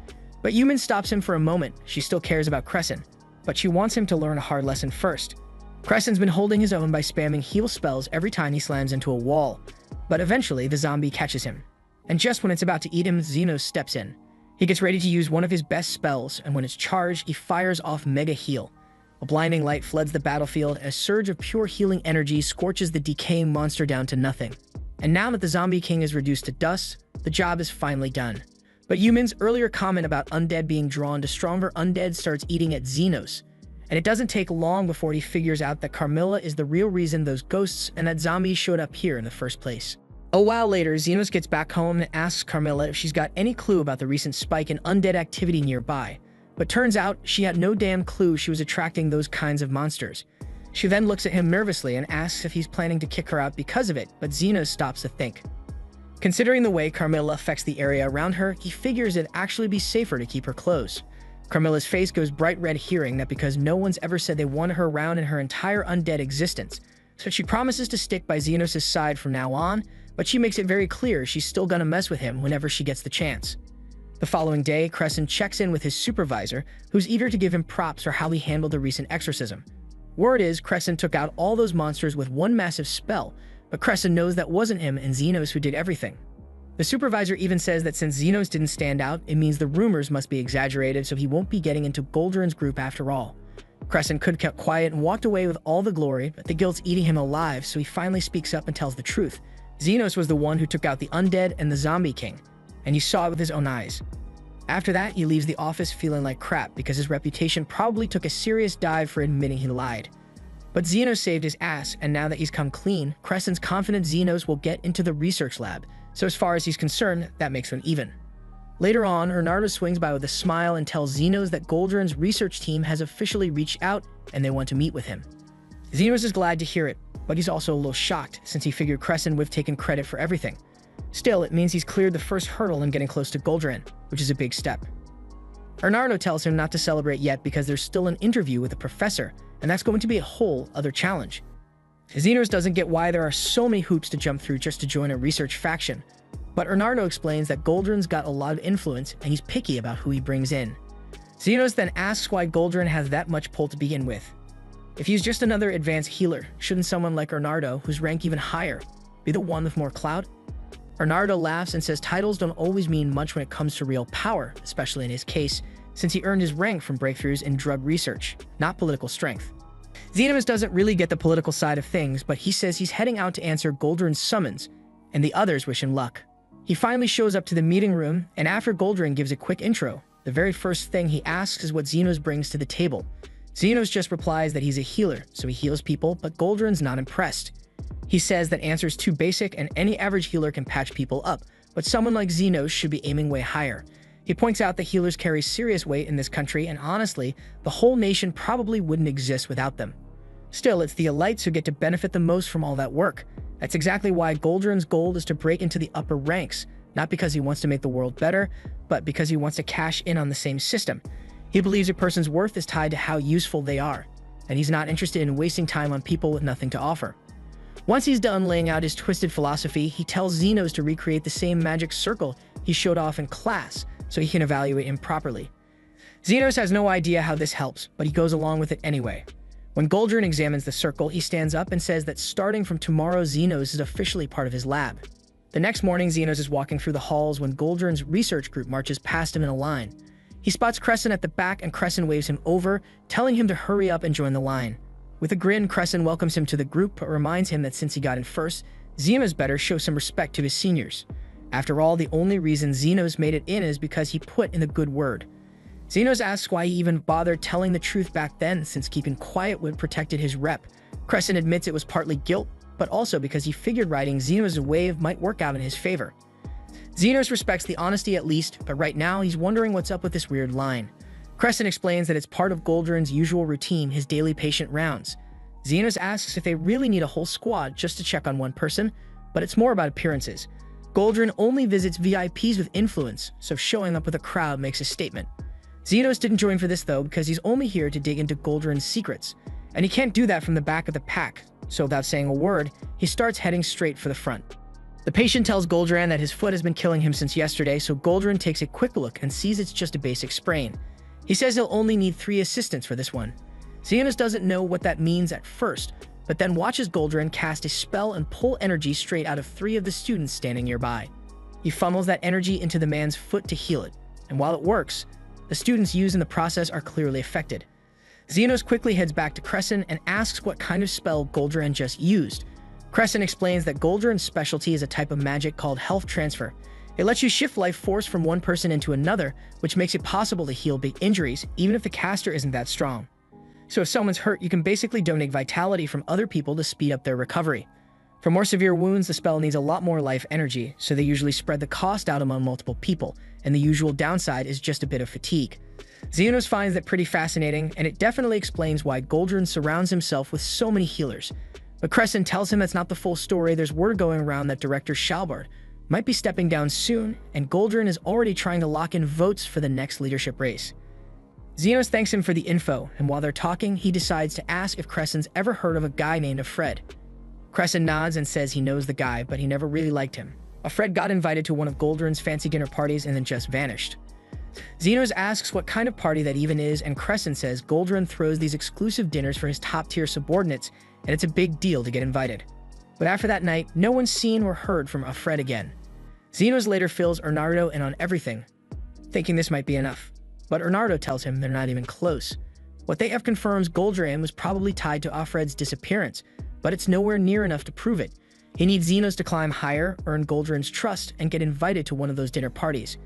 But Yumin stops him for a moment. She still cares about Crescent, but she wants him to learn a hard lesson first. Crescent's been holding his own by spamming heal spells every time he slams into a wall, but eventually the zombie catches him. And just when it's about to eat him, Xenos steps in. He gets ready to use one of his best spells, and when it's charged, he fires off Mega Heal. A blinding light floods the battlefield, and a surge of pure healing energy scorches the decaying monster down to nothing. And now that the Zombie King is reduced to dust, the job is finally done. But Yumin's earlier comment about undead being drawn to stronger undead starts eating at Xenos, and it doesn't take long before he figures out that Carmilla is the real reason those ghosts and that zombies showed up here in the first place. A while later, Xenos gets back home and asks Carmilla if she's got any clue about the recent spike in undead activity nearby, but turns out she had no damn clue she was attracting those kinds of monsters. She then looks at him nervously and asks if he's planning to kick her out because of it, but Xenos stops to think. Considering the way Carmilla affects the area around her, he figures it'd actually be safer to keep her close. Carmilla's face goes bright red hearing that because no one's ever said they wanted her around in her entire undead existence, so she promises to stick by Xenos' side from now on, but she makes it very clear she's still gonna mess with him whenever she gets the chance. The following day, Crescent checks in with his supervisor, who's eager to give him props for how he handled the recent exorcism. Word is, Crescent took out all those monsters with one massive spell, but Crescent knows that wasn't him and Xenos who did everything. The supervisor even says that since Xenos didn't stand out, it means the rumors must be exaggerated, so he won't be getting into Goldrin's group after all. Crescent could have kept quiet and walked away with all the glory, but the guilt's eating him alive, so he finally speaks up and tells the truth. Xenos was the one who took out the undead and the Zombie King, and he saw it with his own eyes. After that, he leaves the office feeling like crap because his reputation probably took a serious dive for admitting he lied. But Xenos saved his ass, and now that he's come clean, Crescent's confident Xenos will get into the research lab, so as far as he's concerned, that makes them even. Later on, Bernardo swings by with a smile and tells Xenos that Goldrin's research team has officially reached out and they want to meet with him. Xenos is glad to hear it, but he's also a little shocked since he figured Crescent would have taken credit for everything. Still, it means he's cleared the first hurdle in getting close to Goldrin, which is a big step. Bernardo tells him not to celebrate yet because there's still an interview with the professor, and that's going to be a whole other challenge. Xenos doesn't get why there are so many hoops to jump through just to join a research faction, but Bernardo explains that Goldrin's got a lot of influence and he's picky about who he brings in. Xenos then asks why Goldrin has that much pull to begin with. If he's just another advanced healer, shouldn't someone like Bernardo, whose rank even higher, be the one with more clout? Bernardo laughs and says titles don't always mean much when it comes to real power, especially in his case, since he earned his rank from breakthroughs in drug research, not political strength. Xenos doesn't really get the political side of things, but he says he's heading out to answer Goldrin's summons, and the others wish him luck. He finally shows up to the meeting room, and after Goldrin gives a quick intro, the very first thing he asks is what Xenos brings to the table. Xenos just replies that he's a healer, so he heals people, but Goldrin's not impressed. He says that answer's too basic and any average healer can patch people up, but someone like Xenos should be aiming way higher. He points out that healers carry serious weight in this country, and honestly, the whole nation probably wouldn't exist without them. Still, it's the elites who get to benefit the most from all that work. That's exactly why Goldrin's goal is to break into the upper ranks, not because he wants to make the world better, but because he wants to cash in on the same system. He believes a person's worth is tied to how useful they are, and he's not interested in wasting time on people with nothing to offer. Once he's done laying out his twisted philosophy, he tells Xenos to recreate the same magic circle he showed off in class so he can evaluate him properly. Xenos has no idea how this helps, but he goes along with it anyway. When Goldrin examines the circle, he stands up and says that starting from tomorrow, Xenos is officially part of his lab. The next morning, Xenos is walking through the halls when Goldrin's research group marches past him in a line. He spots Crescent at the back and Crescent waves him over, telling him to hurry up and join the line. With a grin, Crescent welcomes him to the group but reminds him that since he got in first, Xenos better show some respect to his seniors. After all, the only reason Xenos made it in is because he put in the good word. Xenos asks why he even bothered telling the truth back then, since keeping quiet would protected his rep. Crescent admits it was partly guilt, but also because he figured riding Xenos' wave might work out in his favor. Xenos respects the honesty at least, but right now he's wondering what's up with this weird line. Crescent explains that it's part of Goldrin's usual routine, his daily patient rounds. Xenos asks if they really need a whole squad just to check on one person, but it's more about appearances. Goldrin only visits VIPs with influence, so showing up with a crowd makes a statement. Xenos didn't join for this though because he's only here to dig into Goldrin's secrets, and he can't do that from the back of the pack, so without saying a word, he starts heading straight for the front. The patient tells Goldrin that his foot has been killing him since yesterday, so Goldrin takes a quick look and sees it's just a basic sprain. He says he'll only need 3 assistants for this one. Xenos doesn't know what that means at first, but then watches Goldrin cast a spell and pull energy straight out of 3 of the students standing nearby. He funnels that energy into the man's foot to heal it, and while it works, the students used in the process are clearly affected. Xenos quickly heads back to Crescent and asks what kind of spell Goldrin just used. Crescent explains that Goldrin's specialty is a type of magic called health transfer. It lets you shift life force from one person into another, which makes it possible to heal big injuries, even if the caster isn't that strong. So if someone's hurt, you can basically donate vitality from other people to speed up their recovery. For more severe wounds, the spell needs a lot more life energy, so they usually spread the cost out among multiple people, and the usual downside is just a bit of fatigue. Xenos finds that pretty fascinating, and it definitely explains why Goldrin surrounds himself with so many healers. But Crescent tells him that's not the full story. There's word going around that director Shalbard might be stepping down soon, and Goldrin is already trying to lock in votes for the next leadership race. Xenos thanks him for the info, and while they're talking, he decides to ask if Crescent's ever heard of a guy named Fred. Crescent nods and says he knows the guy, but he never really liked him. Fred got invited to one of Goldrin's fancy dinner parties and then just vanished. Xenos asks what kind of party that even is, and Crescent says Goldrin throws these exclusive dinners for his top-tier subordinates, and it's a big deal to get invited. But after that night, no one's seen or heard from Fred again. Xenos later fills Bernardo in on everything, thinking this might be enough. But Bernardo tells him they're not even close. What they have confirms Goldrin was probably tied to Fred's disappearance, but it's nowhere near enough to prove it. He needs Xenos to climb higher, earn Goldrin's trust, and get invited to one of those dinner parties.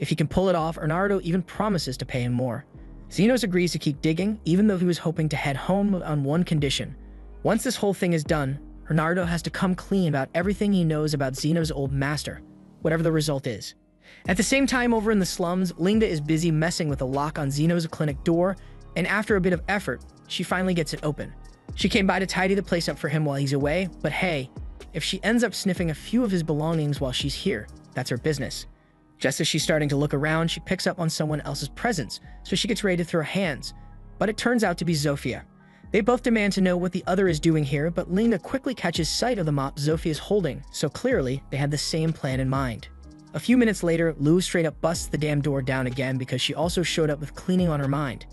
If he can pull it off, Bernardo even promises to pay him more. Xenos agrees to keep digging, even though he was hoping to head home on one condition. Once this whole thing is done, Bernardo has to come clean about everything he knows about Xenos' old master, whatever the result is. At the same time, over in the slums, Linda is busy messing with the lock on Xenos' clinic door, and after a bit of effort, she finally gets it open. She came by to tidy the place up for him while he's away, but hey, if she ends up sniffing a few of his belongings while she's here, that's her business. Just as she's starting to look around, she picks up on someone else's presence, so she gets ready to throw hands. But it turns out to be Zofia. They both demand to know what the other is doing here, but Linda quickly catches sight of the mop Zofia is holding, so clearly they had the same plan in mind. A few minutes later, Lou straight up busts the damn door down again because she also showed up with cleaning on her mind.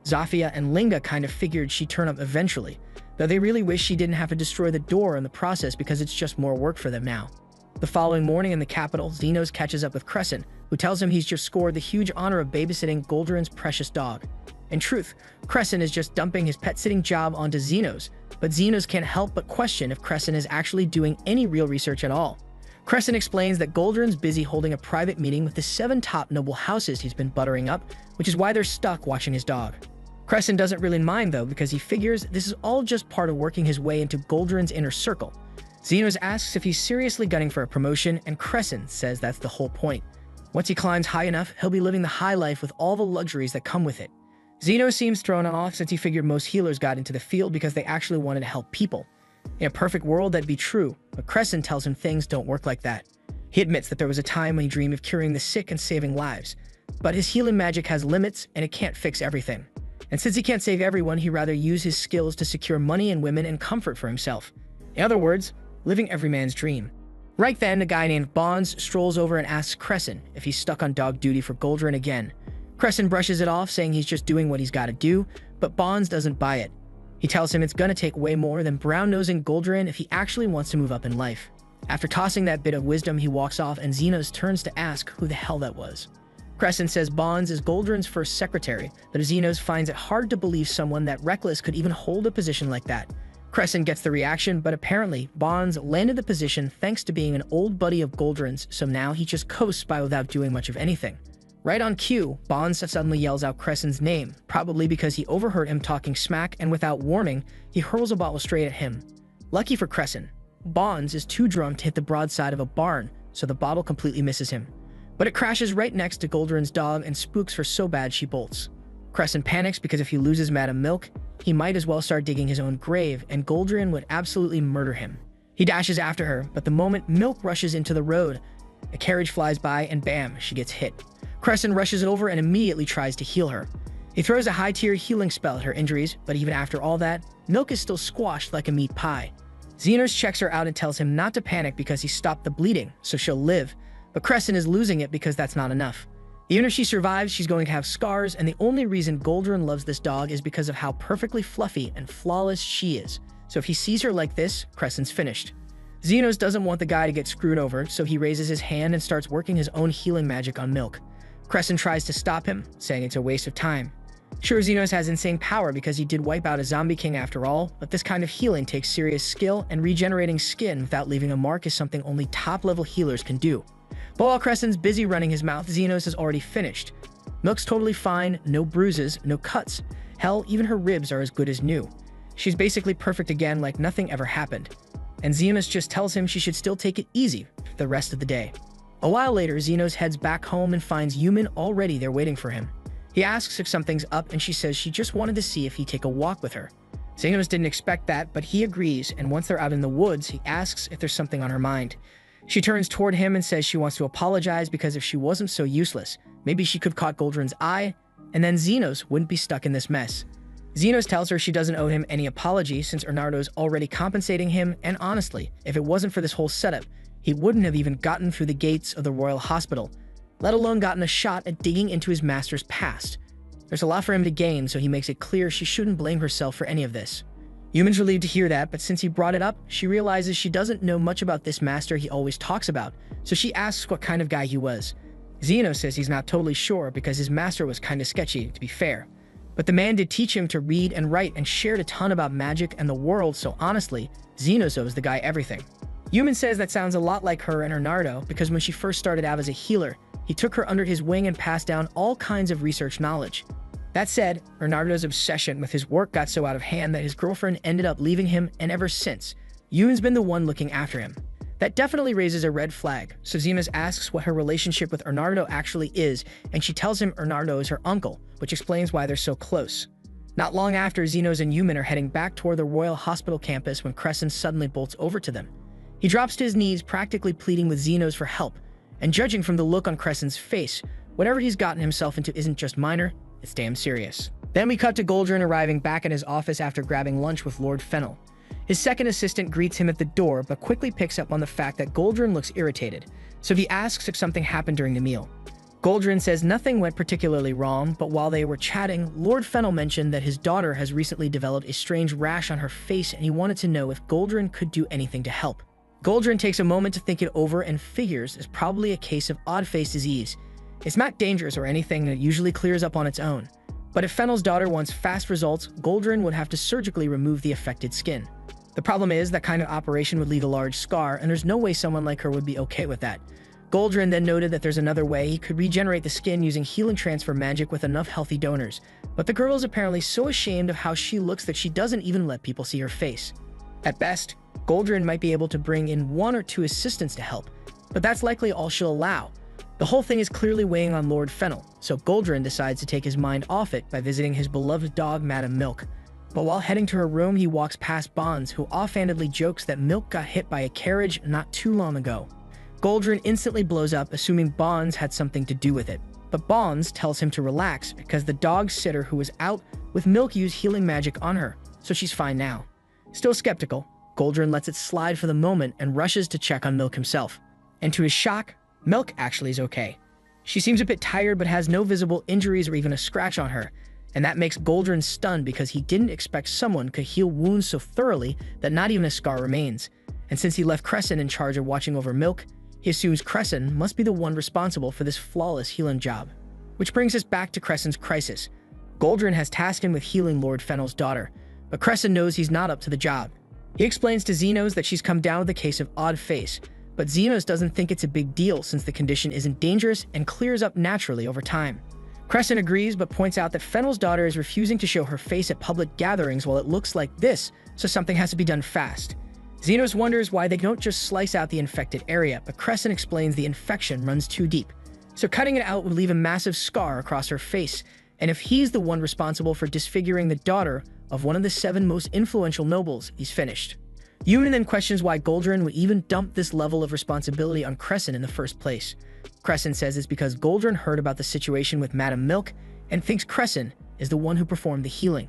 Zofia and Linda kind of figured she'd turn up eventually, though they really wish she didn't have to destroy the door in the process because it's just more work for them now. The following morning in the capital, Xenos catches up with Crescent, who tells him he's just scored the huge honor of babysitting Goldrin's precious dog. In truth, Crescent is just dumping his pet-sitting job onto Xenos, but Xenos can't help but question if Crescent is actually doing any real research at all. Crescent explains that Goldrin's busy holding a private meeting with the 7 top noble houses he's been buttering up, which is why they're stuck watching his dog. Crescent doesn't really mind though, because he figures this is all just part of working his way into Goldrin's inner circle. Xenos asks if he's seriously gunning for a promotion, and Crescent says that's the whole point. Once he climbs high enough, he'll be living the high life with all the luxuries that come with it. Xenos seems thrown off since he figured most healers got into the field because they actually wanted to help people. In a perfect world, that'd be true, but Crescent tells him things don't work like that. He admits that there was a time when he dreamed of curing the sick and saving lives, but his healing magic has limits and it can't fix everything. And since he can't save everyone, he'd rather use his skills to secure money and women and comfort for himself. In other words, living every man's dream. Right then, a guy named Bonds strolls over and asks Crescent if he's stuck on dog duty for Goldrin again. Crescent brushes it off, saying he's just doing what he's got to do, but Bonds doesn't buy it. He tells him it's gonna take way more than brown-nosing Goldrin if he actually wants to move up in life. After tossing that bit of wisdom, he walks off and Xenos turns to ask who the hell that was. Crescent says Bonds is Goldrin's first secretary, but Xenos finds it hard to believe someone that reckless could even hold a position like that. Crescent gets the reaction, but apparently Bonds landed the position thanks to being an old buddy of Goldrin's, so now he just coasts by without doing much of anything. Right on cue, Bonds suddenly yells out Crescent's name, probably because he overheard him talking smack, and without warning, he hurls a bottle straight at him. Lucky for Crescent, Bonds is too drunk to hit the broadside of a barn, so the bottle completely misses him. But it crashes right next to Goldrin's dog and spooks her so bad she bolts. Crescent panics because if he loses Madam Milk, he might as well start digging his own grave, and Goldrin would absolutely murder him. He dashes after her, but the moment Milk rushes into the road, a carriage flies by and bam, she gets hit. Crescent rushes over and immediately tries to heal her. He throws a high-tier healing spell at her injuries, but even after all that, Milk is still squashed like a meat pie. Xenos checks her out and tells him not to panic because he stopped the bleeding, so she'll live, but Crescent is losing it because that's not enough. Even if she survives, she's going to have scars, and the only reason Goldrin loves this dog is because of how perfectly fluffy and flawless she is. So if he sees her like this, Crescent's finished. Xenos doesn't want the guy to get screwed over, so he raises his hand and starts working his own healing magic on Milk. Crescent tries to stop him, saying it's a waste of time. Sure, Xenos has insane power because he did wipe out a zombie king after all, but this kind of healing takes serious skill, and regenerating skin without leaving a mark is something only top-level healers can do. But while Crescent's busy running his mouth, Xenos is already finished. Milk's totally fine, no bruises, no cuts. Hell, even her ribs are as good as new. She's basically perfect again, like nothing ever happened. And Xenos just tells him she should still take it easy for the rest of the day. A while later, Xenos heads back home and finds Yumin already there waiting for him. He asks if something's up, and she says she just wanted to see if he'd take a walk with her. Xenos didn't expect that, but he agrees, and once they're out in the woods, he asks if there's something on her mind. She turns toward him and says she wants to apologize because if she wasn't so useless, maybe she could have caught Goldrin's eye, and then Xenos wouldn't be stuck in this mess. Xenos tells her she doesn't owe him any apology since Bernardo's already compensating him, and honestly, if it wasn't for this whole setup, he wouldn't have even gotten through the gates of the Royal Hospital, let alone gotten a shot at digging into his master's past. There's a lot for him to gain, so he makes it clear she shouldn't blame herself for any of this. Yumin's relieved to hear that, but since he brought it up, she realizes she doesn't know much about this master he always talks about, so she asks what kind of guy he was. Xenos says he's not totally sure because his master was kinda sketchy, to be fair. But the man did teach him to read and write and shared a ton about magic and the world, so honestly, Xenos owes the guy everything. Yumin says that sounds a lot like her and Bernardo because when she first started out as a healer, he took her under his wing and passed down all kinds of research knowledge. That said, Bernardo's obsession with his work got so out of hand that his girlfriend ended up leaving him, and ever since, Yumin's been the one looking after him. That definitely raises a red flag, so Xenos asks what her relationship with Bernardo actually is, and she tells him Bernardo is her uncle, which explains why they're so close. Not long after, Xenos and Yumin are heading back toward the Royal Hospital campus when Crescent suddenly bolts over to them. He drops to his knees, practically pleading with Xenos for help, and judging from the look on Crescent's face, whatever he's gotten himself into isn't just minor, it's damn serious. Then we cut to Goldrin arriving back at his office after grabbing lunch with Lord Fennel. His second assistant greets him at the door, but quickly picks up on the fact that Goldrin looks irritated, so he asks if something happened during the meal. Goldrin says nothing went particularly wrong, but while they were chatting, Lord Fennel mentioned that his daughter has recently developed a strange rash on her face and he wanted to know if Goldrin could do anything to help. Goldrin takes a moment to think it over and figures it's probably a case of odd face disease. It's not dangerous or anything and it usually clears up on its own. But if Fennel's daughter wants fast results, Goldrin would have to surgically remove the affected skin. The problem is that kind of operation would leave a large scar, and there's no way someone like her would be okay with that. Goldrin then noted that there's another way he could regenerate the skin using healing transfer magic with enough healthy donors. But the girl is apparently so ashamed of how she looks that she doesn't even let people see her face. At best, Goldrin might be able to bring in 1 or 2 assistants to help, but that's likely all she'll allow. The whole thing is clearly weighing on Lord Fennel, so Goldrin decides to take his mind off it by visiting his beloved dog, Madam Milk. But while heading to her room, he walks past Bonds, who offhandedly jokes that Milk got hit by a carriage not too long ago. Goldrin instantly blows up, assuming Bonds had something to do with it. But Bonds tells him to relax because the dog sitter who was out with Milk used healing magic on her, so she's fine now. Still skeptical, Goldrin lets it slide for the moment and rushes to check on Milk himself. And to his shock, Milk actually is okay. She seems a bit tired but has no visible injuries or even a scratch on her, and that makes Goldrin stunned because he didn't expect someone could heal wounds so thoroughly that not even a scar remains. And since he left Crescent in charge of watching over Milk, he assumes Crescent must be the one responsible for this flawless healing job. Which brings us back to Crescent's crisis. Goldrin has tasked him with healing Lord Fennel's daughter, but Crescent knows he's not up to the job. He explains to Xenos that she's come down with a case of odd face, but Xenos doesn't think it's a big deal since the condition isn't dangerous and clears up naturally over time. Crescent agrees but points out that Fennel's daughter is refusing to show her face at public gatherings while it looks like this, so something has to be done fast. Xenos wonders why they don't just slice out the infected area, but Crescent explains the infection runs too deep. So cutting it out would leave a massive scar across her face, and if he's the one responsible for disfiguring the daughter of one of the 7 most influential nobles, he's finished. Yumin then questions why Goldrin would even dump this level of responsibility on Crescent in the first place. Crescent says it's because Goldrin heard about the situation with Madam Milk and thinks Crescent is the one who performed the healing.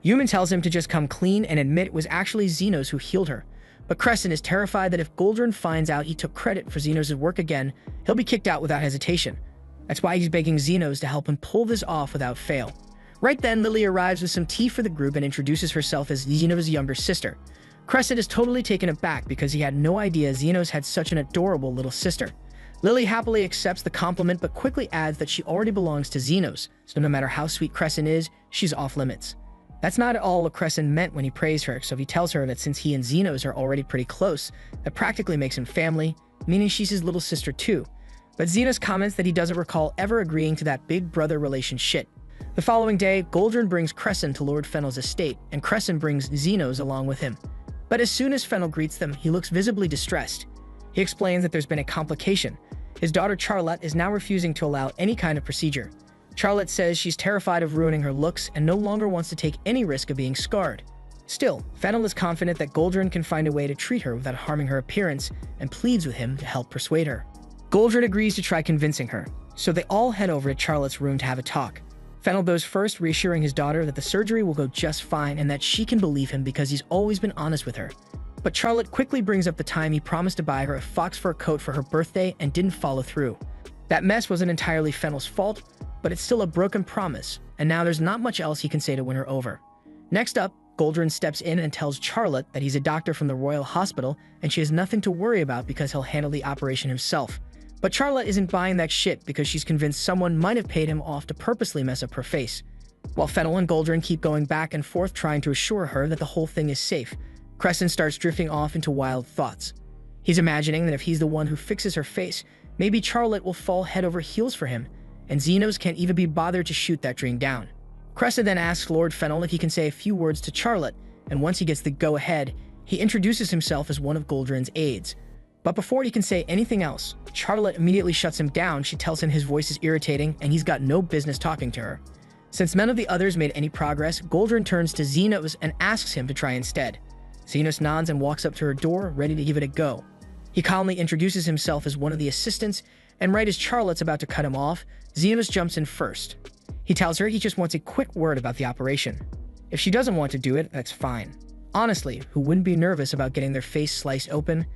Yumin tells him to just come clean and admit it was actually Xenos who healed her, but Crescent is terrified that if Goldrin finds out he took credit for Xenos' work again, he'll be kicked out without hesitation. That's why he's begging Xenos to help him pull this off without fail. Right then, Lily arrives with some tea for the group and introduces herself as Xenos' younger sister. Crescent is totally taken aback because he had no idea Xenos had such an adorable little sister. Lily happily accepts the compliment but quickly adds that she already belongs to Xenos, so no matter how sweet Crescent is, she's off limits. That's not at all what Crescent meant when he praised her, so he tells her that since he and Xenos are already pretty close, that practically makes him family, meaning she's his little sister too. But Xenos comments that he doesn't recall ever agreeing to that big brother relation shit. The following day, Goldrin brings Crescent to Lord Fennel's estate, and Crescent brings Xenos along with him. But as soon as Fennel greets them, he looks visibly distressed. He explains that there's been a complication. His daughter Charlotte is now refusing to allow any kind of procedure. Charlotte says she's terrified of ruining her looks and no longer wants to take any risk of being scarred. Still, Fennel is confident that Goldrin can find a way to treat her without harming her appearance and pleads with him to help persuade her. Goldrin agrees to try convincing her, so they all head over to Charlotte's room to have a talk. Fennel goes first, reassuring his daughter that the surgery will go just fine and that she can believe him because he's always been honest with her. But Charlotte quickly brings up the time he promised to buy her a fox fur coat for her birthday and didn't follow through. That mess wasn't entirely Fennel's fault, but it's still a broken promise, and now there's not much else he can say to win her over. Next up, Goldrin steps in and tells Charlotte that he's a doctor from the Royal Hospital and she has nothing to worry about because he'll handle the operation himself. But Charlotte isn't buying that shit because she's convinced someone might have paid him off to purposely mess up her face. While Fennel and Goldrin keep going back and forth trying to assure her that the whole thing is safe, Crescent starts drifting off into wild thoughts. He's imagining that if he's the one who fixes her face, maybe Charlotte will fall head over heels for him, and Xenos can't even be bothered to shoot that dream down. Crescent then asks Lord Fennel if he can say a few words to Charlotte, and once he gets the go-ahead, he introduces himself as one of Goldrin's aides. But before he can say anything else, Charlotte immediately shuts him down. She tells him his voice is irritating and he's got no business talking to her. Since none of the others made any progress, Goldrin turns to Xenos and asks him to try instead. Xenos nods and walks up to her door, ready to give it a go. He calmly introduces himself as one of the assistants, and right as Charlotte's about to cut him off, Xenos jumps in first. He tells her he just wants a quick word about the operation. If she doesn't want to do it, that's fine. Honestly, who wouldn't be nervous about getting their face sliced open?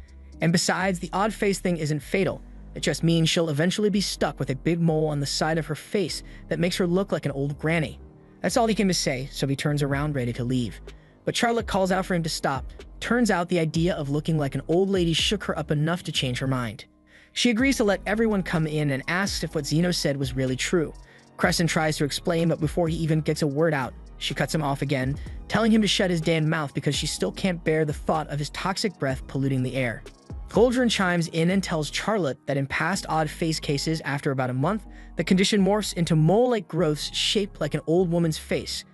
And besides, the odd face thing isn't fatal. It just means she'll eventually be stuck with a big mole on the side of her face that makes her look like an old granny. That's all he came to say, so he turns around ready to leave. But Charlotte calls out for him to stop. Turns out the idea of looking like an old lady shook her up enough to change her mind. She agrees to let everyone come in and asks if what Xeno said was really true. Crescent tries to explain, but before he even gets a word out, she cuts him off again, telling him to shut his damn mouth because she still can't bear the thought of his toxic breath polluting the air. Goldrin chimes in and tells Charlotte that in past odd face cases, after about a month, the condition morphs into mole-like growths shaped like an old woman's face.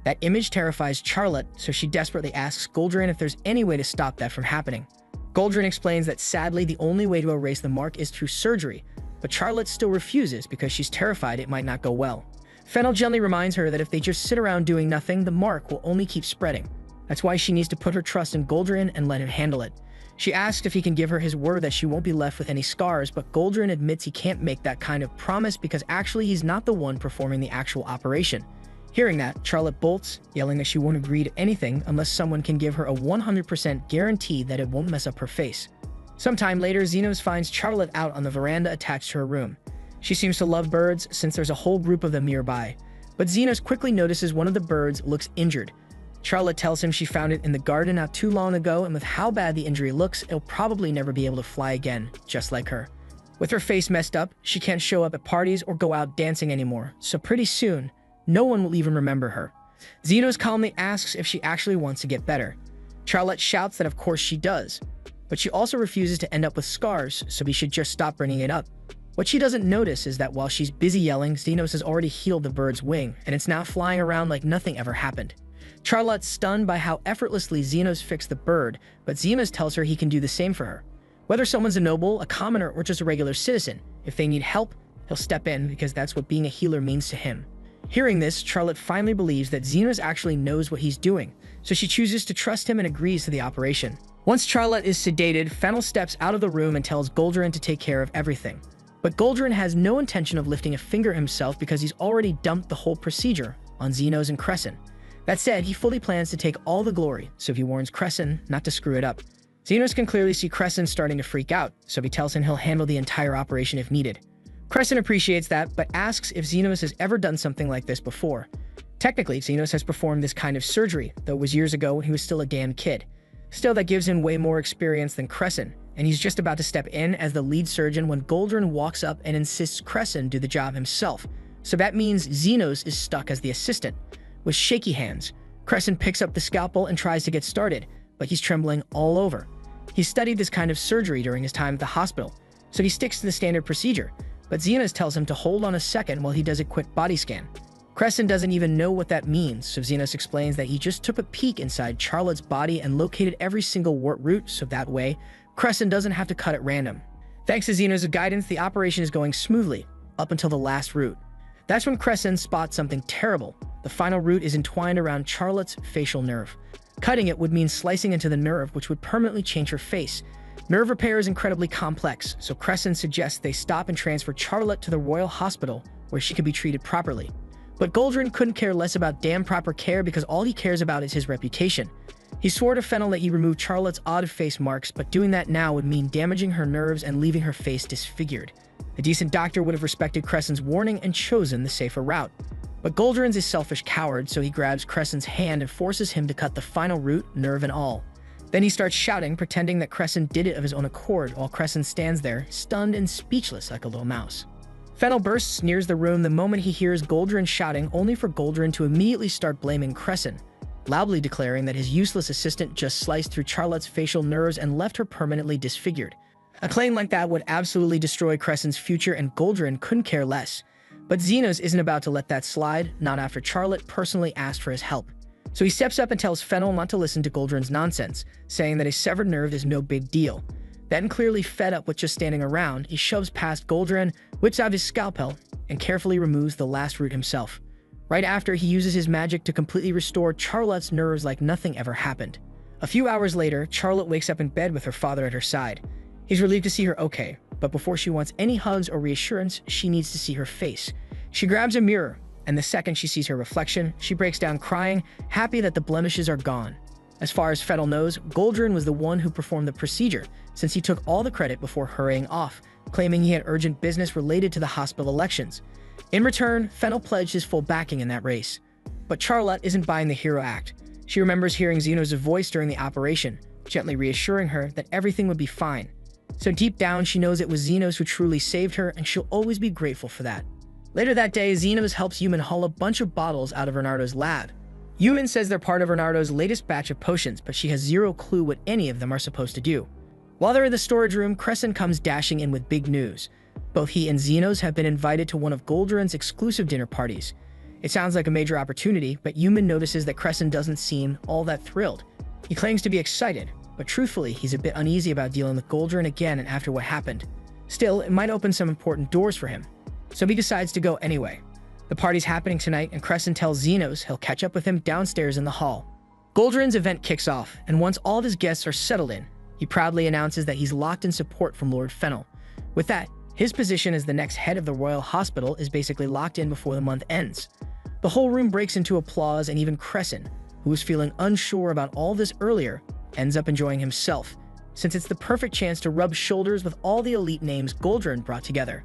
That image terrifies Charlotte, so she desperately asks Goldrin if there's any way to stop that from happening. Goldrin explains that sadly the only way to erase the mark is through surgery, but Charlotte still refuses because she's terrified it might not go well. Fennel gently reminds her that if they just sit around doing nothing, the mark will only keep spreading. That's why she needs to put her trust in Goldrin and let him handle it. She asks if he can give her his word that she won't be left with any scars, but Goldrin admits he can't make that kind of promise because actually he's not the one performing the actual operation. Hearing that, Charlotte bolts, yelling that she won't agree to anything unless someone can give her a 100% guarantee that it won't mess up her face. Sometime later, Xenos finds Charlotte out on the veranda attached to her room. She seems to love birds since there's a whole group of them nearby, but Xenos quickly notices one of the birds looks injured. Charlotte tells him she found it in the garden not too long ago, and with how bad the injury looks, it'll probably never be able to fly again, just like her. With her face messed up, she can't show up at parties or go out dancing anymore, so pretty soon, no one will even remember her. Xenos calmly asks if she actually wants to get better. Charlotte shouts that of course she does, but she also refuses to end up with scars, so he should just stop bringing it up. What she doesn't notice is that while she's busy yelling, Xenos has already healed the bird's wing, and it's now flying around like nothing ever happened. Charlotte's stunned by how effortlessly Xenos fixed the bird, but Xenos tells her he can do the same for her. Whether someone's a noble, a commoner, or just a regular citizen, if they need help, he'll step in because that's what being a healer means to him. Hearing this, Charlotte finally believes that Xenos actually knows what he's doing, so she chooses to trust him and agrees to the operation. Once Charlotte is sedated, Fennel steps out of the room and tells Goldrin to take care of everything. But Goldrin has no intention of lifting a finger himself because he's already dumped the whole procedure on Xenos and Crescent. That said, he fully plans to take all the glory, so he warns Crescent not to screw it up. Xenos can clearly see Crescent starting to freak out, so he tells him he'll handle the entire operation if needed. Crescent appreciates that, but asks if Xenos has ever done something like this before. Technically, Xenos has performed this kind of surgery, though it was years ago when he was still a damn kid. Still, that gives him way more experience than Crescent, and he's just about to step in as the lead surgeon when Goldrin walks up and insists Crescent do the job himself. So that means Xenos is stuck as the assistant. With shaky hands, Crescent picks up the scalpel and tries to get started, but he's trembling all over. He studied this kind of surgery during his time at the hospital, so he sticks to the standard procedure, but Xenos tells him to hold on a second while he does a quick body scan. Crescent doesn't even know what that means, so Xenos explains that he just took a peek inside Charlotte's body and located every single wart root, so that way, Crescent doesn't have to cut at random. Thanks to Xenos' guidance, the operation is going smoothly, up until the last root. That's when Crescent spots something terrible. The final root is entwined around Charlotte's facial nerve. Cutting it would mean slicing into the nerve, which would permanently change her face. Nerve repair is incredibly complex, so Crescent suggests they stop and transfer Charlotte to the Royal Hospital, where she could be treated properly. But Goldrin couldn't care less about damn proper care because all he cares about is his reputation. He swore to Fennel that he removed Charlotte's odd face marks, but doing that now would mean damaging her nerves and leaving her face disfigured. A decent doctor would have respected Crescent's warning and chosen the safer route. But Goldrin's a selfish coward, so he grabs Crescent's hand and forces him to cut the final root, nerve and all. Then he starts shouting, pretending that Crescent did it of his own accord, while Crescent stands there, stunned and speechless like a little mouse. Fennel bursts, nears the room the moment he hears Goldrin shouting, only for Goldrin to immediately start blaming Crescent, loudly declaring that his useless assistant just sliced through Charlotte's facial nerves and left her permanently disfigured. A claim like that would absolutely destroy Crescent's future, and Goldrin couldn't care less. But Xenos isn't about to let that slide, not after Charlotte personally asked for his help. So he steps up and tells Fennel not to listen to Goldrin's nonsense, saying that a severed nerve is no big deal. Then, clearly fed up with just standing around, he shoves past Goldrin, whips out his scalpel, and carefully removes the last root himself. Right after, he uses his magic to completely restore Charlotte's nerves like nothing ever happened. A few hours later, Charlotte wakes up in bed with her father at her side. He's relieved to see her okay, but before she wants any hugs or reassurance, she needs to see her face. She grabs a mirror, and the second she sees her reflection, she breaks down crying, happy that the blemishes are gone. As far as Fennel knows, Goldrin was the one who performed the procedure, since he took all the credit before hurrying off, claiming he had urgent business related to the hospital elections. In return, Fennel pledged his full backing in that race. But Charlotte isn't buying the hero act. She remembers hearing Xenos' voice during the operation, gently reassuring her that everything would be fine. So deep down, she knows it was Xenos who truly saved her, and she'll always be grateful for that. Later that day, Xenos helps Yuman haul a bunch of bottles out of Renardo's lab. Yuman says they're part of Renardo's latest batch of potions, but she has zero clue what any of them are supposed to do. While they're in the storage room, Crescent comes dashing in with big news. Both he and Xenos have been invited to one of Goldrin's exclusive dinner parties. It sounds like a major opportunity, but Yuman notices that Crescent doesn't seem all that thrilled. He claims to be excited, but truthfully, he's a bit uneasy about dealing with Goldrin again and after what happened. Still, it might open some important doors for him, so he decides to go anyway. The party's happening tonight, and Crescent tells Xenos he'll catch up with him downstairs in the hall. Goldrin's event kicks off, and once all of his guests are settled in, he proudly announces that he's locked in support from Lord Fennel. With that, his position as the next head of the Royal Hospital is basically locked in before the month ends. The whole room breaks into applause, and even Crescent, who was feeling unsure about all this earlier, ends up enjoying himself, since it's the perfect chance to rub shoulders with all the elite names Goldrin brought together.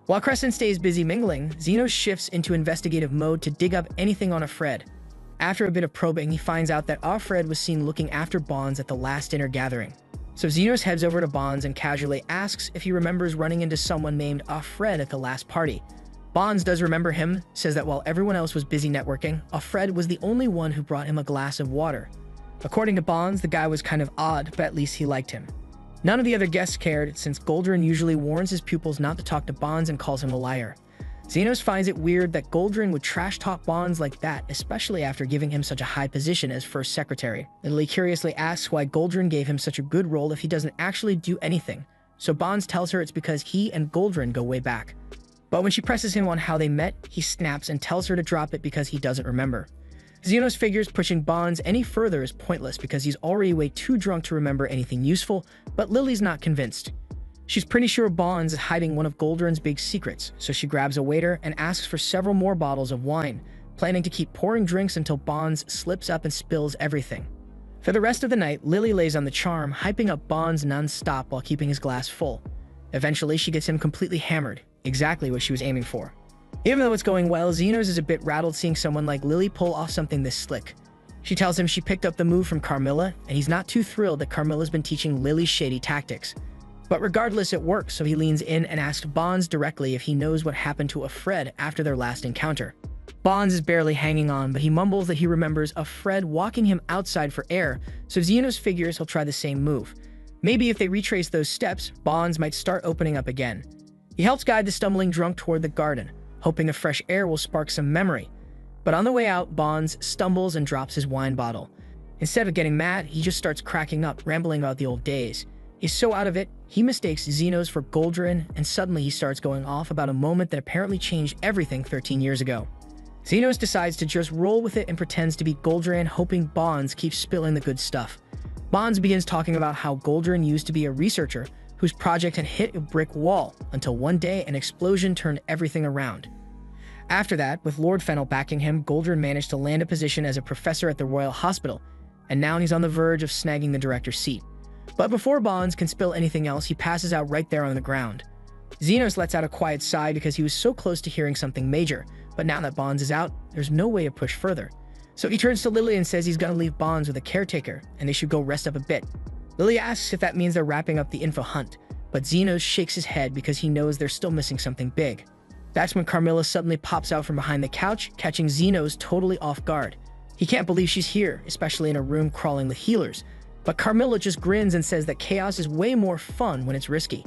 While Crescent stays busy mingling, Xenos shifts into investigative mode to dig up anything on Offred. After a bit of probing, he finds out that Offred was seen looking after Bonds at the last dinner gathering. So Xenos heads over to Bonds and casually asks if he remembers running into someone named Offred at the last party. Bonds does remember him, says that while everyone else was busy networking, Offred was the only one who brought him a glass of water. According to Bonds, the guy was kind of odd, but at least he liked him. None of the other guests cared, since Goldrin usually warns his pupils not to talk to Bonds and calls him a liar. Xenos finds it weird that Goldrin would trash-talk Bonds like that, especially after giving him such a high position as first secretary. Lily curiously asks why Goldrin gave him such a good role if he doesn't actually do anything, so Bonds tells her it's because he and Goldrin go way back. But when she presses him on how they met, he snaps and tells her to drop it because he doesn't remember. Xenos figures pushing Bonds any further is pointless because he's already way too drunk to remember anything useful, but Lily's not convinced. She's pretty sure Bonds is hiding one of Goldrin's big secrets, so she grabs a waiter and asks for several more bottles of wine, planning to keep pouring drinks until Bonds slips up and spills everything. For the rest of the night, Lily lays on the charm, hyping up Bonds non-stop while keeping his glass full. Eventually, she gets him completely hammered, exactly what she was aiming for. Even though it's going well, Xenos is a bit rattled seeing someone like Lily pull off something this slick. She tells him she picked up the move from Carmilla, and he's not too thrilled that Carmilla's been teaching Lily shady tactics. But regardless, it works, so he leans in and asks Bonds directly if he knows what happened to Fred after their last encounter. Bonds is barely hanging on, but he mumbles that he remembers Fred walking him outside for air, so Xenos figures he'll try the same move. Maybe if they retrace those steps, Bonds might start opening up again. He helps guide the stumbling drunk toward the garden, hoping the fresh air will spark some memory. But on the way out, Bonds stumbles and drops his wine bottle. Instead of getting mad, he just starts cracking up, rambling about the old days. He's so out of it, he mistakes Xenos for Goldrin, and suddenly he starts going off about a moment that apparently changed everything 13 years ago. Xenos decides to just roll with it and pretends to be Goldrin, hoping Bonds keeps spilling the good stuff. Bonds begins talking about how Goldrin used to be a researcher whose project had hit a brick wall, until one day an explosion turned everything around. After that, with Lord Fennel backing him, Goldrin managed to land a position as a professor at the Royal Hospital, and now he's on the verge of snagging the director's seat. But before Bonds can spill anything else, he passes out right there on the ground. Xenos lets out a quiet sigh because he was so close to hearing something major, but now that Bonds is out, there's no way to push further. So he turns to Lily and says he's gonna leave Bonds with a caretaker, and they should go rest up a bit. Lily asks if that means they're wrapping up the info hunt, but Xenos shakes his head because he knows they're still missing something big. That's when Carmilla suddenly pops out from behind the couch, catching Xenos totally off guard. He can't believe she's here, especially in a room crawling with healers. But Carmilla just grins and says that chaos is way more fun when it's risky.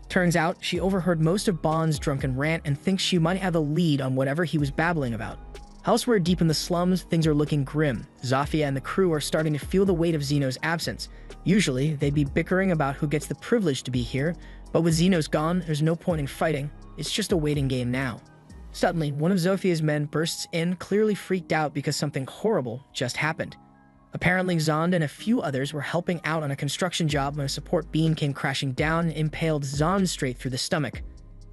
Turns out, she overheard most of Bond's drunken rant and thinks she might have a lead on whatever he was babbling about. Elsewhere deep in the slums, things are looking grim. Zafia and the crew are starting to feel the weight of Xenos' absence. Usually, they'd be bickering about who gets the privilege to be here, but with Xenos gone, there's no point in fighting. It's just a waiting game now. Suddenly, one of Zofia's men bursts in, clearly freaked out because something horrible just happened. Apparently, Zond and a few others were helping out on a construction job when a support beam came crashing down and impaled Zond straight through the stomach.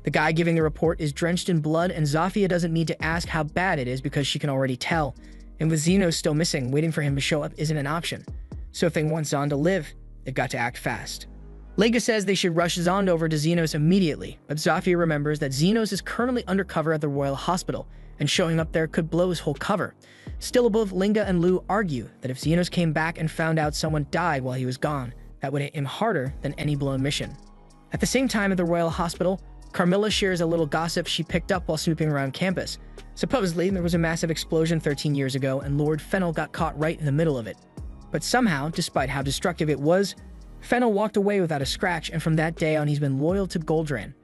The guy giving the report is drenched in blood, and Zafia doesn't need to ask how bad it is because she can already tell. And with Xenos still missing, waiting for him to show up isn't an option. So if they want Zond to live, they've got to act fast. Lega says they should rush Zond over to Xenos immediately, but Zafia remembers that Xenos is currently undercover at the Royal Hospital, and showing up there could blow his whole cover. Still above, Linga and Lu argue that if Xenos came back and found out someone died while he was gone, that would hit him harder than any blown mission. At the same time at the Royal Hospital, Carmilla shares a little gossip she picked up while snooping around campus. Supposedly, there was a massive explosion 13 years ago and Lord Fennel got caught right in the middle of it. But somehow, despite how destructive it was, Fennel walked away without a scratch, and from that day on he's been loyal to Goldran.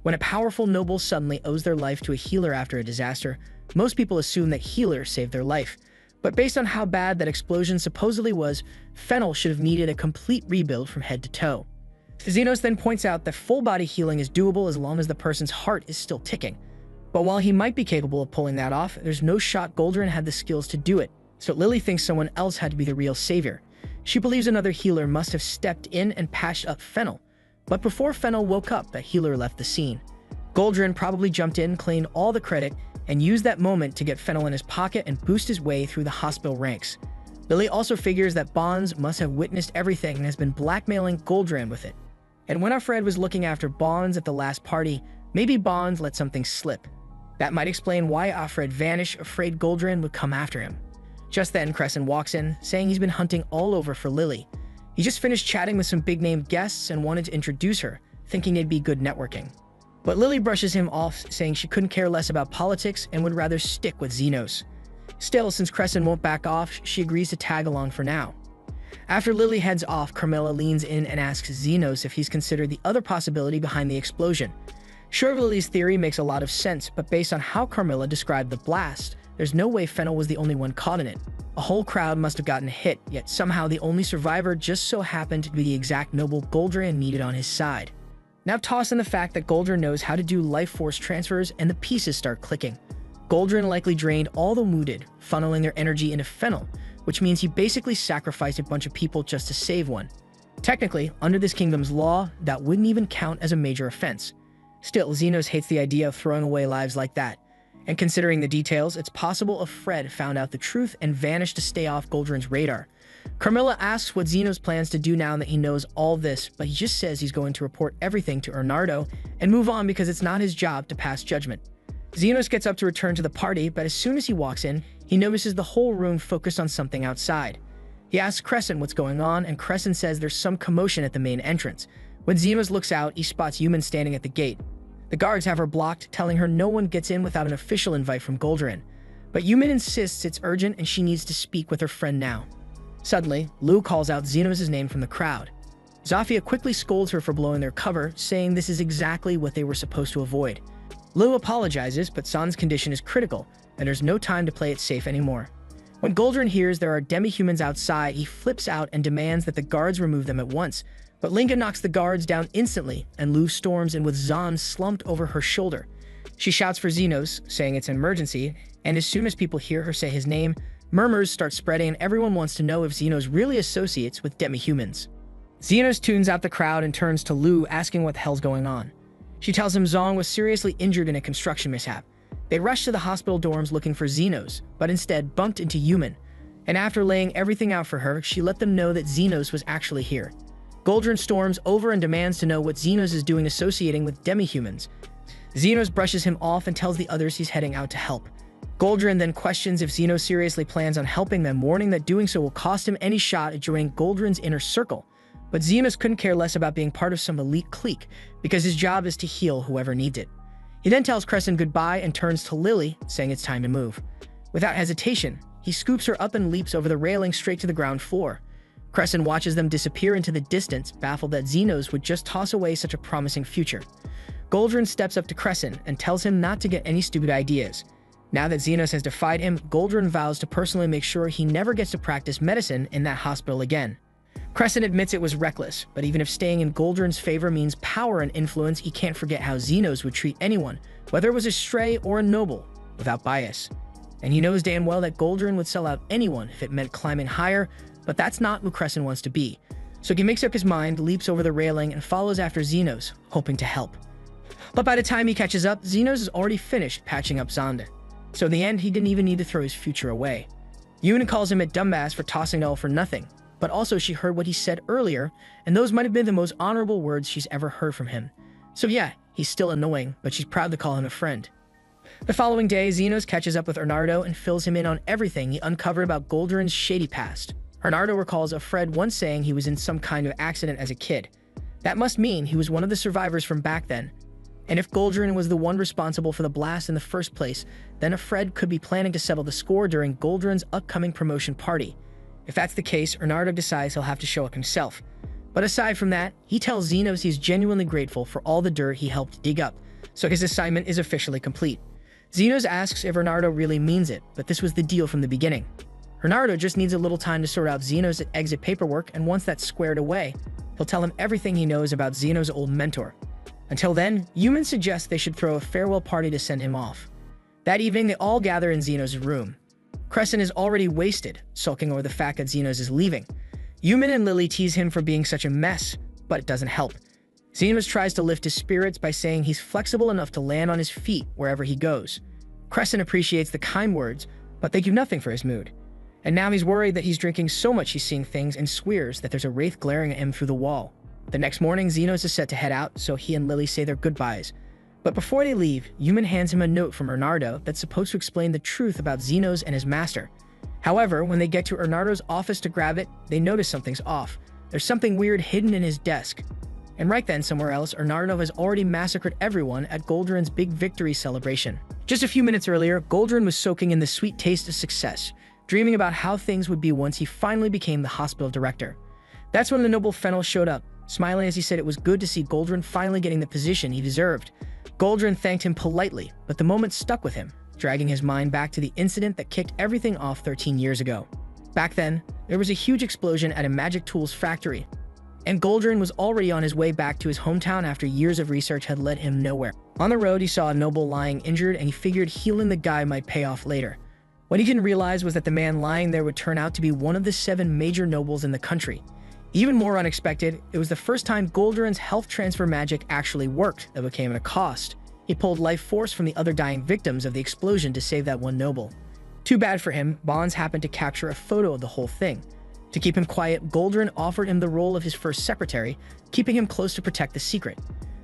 When a powerful noble suddenly owes their life to a healer after a disaster, most people assume that healer saved their life. But based on how bad that explosion supposedly was, Fennel should have needed a complete rebuild from head to toe. Xenos then points out that full-body healing is doable as long as the person's heart is still ticking. But while he might be capable of pulling that off, there's no shot Goldran had the skills to do it, so Lily thinks someone else had to be the real savior. She believes another healer must have stepped in and patched up Fennel. But before Fennel woke up, that healer left the scene. Goldran probably jumped in, claimed all the credit, and used that moment to get Fennel in his pocket and boost his way through the hospital ranks. Lily also figures that Bonds must have witnessed everything and has been blackmailing Goldran with it. And when Fred was looking after Bonds at the last party, maybe Bonds let something slip. That might explain why Fred vanished, afraid Goldran would come after him. Just then, Crescent walks in, saying he's been hunting all over for Lily. He just finished chatting with some big-name guests and wanted to introduce her, thinking it'd be good networking. But Lily brushes him off, saying she couldn't care less about politics and would rather stick with Xenos. Still, since Crescent won't back off, she agrees to tag along for now. After Lily heads off, Carmilla leans in and asks Xenos if he's considered the other possibility behind the explosion. Sure, Lily's theory makes a lot of sense, but based on how Carmilla described the blast, there's no way Fennel was the only one caught in it. A whole crowd must have gotten hit, yet somehow the only survivor just so happened to be the exact noble Goldran needed on his side. Now toss in the fact that Goldran knows how to do life force transfers and the pieces start clicking. Goldran likely drained all the wounded, funneling their energy into Fennel, which means he basically sacrificed a bunch of people just to save one. Technically, under this kingdom's law, that wouldn't even count as a major offense. Still, Xenos hates the idea of throwing away lives like that. And considering the details, it's possible if Fred found out the truth and vanished to stay off Goldrin's radar. Carmilla asks what Zeno's plans to do now that he knows all this, but he just says he's going to report everything to Bernardo and move on because it's not his job to pass judgment. Zenos gets up to return to the party, but as soon as he walks in, he notices the whole room focused on something outside. He asks Crescent what's going on, and Crescent says there's some commotion at the main entrance. When Zenos looks out, he spots Yumin standing at the gate. The guards have her blocked, telling her no one gets in without an official invite from Goldrin. But Yumin insists it's urgent and she needs to speak with her friend now. Suddenly, Lou calls out Zenos' name from the crowd. Zafia quickly scolds her for blowing their cover, saying this is exactly what they were supposed to avoid. Lou apologizes, but San's condition is critical, and there's no time to play it safe anymore. When Goldrin hears there are demi-humans outside, he flips out and demands that the guards remove them at once. But Linga knocks the guards down instantly, and Lou storms in with Zan slumped over her shoulder. She shouts for Zenos, saying it's an emergency, and as soon as people hear her say his name, murmurs start spreading and everyone wants to know if Zenos really associates with demi-humans. Zenos tunes out the crowd and turns to Lou, asking what the hell's going on. She tells him Zong was seriously injured in a construction mishap. They rush to the hospital dorms looking for Zenos, but instead bumped into Yumin. And after laying everything out for her, she let them know that Zenos was actually here. Goldrin storms over and demands to know what Zenos is doing associating with demi-humans. Zenos brushes him off and tells the others he's heading out to help. Goldrin then questions if Zenos seriously plans on helping them, warning that doing so will cost him any shot at joining Goldrin's inner circle. But Zenos couldn't care less about being part of some elite clique, because his job is to heal whoever needs it. He then tells Crescent goodbye and turns to Lily, saying it's time to move. Without hesitation, he scoops her up and leaps over the railing straight to the ground floor. Crescent watches them disappear into the distance, baffled that Zenos would just toss away such a promising future. Goldrin steps up to Crescent and tells him not to get any stupid ideas. Now that Zenos has defied him, Goldrin vows to personally make sure he never gets to practice medicine in that hospital again. Crescent admits it was reckless, but even if staying in Goldrin's favor means power and influence, he can't forget how Zenos would treat anyone, whether it was a stray or a noble, without bias. And he knows damn well that Goldrin would sell out anyone if it meant climbing higher, but that's not who Crescent wants to be. So he makes up his mind, leaps over the railing, and follows after Zenos, hoping to help. But by the time he catches up, Zenos is already finished patching up Zonda. So in the end, he didn't even need to throw his future away. Yuna calls him a dumbass for tossing it all for nothing, but also she heard what he said earlier, and those might have been the most honorable words she's ever heard from him. So yeah, he's still annoying, but she's proud to call him a friend. The following day, Zenos catches up with Bernardo and fills him in on everything he uncovered about Goldrin's shady past. Bernardo recalls of Fred once saying he was in some kind of accident as a kid. That must mean he was one of the survivors from back then. And if Goldrin was the one responsible for the blast in the first place, then Fred could be planning to settle the score during Goldrin's upcoming promotion party. If that's the case, Bernardo decides he'll have to show up himself. But aside from that, he tells Zenos he's genuinely grateful for all the dirt he helped dig up, so his assignment is officially complete. Zenos asks if Bernardo really means it, but this was the deal from the beginning. Bernardo just needs a little time to sort out Zenos' exit paperwork, and once that's squared away, he'll tell him everything he knows about Zenos' old mentor. Until then, Yumin suggests they should throw a farewell party to send him off. That evening, they all gather in Zenos' room. Crescent is already wasted, sulking over the fact that Zenos is leaving. Yumin and Lily tease him for being such a mess, but it doesn't help. Zenos tries to lift his spirits by saying he's flexible enough to land on his feet wherever he goes. Crescent appreciates the kind words, but they do nothing for his mood. And now he's worried that he's drinking so much he's seeing things and swears that there's a wraith glaring at him through the wall. The next morning, Zenos is set to head out, so he and Lily say their goodbyes. But before they leave, Yumin hands him a note from Bernardo that's supposed to explain the truth about Zenos and his master. However, when they get to Bernardo's office to grab it, they notice something's off. There's something weird hidden in his desk. And right then, somewhere else, Bernardo has already massacred everyone at Goldrin's big victory celebration. Just a few minutes earlier, Goldrin was soaking in the sweet taste of success, dreaming about how things would be once he finally became the hospital director. That's when the noble Fennel showed up, smiling as he said it was good to see Goldrin finally getting the position he deserved. Goldrin thanked him politely, but the moment stuck with him, dragging his mind back to the incident that kicked everything off 13 years ago. Back then, there was a huge explosion at a magic tools factory, and Goldrin was already on his way back to his hometown after years of research had led him nowhere. On the road, he saw a noble lying injured, and he figured healing the guy might pay off later. What he didn't realize was that the man lying there would turn out to be one of the 7 major nobles in the country. Even more unexpected, it was the first time Goldrin's health transfer magic actually worked that became at a cost. He pulled life force from the other dying victims of the explosion to save that one noble. Too bad for him, Bonds happened to capture a photo of the whole thing. To keep him quiet, Goldrin offered him the role of his first secretary, keeping him close to protect the secret.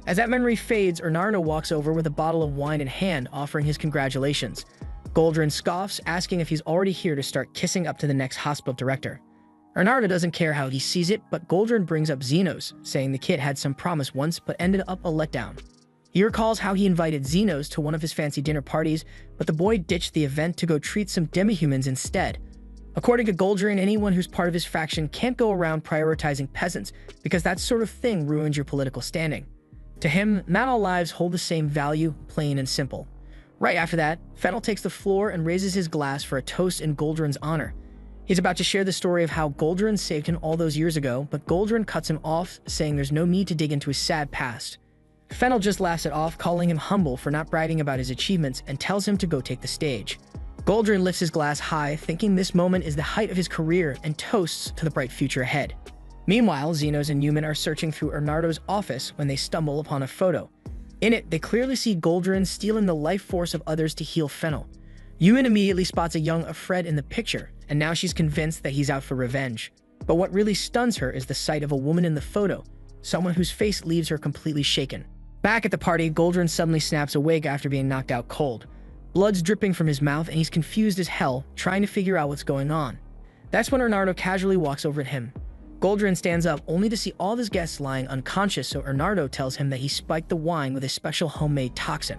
As that memory fades, Ernardo walks over with a bottle of wine in hand, offering his congratulations. Goldrin scoffs, asking if he's already here to start kissing up to the next hospital director. Ernardo doesn't care how he sees it, but Goldrin brings up Xenos, saying the kid had some promise once but ended up a letdown. He recalls how he invited Xenos to one of his fancy dinner parties, but the boy ditched the event to go treat some demi-humans instead. According to Goldrin, anyone who's part of his faction can't go around prioritizing peasants because that sort of thing ruins your political standing. To him, not all lives hold the same value, plain and simple. Right after that, Fennel takes the floor and raises his glass for a toast in Goldrin's honor. He's about to share the story of how Goldrin saved him all those years ago, but Goldrin cuts him off, saying there's no need to dig into his sad past. Fennel just laughs it off, calling him humble for not bragging about his achievements, and tells him to go take the stage. Goldrin lifts his glass high, thinking this moment is the height of his career, and toasts to the bright future ahead. Meanwhile, Xenos and Newman are searching through Ernardo's office when they stumble upon a photo. In it, they clearly see Goldrin stealing the life force of others to heal Fennel. Newman immediately spots a young Fred in the picture, and now she's convinced that he's out for revenge. But what really stuns her is the sight of a woman in the photo, someone whose face leaves her completely shaken. Back at the party, Goldrin suddenly snaps awake after being knocked out cold. Blood's dripping from his mouth, and he's confused as hell, trying to figure out what's going on. That's when Ernardo casually walks over at him. Goldrin stands up only to see all of his guests lying unconscious, so Ernardo tells him that he spiked the wine with a special homemade toxin.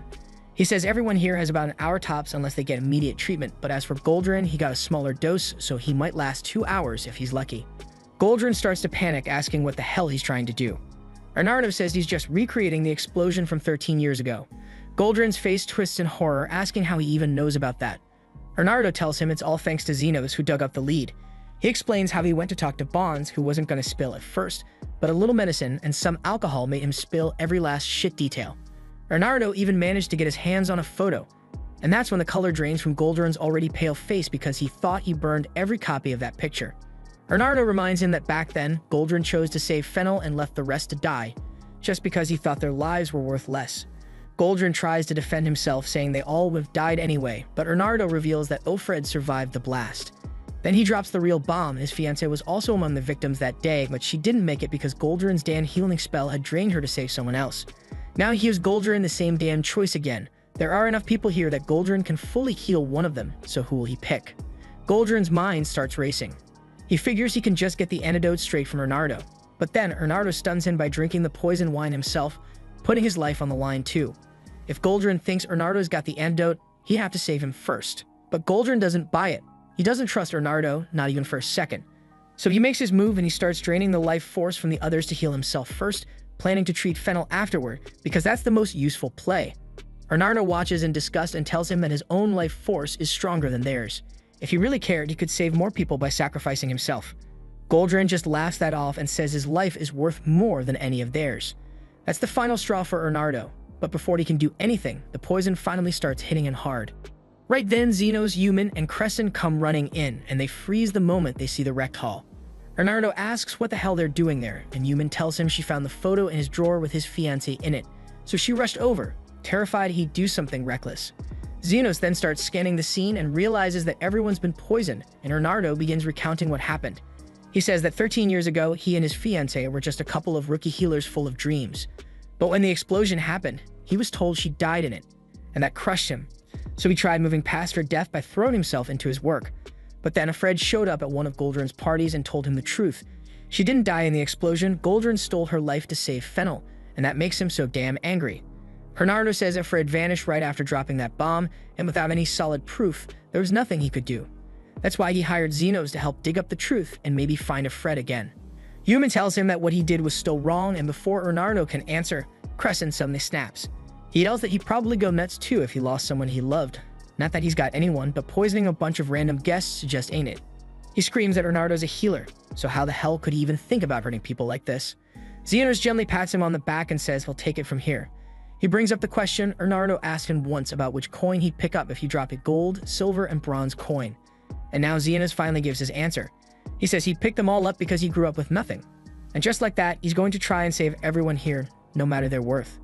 He says everyone here has about an hour tops unless they get immediate treatment, but as for Goldrin, he got a smaller dose, so he might last 2 hours if he's lucky. Goldrin starts to panic, asking what the hell he's trying to do. Ernardo says he's just recreating the explosion from 13 years ago. Goldrin's face twists in horror, asking how he even knows about that. Ernardo tells him it's all thanks to Xenos, who dug up the lead. He explains how he went to talk to Bonds, who wasn't going to spill at first, but a little medicine and some alcohol made him spill every last shit detail. Ernardo even managed to get his hands on a photo, and that's when the color drains from Goldrin's already pale face because he thought he burned every copy of that picture. Ernardo reminds him that back then, Goldrin chose to save Fennel and left the rest to die, just because he thought their lives were worth less. Goldrin tries to defend himself, saying they all would have died anyway, but Ernardo reveals that Ofred survived the blast. Then he drops the real bomb. His fiancée was also among the victims that day, but she didn't make it because Goldrin's damn healing spell had drained her to save someone else. Now he gives Goldrin the same damn choice again. There are enough people here that Goldrin can fully heal one of them, so who will he pick? Goldrin's mind starts racing. He figures he can just get the antidote straight from Ernardo, but then Ernardo stuns him by drinking the poison wine himself, putting his life on the line too. If Goldrin thinks Ernardo's got the antidote, he'd have to save him first. But Goldrin doesn't buy it. He doesn't trust Ernardo, not even for a second. So he makes his move and he starts draining the life force from the others to heal himself first, planning to treat Fennel afterward, because that's the most useful play. Ernardo watches in disgust and tells him that his own life force is stronger than theirs. If he really cared, he could save more people by sacrificing himself. Goldrin just laughs that off and says his life is worth more than any of theirs. That's the final straw for Ernardo, but before he can do anything, the poison finally starts hitting him hard. Right then, Xenos, Human, and Crescent come running in, and they freeze the moment they see the wrecked hall. Ernardo asks what the hell they're doing there, and Human tells him she found the photo in his drawer with his fiancée in it, so she rushed over, terrified he'd do something reckless. Xenos then starts scanning the scene and realizes that everyone's been poisoned, and Ernardo begins recounting what happened. He says that 13 years ago, he and his fiancée were just a couple of rookie healers full of dreams. But when the explosion happened, he was told she died in it, and that crushed him. So he tried moving past her death by throwing himself into his work. But then Fred showed up at one of Goldrin's parties and told him the truth. She didn't die in the explosion. Goldrin stole her life to save Fennel, and that makes him so damn angry. Ernardo says that Fred vanished right after dropping that bomb, and without any solid proof, there was nothing he could do. That's why he hired Xenos to help dig up the truth and maybe find a Fred again. Human tells him that what he did was still wrong, and before Ernardo can answer, Crescent suddenly snaps. He yells that he'd probably go nuts too if he lost someone he loved. Not that he's got anyone, but poisoning a bunch of random guests just ain't it. He screams that Ernardo's a healer, so how the hell could he even think about hurting people like this? Xenos gently pats him on the back and says he'll take it from here. He brings up the question Ernardo asked him once about which coin he'd pick up if he dropped a gold, silver, and bronze coin. And now Xenos finally gives his answer. He says he'd pick them all up because he grew up with nothing. And just like that, he's going to try and save everyone here, no matter their worth.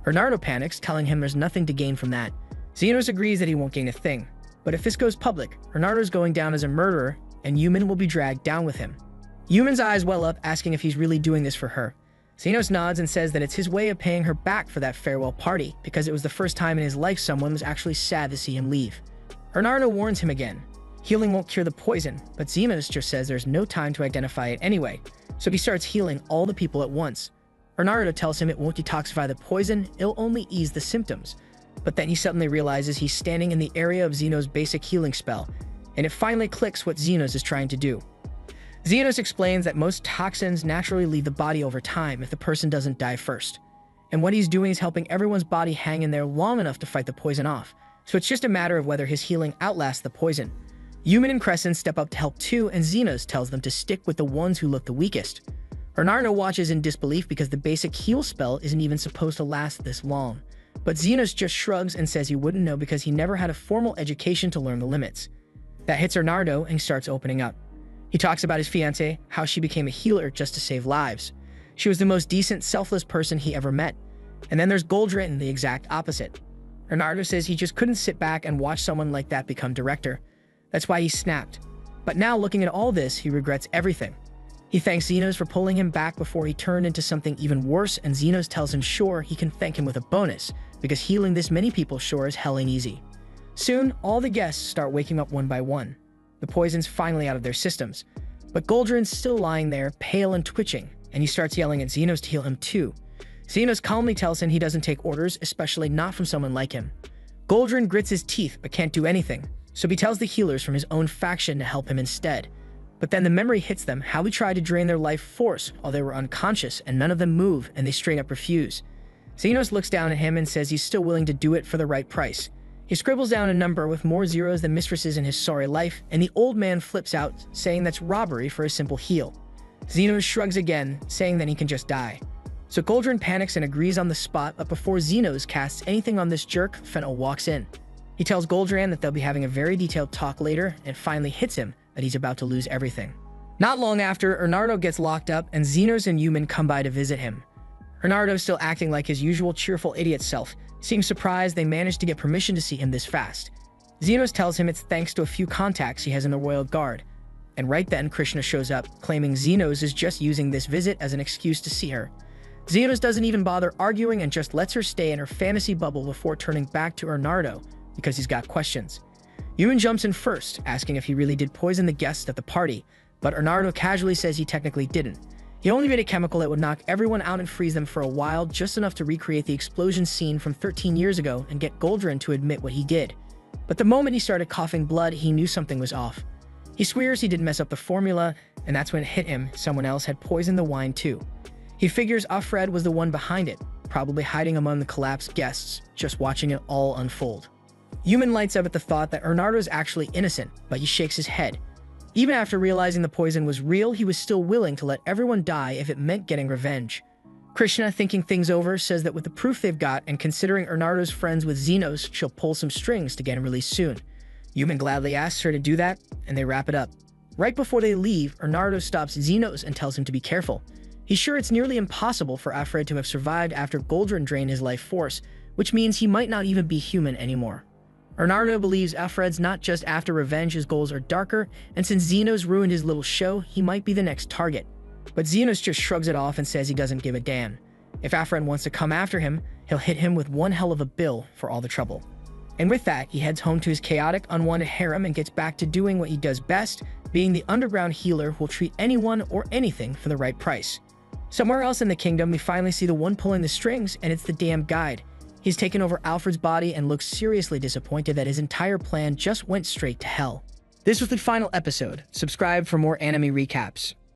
Bernardo panics, telling him there's nothing to gain from that. Xenos agrees that he won't gain a thing, but if this goes public, Bernardo's going down as a murderer, and Yumin will be dragged down with him. Yumin's eyes well up, asking if he's really doing this for her. Xenos nods and says that it's his way of paying her back for that farewell party, because it was the first time in his life someone was actually sad to see him leave. Bernardo warns him again. Healing won't cure the poison, but Xenos just says there's no time to identify it anyway, so he starts healing all the people at once. Bernardo tells him it won't detoxify the poison, it'll only ease the symptoms. But then he suddenly realizes he's standing in the area of Xenos' basic healing spell, and it finally clicks what Xenos is trying to do. Xenos explains that most toxins naturally leave the body over time if the person doesn't die first. And what he's doing is helping everyone's body hang in there long enough to fight the poison off, so it's just a matter of whether his healing outlasts the poison. Yumin and Crescent step up to help too, and Xenos tells them to stick with the ones who look the weakest. Bernardo watches in disbelief because the basic heal spell isn't even supposed to last this long. But Xenos just shrugs and says he wouldn't know because he never had a formal education to learn the limits. That hits Bernardo and he starts opening up. He talks about his fiancée, how she became a healer just to save lives. She was the most decent, selfless person he ever met. And then there's Goldrin, the exact opposite. Bernardo says he just couldn't sit back and watch someone like that become director. That's why he snapped. But now looking at all this, he regrets everything. He thanks Xenos for pulling him back before he turned into something even worse, and Xenos tells him sure he can thank him with a bonus, because healing this many people sure as hell ain't easy. Soon, all the guests start waking up one by one. The poison's finally out of their systems. But Goldrin's still lying there, pale and twitching, and he starts yelling at Xenos to heal him too. Xenos calmly tells him he doesn't take orders, especially not from someone like him. Goldrin grits his teeth but can't do anything, so he tells the healers from his own faction to help him instead. But then the memory hits them how he tried to drain their life force while they were unconscious, and none of them move, and they straight up refuse. Xenos looks down at him and says he's still willing to do it for the right price. He scribbles down a number with more zeros than mistresses in his sorry life, and the old man flips out, saying that's robbery for a simple heal. Xenos shrugs again, saying that he can just die. So Goldrin panics and agrees on the spot, but before Xenos casts anything on this jerk, Fennel walks in. He tells Goldrin that they'll be having a very detailed talk later, and finally hits him that he's about to lose everything. Not long after, Bernardo gets locked up, and Xenos and Yumin come by to visit him. Bernardo's still acting like his usual cheerful idiot self, seems surprised they managed to get permission to see him this fast. Xenos tells him it's thanks to a few contacts he has in the Royal Guard. And right then, Krishna shows up, claiming Xenos is just using this visit as an excuse to see her. Xenos doesn't even bother arguing and just lets her stay in her fantasy bubble before turning back to Bernardo, because he's got questions. Yumin jumps in first, asking if he really did poison the guests at the party, but Bernardo casually says he technically didn't. He only made a chemical that would knock everyone out and freeze them for a while, just enough to recreate the explosion scene from 13 years ago and get Goldrin to admit what he did. But the moment he started coughing blood, he knew something was off. He swears he didn't mess up the formula, and that's when it hit him, someone else had poisoned the wine too. He figures Alfred was the one behind it, probably hiding among the collapsed guests, just watching it all unfold. Yumin lights up at the thought that Bernardo's actually innocent, but he shakes his head. Even after realizing the poison was real, he was still willing to let everyone die if it meant getting revenge. Krishna, thinking things over, says that with the proof they've got and considering Bernardo's friends with Xenos, she'll pull some strings to get him released soon. Yumin gladly asks her to do that, and they wrap it up. Right before they leave, Bernardo stops Xenos and tells him to be careful. He's sure it's nearly impossible for Alfred to have survived after Goldrin drained his life force, which means he might not even be human anymore. Bernardo believes Alfred's not just after revenge, his goals are darker, and since Xenos ruined his little show, he might be the next target. But Xenos just shrugs it off and says he doesn't give a damn. If Alfred wants to come after him, he'll hit him with one hell of a bill for all the trouble. And with that, he heads home to his chaotic, unwanted harem and gets back to doing what he does best, being the underground healer who will treat anyone or anything for the right price. Somewhere else in the kingdom, we finally see the one pulling the strings, and it's the damn guide. He's taken over Alfred's body and looks seriously disappointed that his entire plan just went straight to hell. This was the final episode. Subscribe for more anime recaps.